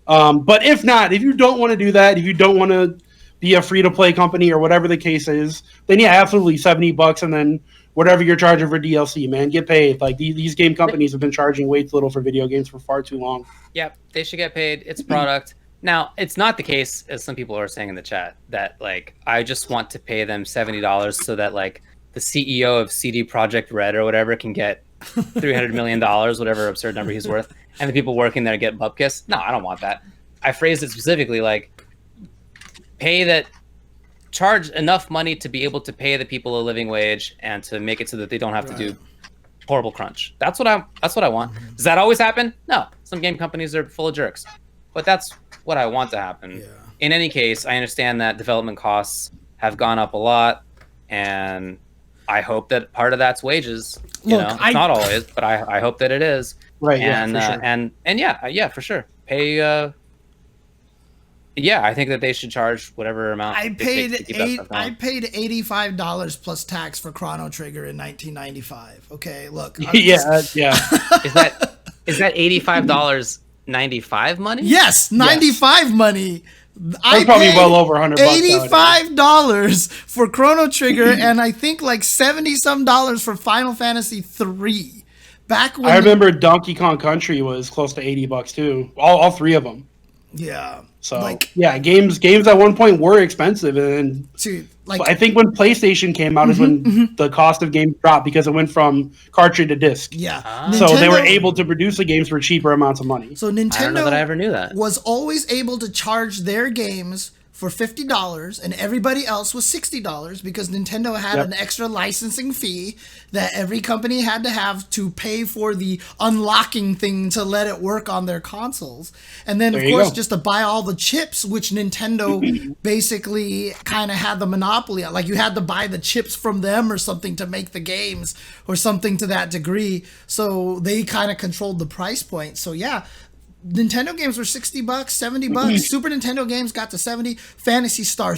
But if not, if you don't want to do that, if you don't want to be a free-to-play company or whatever the case is, then yeah, absolutely $70 and then whatever you're charging for DLC, man. Get paid. Like these game companies have been charging way too little for video games for far too long. Yep, they should get paid. It's a product. Now, it's not the case, as some people are saying in the chat, that like I just want to pay them $70 so that like the CEO of CD Projekt Red or whatever can get $300 million, whatever absurd number he's worth, and the people working there get bupkis. No, I don't want that. I phrased it specifically like charge enough money to be able to pay the people a living wage and to make it so that they don't have to do horrible crunch. That's what I want. Does that always happen? No. Some game companies are full of jerks. But that's what I want to happen. Yeah. In any case, I understand that development costs have gone up a lot, and I hope that part of that's wages. It's not always, but I hope that it is. Right. And yeah, for sure. For sure. Pay. I think that they should charge whatever amount. I paid $85 plus tax for Chrono Trigger in 1995. Okay, look. Yeah. Is that $85? 95 money? Yes, 95 money. I probably well over $100. $85 for Chrono Trigger, and I think like $70-some for Final Fantasy 3. Back when I remember Donkey Kong Country was close to $80 too. All three of them. Yeah. So games at one point were expensive, and I think when PlayStation came out is when the cost of games dropped because it went from cartridge to disc. Yeah. So they were able to produce the games for cheaper amounts of money. So Nintendo I don't know that I ever knew that. Was always able to charge their games for $50, and everybody else was $60 because Nintendo had an extra licensing fee that every company had to have to pay for the unlocking thing to let it work on their consoles. And then, of course, just to buy all the chips, which Nintendo basically kind of had the monopoly on. Like, you had to buy the chips from them or something to make the games or something to that degree. So they kind of controlled the price point. So, yeah. Nintendo games were $60, $70. Super Nintendo games got to $70. Phantasy Star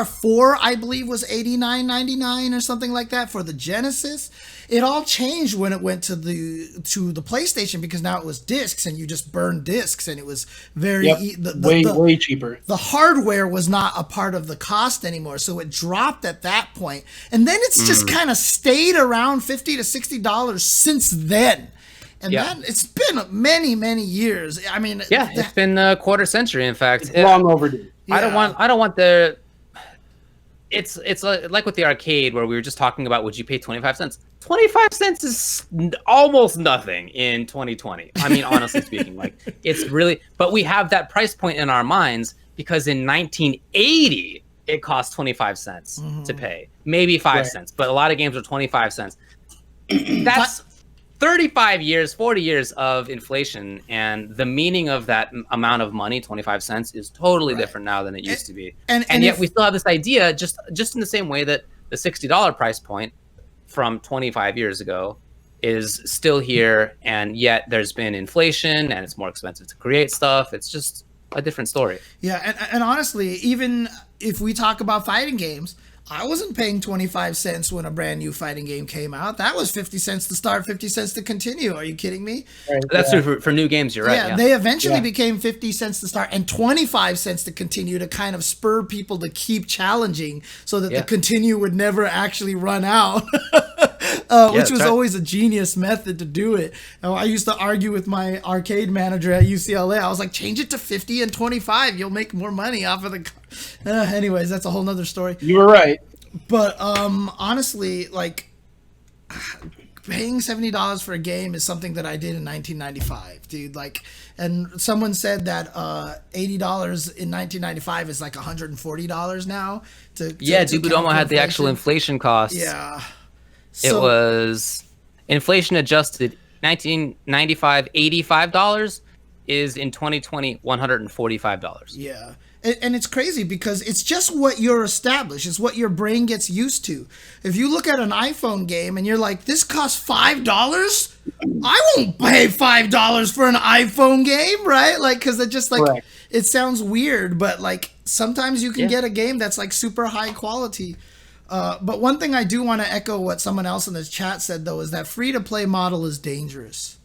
4, I believe, was $89.99 or something like that for the Genesis. It all changed when it went to the PlayStation because now it was discs and you just burned discs and it was very way cheaper. The hardware was not a part of the cost anymore, so it dropped at that point. And then it's just kind of stayed around $50 to $60 since then. And then it's been many, many years. I mean, it's been a quarter century. In fact, it's long overdue. I don't want the. It's like with the arcade where we were just talking about. Would you pay 25 cents? 25 cents is almost nothing in 2020. I mean, honestly speaking, like it's really. But we have that price point in our minds because in 1980 it cost 25 cents to pay, maybe 5 cents, but a lot of games are 25 cents. That's 35 years, 40 years of inflation, and the meaning of that amount of money, 25 cents, is totally different now than it used to be. And yet we still have this idea, just in the same way that the $60 price point from 25 years ago is still here, and yet there's been inflation, and it's more expensive to create stuff. It's just a different story. Yeah, and honestly, even if we talk about fighting games, I wasn't paying 25 cents when a brand new fighting game came out. That was 50 cents to start, 50 cents to continue. Are you kidding me? Right, that's true for new games. You're right. Yeah, they eventually became 50 cents to start and 25 cents to continue to kind of spur people to keep challenging so that the continue would never actually run out. Which was always a genius method to do it. I used to argue with my arcade manager at UCLA. I was like, change it to 50 and 25. You'll make more money off of the... anyways, that's a whole nother story. You were right. But honestly, like, paying $70 for a game is something that I did in 1995, dude. Like, and someone said that $80 in 1995 is like $140 now. Dubudomo had the actual inflation costs. Yeah. It was inflation adjusted 1995 $85 is in 2020 $145. Yeah. And it's crazy because it's just what you're established. It's what your brain gets used to. If you look at an iPhone game and you're like, this costs $5? I won't pay $5 for an iPhone game, right? Like, because it just like, it sounds weird, but like sometimes you can get a game that's like super high quality. But one thing I do want to echo what someone else in the chat said, though, is that free-to-play model is dangerous,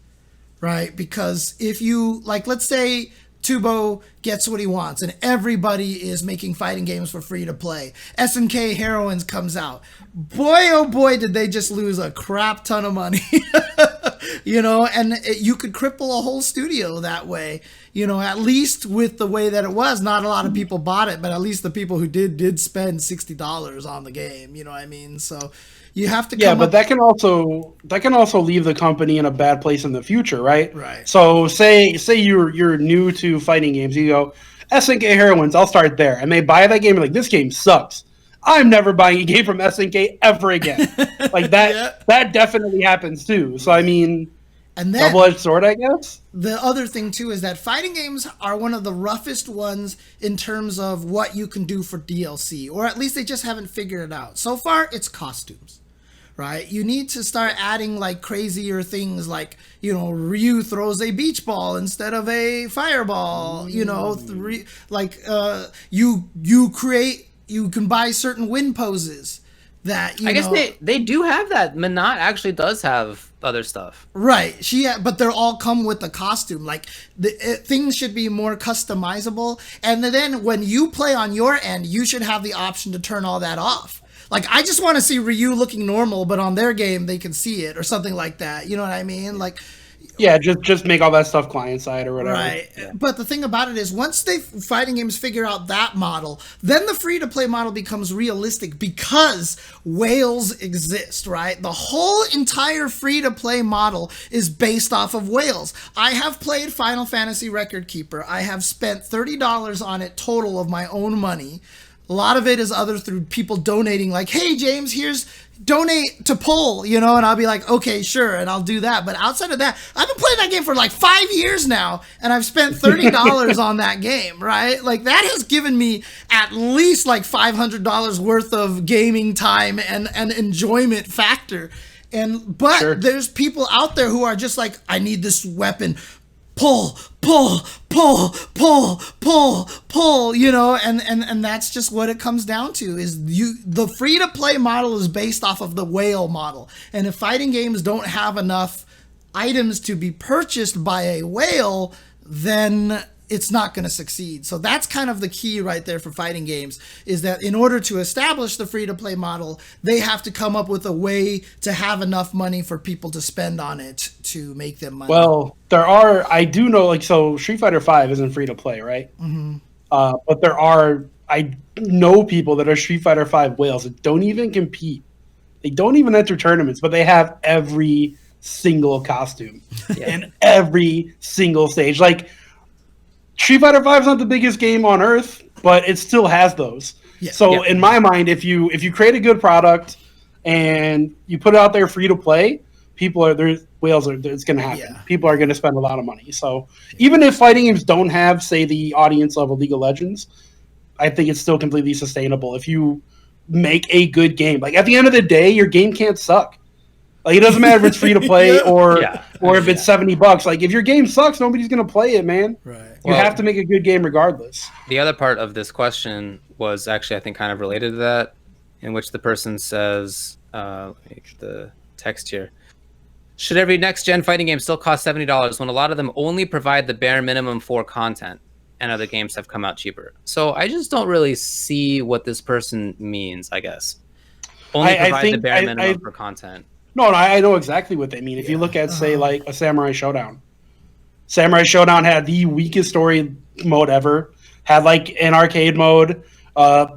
right? Because if you, like, let's say Tubo gets what he wants, and everybody is making fighting games for free to play. SNK Heroines comes out. Boy, oh boy, did they just lose a crap ton of money. And you could cripple a whole studio that way. At least with the way that it was, not a lot of people bought it, but at least the people who did spend $60 on the game. You know what I mean? So you have to but that can also leave the company in a bad place in the future, right? Right. So say you're new to fighting games, you go SNK Heroines, I'll start there, and they buy that game and like, this game sucks. I'm never buying a game from SNK ever again. Like that that definitely happens too. So I mean, and then, double-edged sword, I guess. The other thing too is that fighting games are one of the roughest ones in terms of what you can do for DLC, or at least they just haven't figured it out. So far, it's costumes. Right, you need to start adding like crazier things, like Ryu throws a beach ball instead of a fireball. You can buy certain win poses that I guess they do have that. Minot actually does have other stuff. Right, but they're all come with the costume. Like things should be more customizable, and then when you play on your end, you should have the option to turn all that off. Like, I just want to see Ryu looking normal, but on their game, they can see it, or something like that. You know what I mean? Like, yeah, just make all that stuff client-side or whatever. Right. Yeah. But the thing about it is, once fighting games figure out that model, then the free-to-play model becomes realistic because whales exist, right? The whole entire free-to-play model is based off of whales. I have played Final Fantasy Record Keeper. I have spent $30 on it total of my own money. A lot of it is through people donating, like, hey, James, donate to Pull, and I'll be like, okay, sure, and I'll do that. But outside of that, I've been playing that game for like 5 years now, and I've spent $30 on that game, right? Like, that has given me at least like $500 worth of gaming time and enjoyment factor. But sure, there's people out there who are just like, I need this weapon. Pull, and that's just what it comes down to. Is the free-to-play model is based off of the whale model, and if fighting games don't have enough items to be purchased by a whale, then it's not going to succeed. So that's kind of the key right there for fighting games, is that in order to establish the free-to-play model, they have to come up with a way to have enough money for people to spend on it to make them money. Well, I do know, like, so Street Fighter V isn't free-to-play, right? Mm-hmm. But I know people that are Street Fighter V whales that don't even compete. They don't even enter tournaments, but they have every single costume and every single stage. Like, Street Fighter V is not the biggest game on earth, but it still has those. Yeah. In my mind, if you create a good product and you put it out there free to play, it's going to happen. Yeah. People are going to spend a lot of money. So even if fighting games don't have, say, the audience level League of Legends, I think it's still completely sustainable if you make a good game. Like, at the end of the day, your game can't suck. Like, it doesn't matter if it's free to play or if it's $70. Like, if your game sucks, nobody's going to play it, man. Right. You have to make a good game regardless. The other part of this question was actually, I think, kind of related to that, in which the person says, let me get the text here. Should every next-gen fighting game still cost $70 when a lot of them only provide the bare minimum for content and other games have come out cheaper? So I just don't really see what this person means, I guess. Only provide the bare minimum for content. No, I know exactly what they mean. If you look at, say, like a Samurai Showdown. Samurai Showdown had the weakest story mode ever. Had like an arcade mode,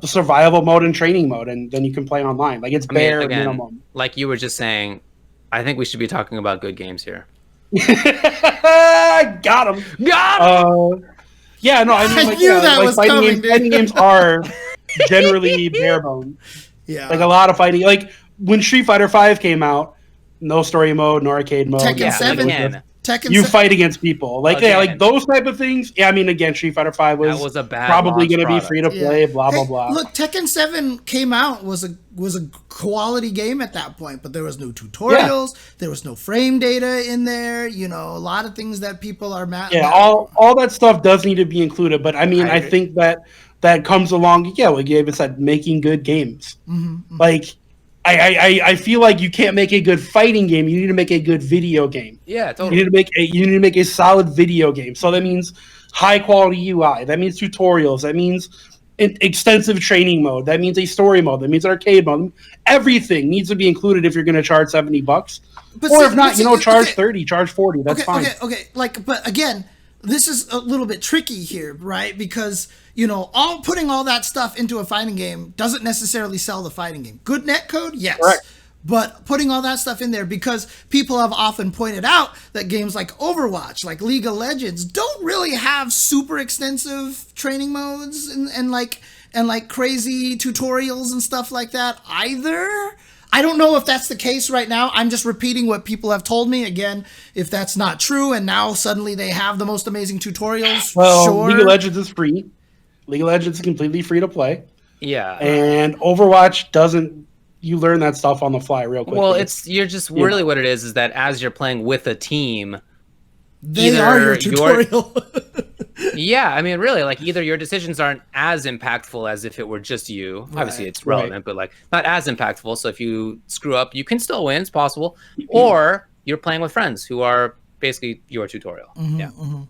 survival mode, and training mode, and then you can play online. Like, it's bare minimum. Like you were just saying, I think we should be talking about good games here. Got him. Yeah, no, I mean, like, knew that was coming, fighting games are generally bare bone. Yeah, like a lot of fighting. Like, when Street Fighter V came out, no story mode, no arcade mode. Tekken 7. You fight against people. Like, like those type of things. Yeah, I mean, again, Street Fighter V was probably going to be free to play, blah, blah, blah. Look, Tekken 7 came out, was a quality game at that point, but there was no tutorials, there was no frame data in there, a lot of things that people are mad. Yeah, all that stuff does need to be included, but I mean, I think that comes along, like David said, making good games. Mm-hmm. Like, I feel like you can't make a good fighting game. You need to make a good video game. Yeah, totally. You need to make a solid video game. So that means high quality UI. That means tutorials. That means extensive training mode. That means a story mode. That means arcade mode. Everything needs to be included if you're going to charge $70. Or if not, charge 30, charge 40. That's fine. Okay. But again, this is a little bit tricky here, right? Because putting all that stuff into a fighting game doesn't necessarily sell the fighting game. Good netcode, yes. Correct. But putting all that stuff in there, because people have often pointed out that games like Overwatch, like League of Legends, don't really have super extensive training modes and crazy tutorials and stuff like that either. I don't know if that's the case right now. I'm just repeating what people have told me. Again, if that's not true, and now suddenly they have the most amazing tutorials, well, sure. League of Legends is free. League of Legends is completely free to play. Yeah. And Overwatch doesn't. You learn that stuff on the fly real quick. Well, really what it is that as you're playing with a team, they are your tutorial. Yeah, I mean, really, like either your decisions aren't as impactful as if it were just you. Right. Obviously, it's relevant, but like not as impactful. So if you screw up, you can still win. It's possible. Or you're playing with friends who are basically your tutorial. Mm-hmm.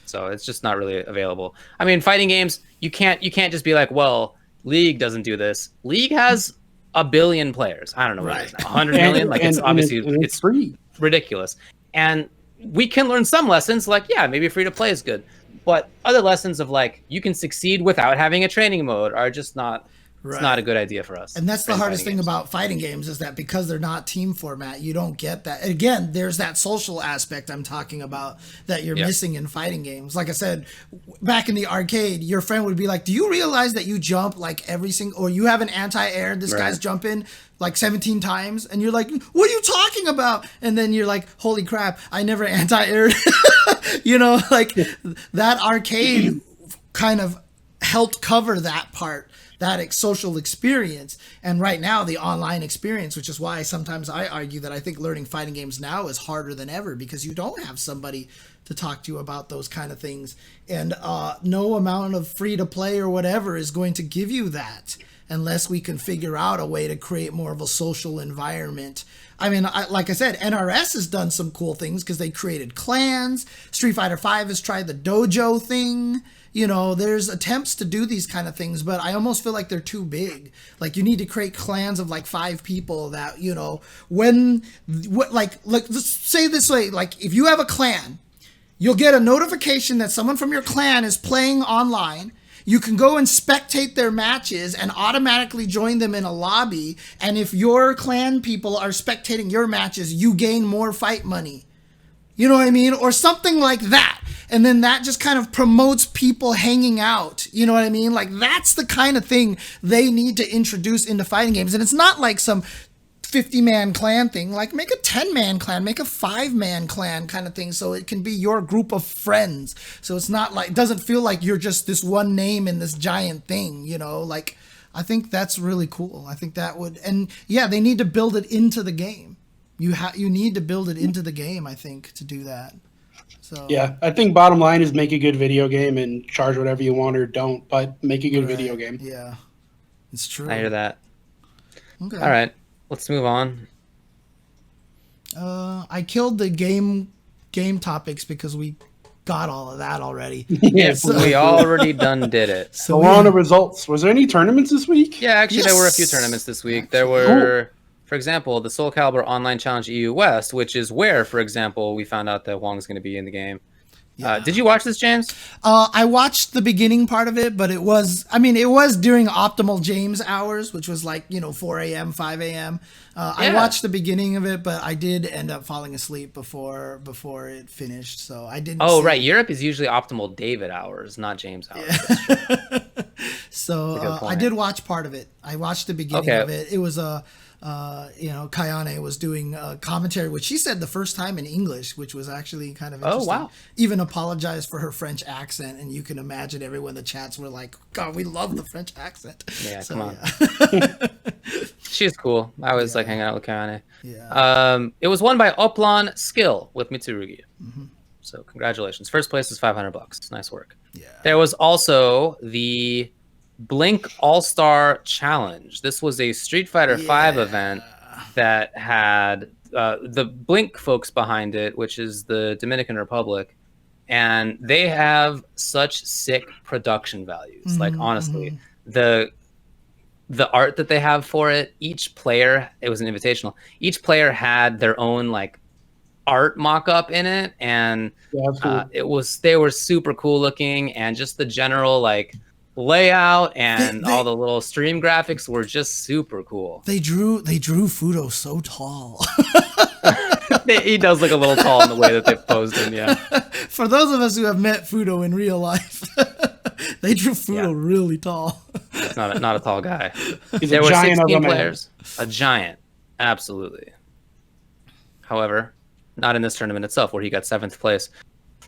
So it's just not really available. I mean, fighting games, you can't just be like, well, League doesn't do this. League has 1 billion players. I don't know what it is now. 100 million. Like it's obviously it's free. Ridiculous. And we can learn some lessons. Like maybe free to play is good. But other lessons of like you can succeed without having a training mode are just not. Right. It's not a good idea for us. And that's the hardest thing about fighting games is that because they're not team format, you don't get that. Again, there's that social aspect I'm talking about that you're missing in fighting games. Like I said, back in the arcade, your friend would be like, do you realize that you jump like every single, or you have an anti-air, this guy's jumping like 17 times, and you're like, what are you talking about? And then you're like, holy crap, I never anti-aired. Like that arcade kind of helped cover that part. That social experience. And right now the online experience, which is why sometimes I argue that I think learning fighting games now is harder than ever because you don't have somebody to talk to you about those kind of things. And no amount of free to play or whatever is going to give you that unless we can figure out a way to create more of a social environment. I mean, like I said, NRS has done some cool things because they created clans. Street Fighter V has tried the dojo thing. There's attempts to do these kind of things, but I almost feel like they're too big. Like you need to create clans of like 5 people that, let's say this way, like if you have a clan, you'll get a notification that someone from your clan is playing online. You can go and spectate their matches and automatically join them in a lobby. And if your clan people are spectating your matches, you gain more fight money. You know what I mean? Or something like that. And then that just kind of promotes people hanging out. You know what I mean? Like that's the kind of thing they need to introduce into fighting games. And it's not like some 50-man clan thing. Like make a 10-man clan, make a 5-man clan kind of thing. So it can be your group of friends. So it's not like, it doesn't feel like you're just this one name in this giant thing, like I think that's really cool. I think that would, and yeah, they need to build it into the game. You need to build it into the game, I think, to do that. So yeah, I think bottom line is make a good video game and charge whatever you want or don't, but make a good video game. Yeah, it's true. I hear that. Okay. All right, let's move on. I killed the game topics because we got all of that already. Yes, we already did it. So we're on the results. Was there any tournaments this week? Yeah, actually, there were a few tournaments this week. There were. For example, the Soul Calibur Online Challenge EU West, which is where, for example, we found out that Hwang's going to be in the game. Yeah. Did you watch this, James? I watched the beginning part of it, but it was during optimal James hours, which was like, 4 a.m., 5 a.m. I watched the beginning of it, but I did end up falling asleep before it finished, so I didn't see right. Europe is usually optimal David hours, not James hours. Yeah. So I did watch part of it. I watched the beginning of it. It was Kayane was doing commentary, which she said the first time in English, which was actually kind of interesting. Oh, wow. Even apologized for her French accent, and you can imagine everyone in the chats were like, God, we love the French accent. Yeah, so, come on. Yeah. She's cool. I was like hanging out with Kayane. Yeah. It was won by Oplan Skill with Mitsurugi. Mm-hmm. So congratulations. First place is $500. Nice work. Yeah. There was also the Blink All-Star Challenge. This was a Street Fighter V event that had the Blink folks behind it, which is the Dominican Republic, and they have such sick production values. Like honestly, the art that they have for it, each player, it was an invitational. Each player had their own like art mock-up in it, and they were super cool looking, and just the general like layout and all the little stream graphics were just super cool. They drew Fudo so tall. He does look a little tall in the way that they posed him. Yeah. For those of us who have met Fudo in real life, they drew Fudo really tall. He's not a tall guy. There were 16 players. A giant, absolutely. However, not in this tournament itself, where he got 7th place.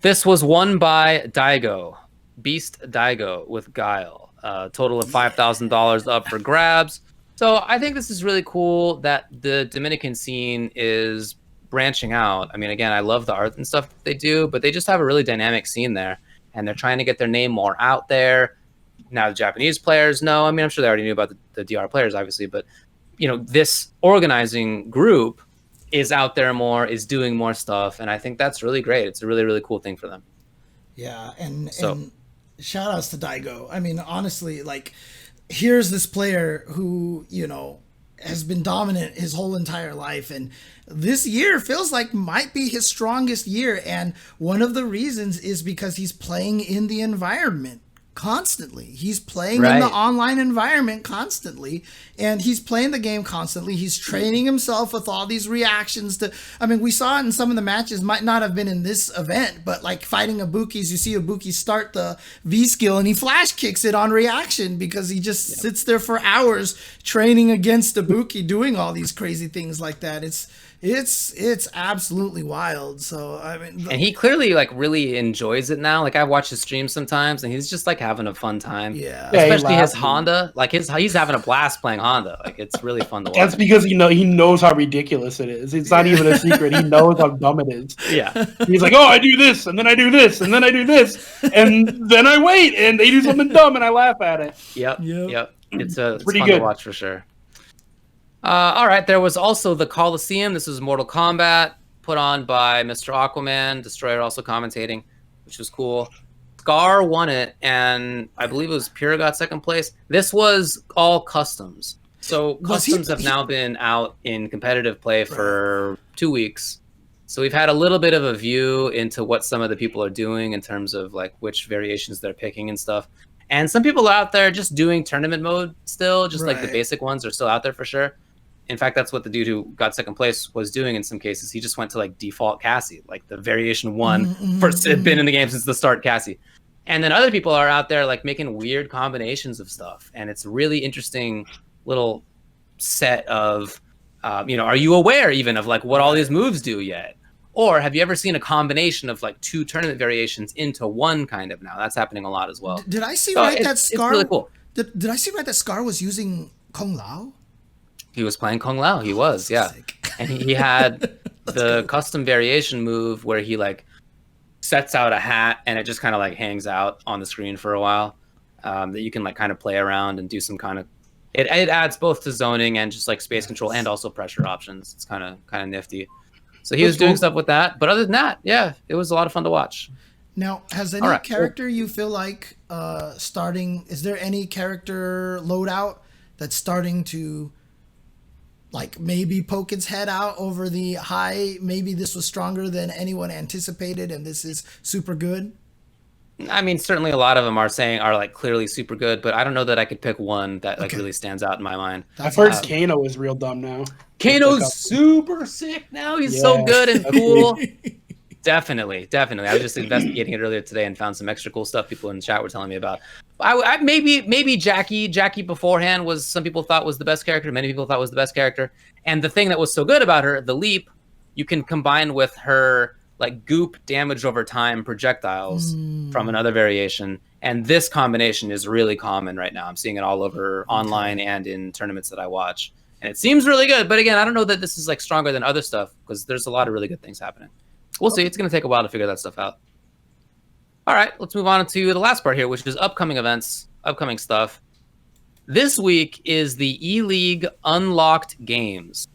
This was won by Daigo, Beast Daigo with Guile. Total of $5,000 up for grabs. So I think this is really cool that the Dominican scene is branching out. I mean, again, I love the art and stuff that they do, but they just have a really dynamic scene there, and they're trying to get their name more out there. Now the Japanese players know. I mean, I'm sure they already knew about the DR players, obviously, but you know, this organizing group is out there more, is doing more stuff, and I think that's really great. It's a really, really cool thing for them. Yeah, and shout outs to Daigo. I mean, honestly, like, here's this player who, you know, has been dominant his whole entire life, and this year feels like might be his strongest year, and one of the reasons is because he's playing in the environment constantly. He's playing in the online environment constantly, and he's playing the game constantly. He's training himself with all these reactions to, I mean, we saw it in some of the matches, might not have been in this event, but like fighting Ibukis, you see Ibuki start the V skill and he flash kicks it on reaction because he just sits there for hours training against Ibuki, doing all these crazy things like that. It's absolutely wild. So I mean, and he clearly like really enjoys it now. Like I watch his streams sometimes, and he's just like having a fun time. Yeah, especially his Honda. Like he's having a blast playing Honda. Like it's really fun to watch. That's because he knows how ridiculous it is. It's not even a secret. He knows how dumb it is. Yeah, he's like, oh, I do this, and then I do this, and then I do this, and then I wait, and they do something dumb, and I laugh at it. Yep. It's pretty fun good to watch for sure. All right, there was also the Kolosseum. This was Mortal Kombat, put on by Mr. Aquaman. Destroyer also commentating, which was cool. Scar won it, and I believe it was Pura got 2nd place. This was all customs. So customs have now been out in competitive play for 2 weeks. So we've had a little bit of a view into what some of the people are doing in terms of like which variations they're picking and stuff. And some people are out there just doing tournament mode still, just like the basic ones are still out there for sure. In fact, that's what the dude who got 2nd place was doing in some cases. He just went to like default Cassie, like the variation 1 first had been in the game since the start Cassie. And then other people are out there like making weird combinations of stuff. And it's a really interesting little set of, you know, are you aware even of like what all these moves do yet? Or have you ever seen a combination of like 2 tournament variations into one kind of now? That's happening a lot as well. Did I see that Scar? It's really cool. Did I see right that Scar was using Kung Lao? He was playing Kung Lao. He was, yeah. And he had the custom variation move where he like sets out a hat and it just kind of like hangs out on the screen for a while. That you can like kind of play around and do some kind of. It adds both to zoning and just like space control and also pressure options. It's kind of nifty. So he was doing stuff with that. But other than that, yeah, it was a lot of fun to watch. Now, has any character you feel like starting? Is there any character loadout that's starting to? Like maybe poke its head out over the high. Maybe this was stronger than anyone anticipated, and this is super good. I mean, certainly a lot of them are like clearly super good, but I don't know that I could pick one that like really stands out in my mind. I've heard Kano is real dumb now. Kano's super sick now. He's so good and cool. Definitely. I was just investigating it earlier today and found some extra cool stuff people in the chat were telling me about. I maybe Jackie beforehand was, some people thought was the best character. Many people thought was the best character. And the thing that was so good about her, the leap, you can combine with her like goop damage over time projectiles from another variation. And this combination is really common right now. I'm seeing it all over online and in tournaments that I watch. And it seems really good. But again, I don't know that this is like stronger than other stuff because there's a lot of really good things happening. We'll see. It's going to take a while to figure that stuff out. All right, let's move on to the last part here, which is upcoming events, upcoming stuff. This week is the ELEAGUE Unlocked Games,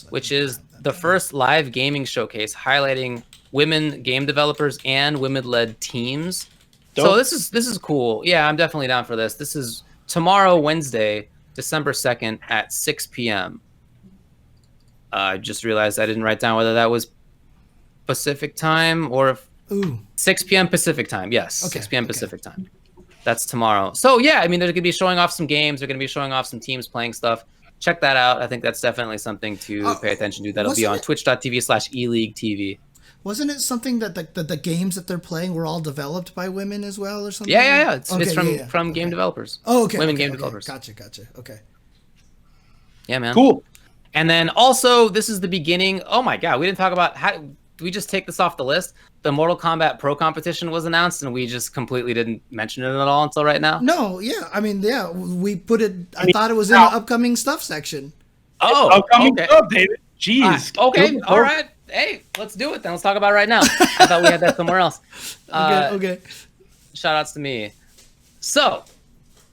which is the first live gaming showcase highlighting women game developers and women-led teams. Dope. So this is cool. Yeah, I'm definitely down for this. This is tomorrow, Wednesday, December 2nd at 6 p.m. I just realized I didn't write down whether that was Pacific time or if 6 p.m. Pacific time. Yes, Okay, 6 p.m. Pacific time. That's tomorrow. So yeah, I mean, they're going to be showing off some games. They're going to be showing off some teams playing stuff. Check that out. I think that's definitely something to pay attention to. That'll be on twitch.tv/ELEAGUE Wasn't it something that the games that they're playing were all developed by women as well, or something? Yeah. It's from game developers. Oh, okay. Women game developers. Gotcha. Okay. Yeah, man. Cool. And then also, this is the beginning. Oh my God, we didn't talk about how. Do we just take this off the list? The Mortal Kombat Pro Competition was announced, and we just completely didn't mention it at all until right now. No, yeah. I mean, yeah, we put it. I thought it was in the upcoming stuff section. Oh, upcoming okay. stuff, David. Jeez. Okay, all right. Hey, let's do it then. Let's talk about it right now. I thought we had that somewhere else. Okay. Shout outs to me. So,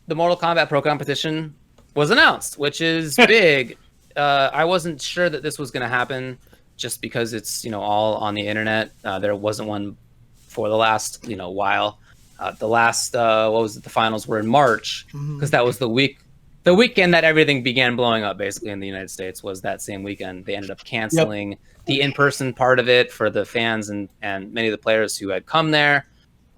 the Mortal Kombat Pro Competition was announced, which is big. I wasn't sure that this was going to happen just because it's, all on the internet. There wasn't one for the last, while. The last, the finals were in March, because that was the weekend that everything began blowing up, basically, in the United States, was that same weekend. They ended up canceling the in-person part of it for the fans and many of the players who had come there.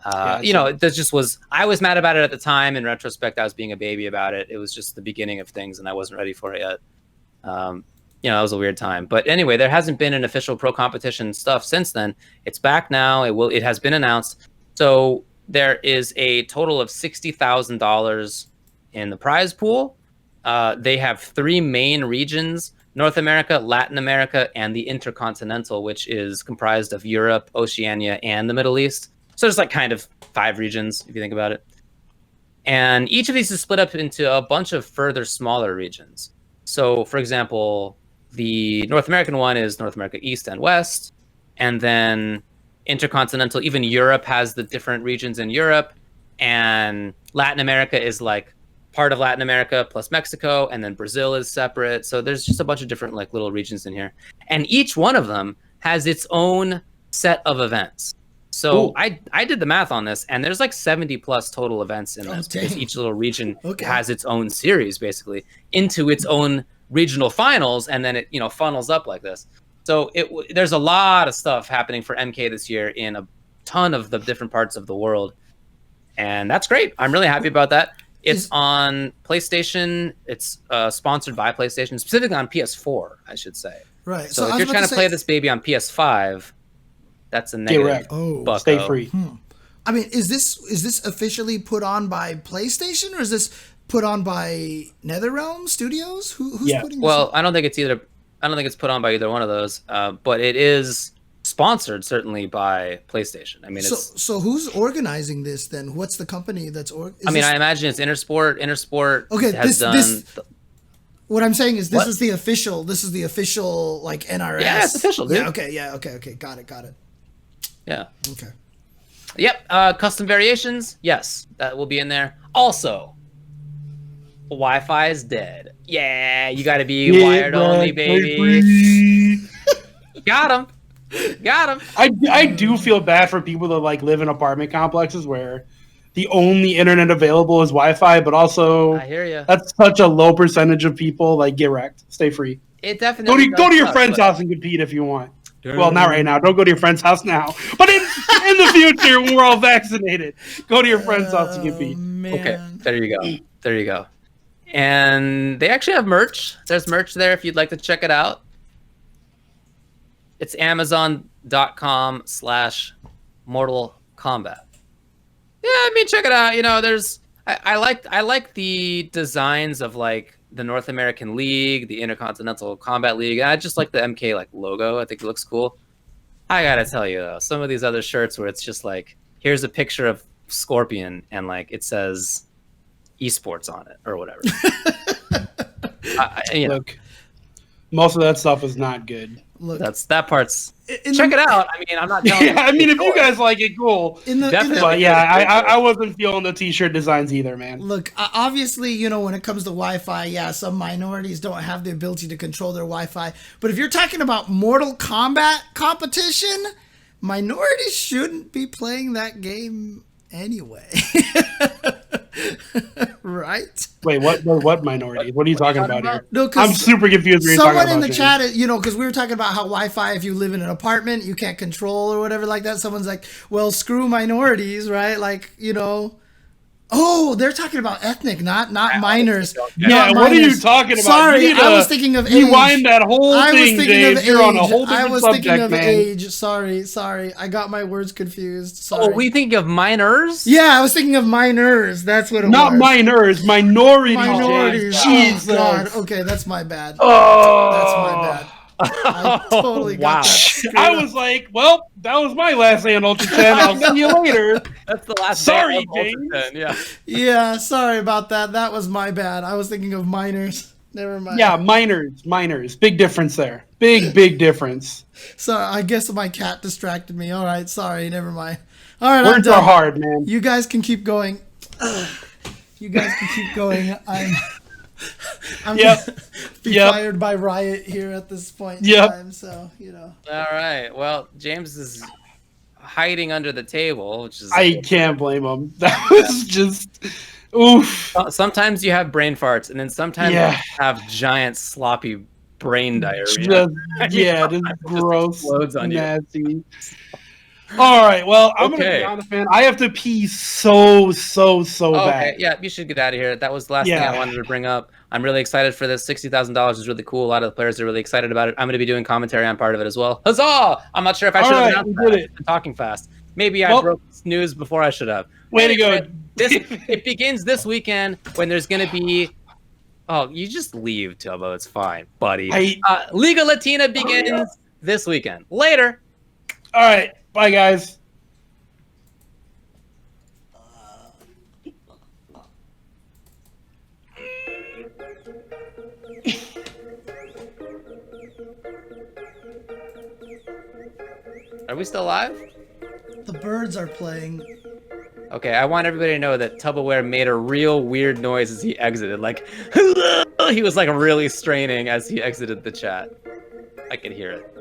This just was, I was mad about it at the time. In retrospect, I was being a baby about it. It was just the beginning of things, and I wasn't ready for it yet. That was a weird time. But anyway, there hasn't been an official pro competition stuff since then. It's back now. It has been announced. So there is a total of $60,000 in the prize pool. They have 3 main regions: North America, Latin America, and the Intercontinental, which is comprised of Europe, Oceania, and the Middle East. So there's like kind of 5 regions, if you think about it. And each of these is split up into a bunch of further smaller regions. So, for example, the North American one is North America East and West. And then Intercontinental, even Europe has the different regions in Europe. And Latin America is like part of Latin America plus Mexico. And then Brazil is separate. So there's just a bunch of different like little regions in here. And each one of them has its own set of events. So I did the math on this, and there's like 70 plus total events in this, because each little region has its own series, basically, into its own regional finals, and then it funnels up like this. So there's a lot of stuff happening for MK this year in a ton of the different parts of the world, and that's great. I'm really happy about that. It's on PlayStation. It's sponsored by PlayStation, specifically on PS4, I should say. Right. So if you're trying to play this baby on PS5, that's a negative. Stay free. I mean, is this officially put on by PlayStation, or is this put on by NetherRealm Studios? Who's putting this on? I don't think it's put on by either one of those. But it is sponsored certainly by PlayStation. I mean, so who's organizing this then? What's the company that's I imagine it's Intersport. Intersport has done. What I'm saying is this is the official like NRS. Yeah, it's official, dude. Yeah, okay. Got it. Yeah. Okay. Yep. Custom variations. Yes, that will be in there. Also, Wi-Fi is dead. Yeah, you got to be wired only, baby. Got him. I do feel bad for people that like live in apartment complexes where the only internet available is Wi-Fi, but also I hear you. That's such a low percentage of people. Like, get wrecked. Stay free. It definitely go to your friend's house and compete if you want. Well, not right now. Don't go to your friend's house now. But in the future, when we're all vaccinated, go to your friend's house and compete. Okay, there you go. And they actually have merch. There's merch there if you'd like to check it out. It's Amazon.com/Mortal Kombat. Yeah, I mean, check it out. I like the designs of like the North American League, the Intercontinental Combat League. And I just like the MK like logo. I think it looks cool. I gotta tell you though, some of these other shirts where it's just like, here's a picture of Scorpion and like it says esports on it or whatever. Look, most of that stuff is not good. Look, that part's. Check it out. I mean, I'm not telling you. I mean, if you guys like it, cool. But I wasn't feeling the t-shirt designs either, man. Look, obviously, when it comes to Wi-Fi, some minorities don't have the ability to control their Wi-Fi. But if you're talking about Mortal Kombat competition, minorities shouldn't be playing that game anyway. Right? Wait, what minority? What are you talking about here? No, 'cause I'm super confused. What you're someone talking in about, the James. chat, you know, because we were talking about how Wi-Fi, if you live in an apartment, you can't control or whatever like that. Someone's like, well, screw minorities, right? Like, you know. Oh, they're talking about ethnic, not minors. Yeah, Not what are you minors. talking about? Sorry, You need I to was thinking of age. rewind that whole I was thing, thinking James. of You're on a age. whole I different was subject, thinking of man. age. Sorry. I got my words confused. Sorry. Oh, we thinking of minors? Yeah, I was thinking of minors. That's what it Not was. minors, minorities. Minorities. James. Oh, God. Okay, that's my bad. Oh, That's my bad. I totally got Wow. that screwed I up. was like, well, that was my last day on Ultra 10. I'll see you later. That's the last. Sorry, day of Ultra James. 10, yeah. Yeah, sorry about that. That was my bad. I was thinking of minors. Never mind. Yeah, minors. Big difference there. Big difference. Sorry, I guess my cat distracted me. All right, sorry. Never mind. All right, I'm Words are done. hard, man. You guys can keep going. You guys can keep going. I'm Yep. gonna be Yep. fired by Riot here at this point in Yep. time. So, you know. All right. Well, James is hiding under the table, which is. I can't blame him. That was just oof. Sometimes you have brain farts, and then sometimes Yeah. you have giant sloppy brain diarrhea. Just gross, explodes on you. nasty. All right, well, I'm gonna Okay. be honest, man. I have to pee so Oh, bad. okay, yeah, you should get out of here. That was the last thing Yeah. I wanted to bring up. I'm really excited for this. $60,000 is really cool. A lot of the players are really excited about it. I'm going to be doing commentary on part of it as well. Huzzah! I'm not sure if I should have Alright, announced we did that. it. I'm talking fast. Maybe I Well- broke news before I should have. Way to go. Anyway, it begins this weekend when there's going to be. Oh, you just leave, Tubbo. It's fine, buddy. Liga Latina begins this weekend. Later. All right, bye guys. Are we still live? The birds are playing. Okay, I want everybody to know that Tubaware made a real weird noise as he exited. Like, he was like really straining as he exited the chat. I could hear it.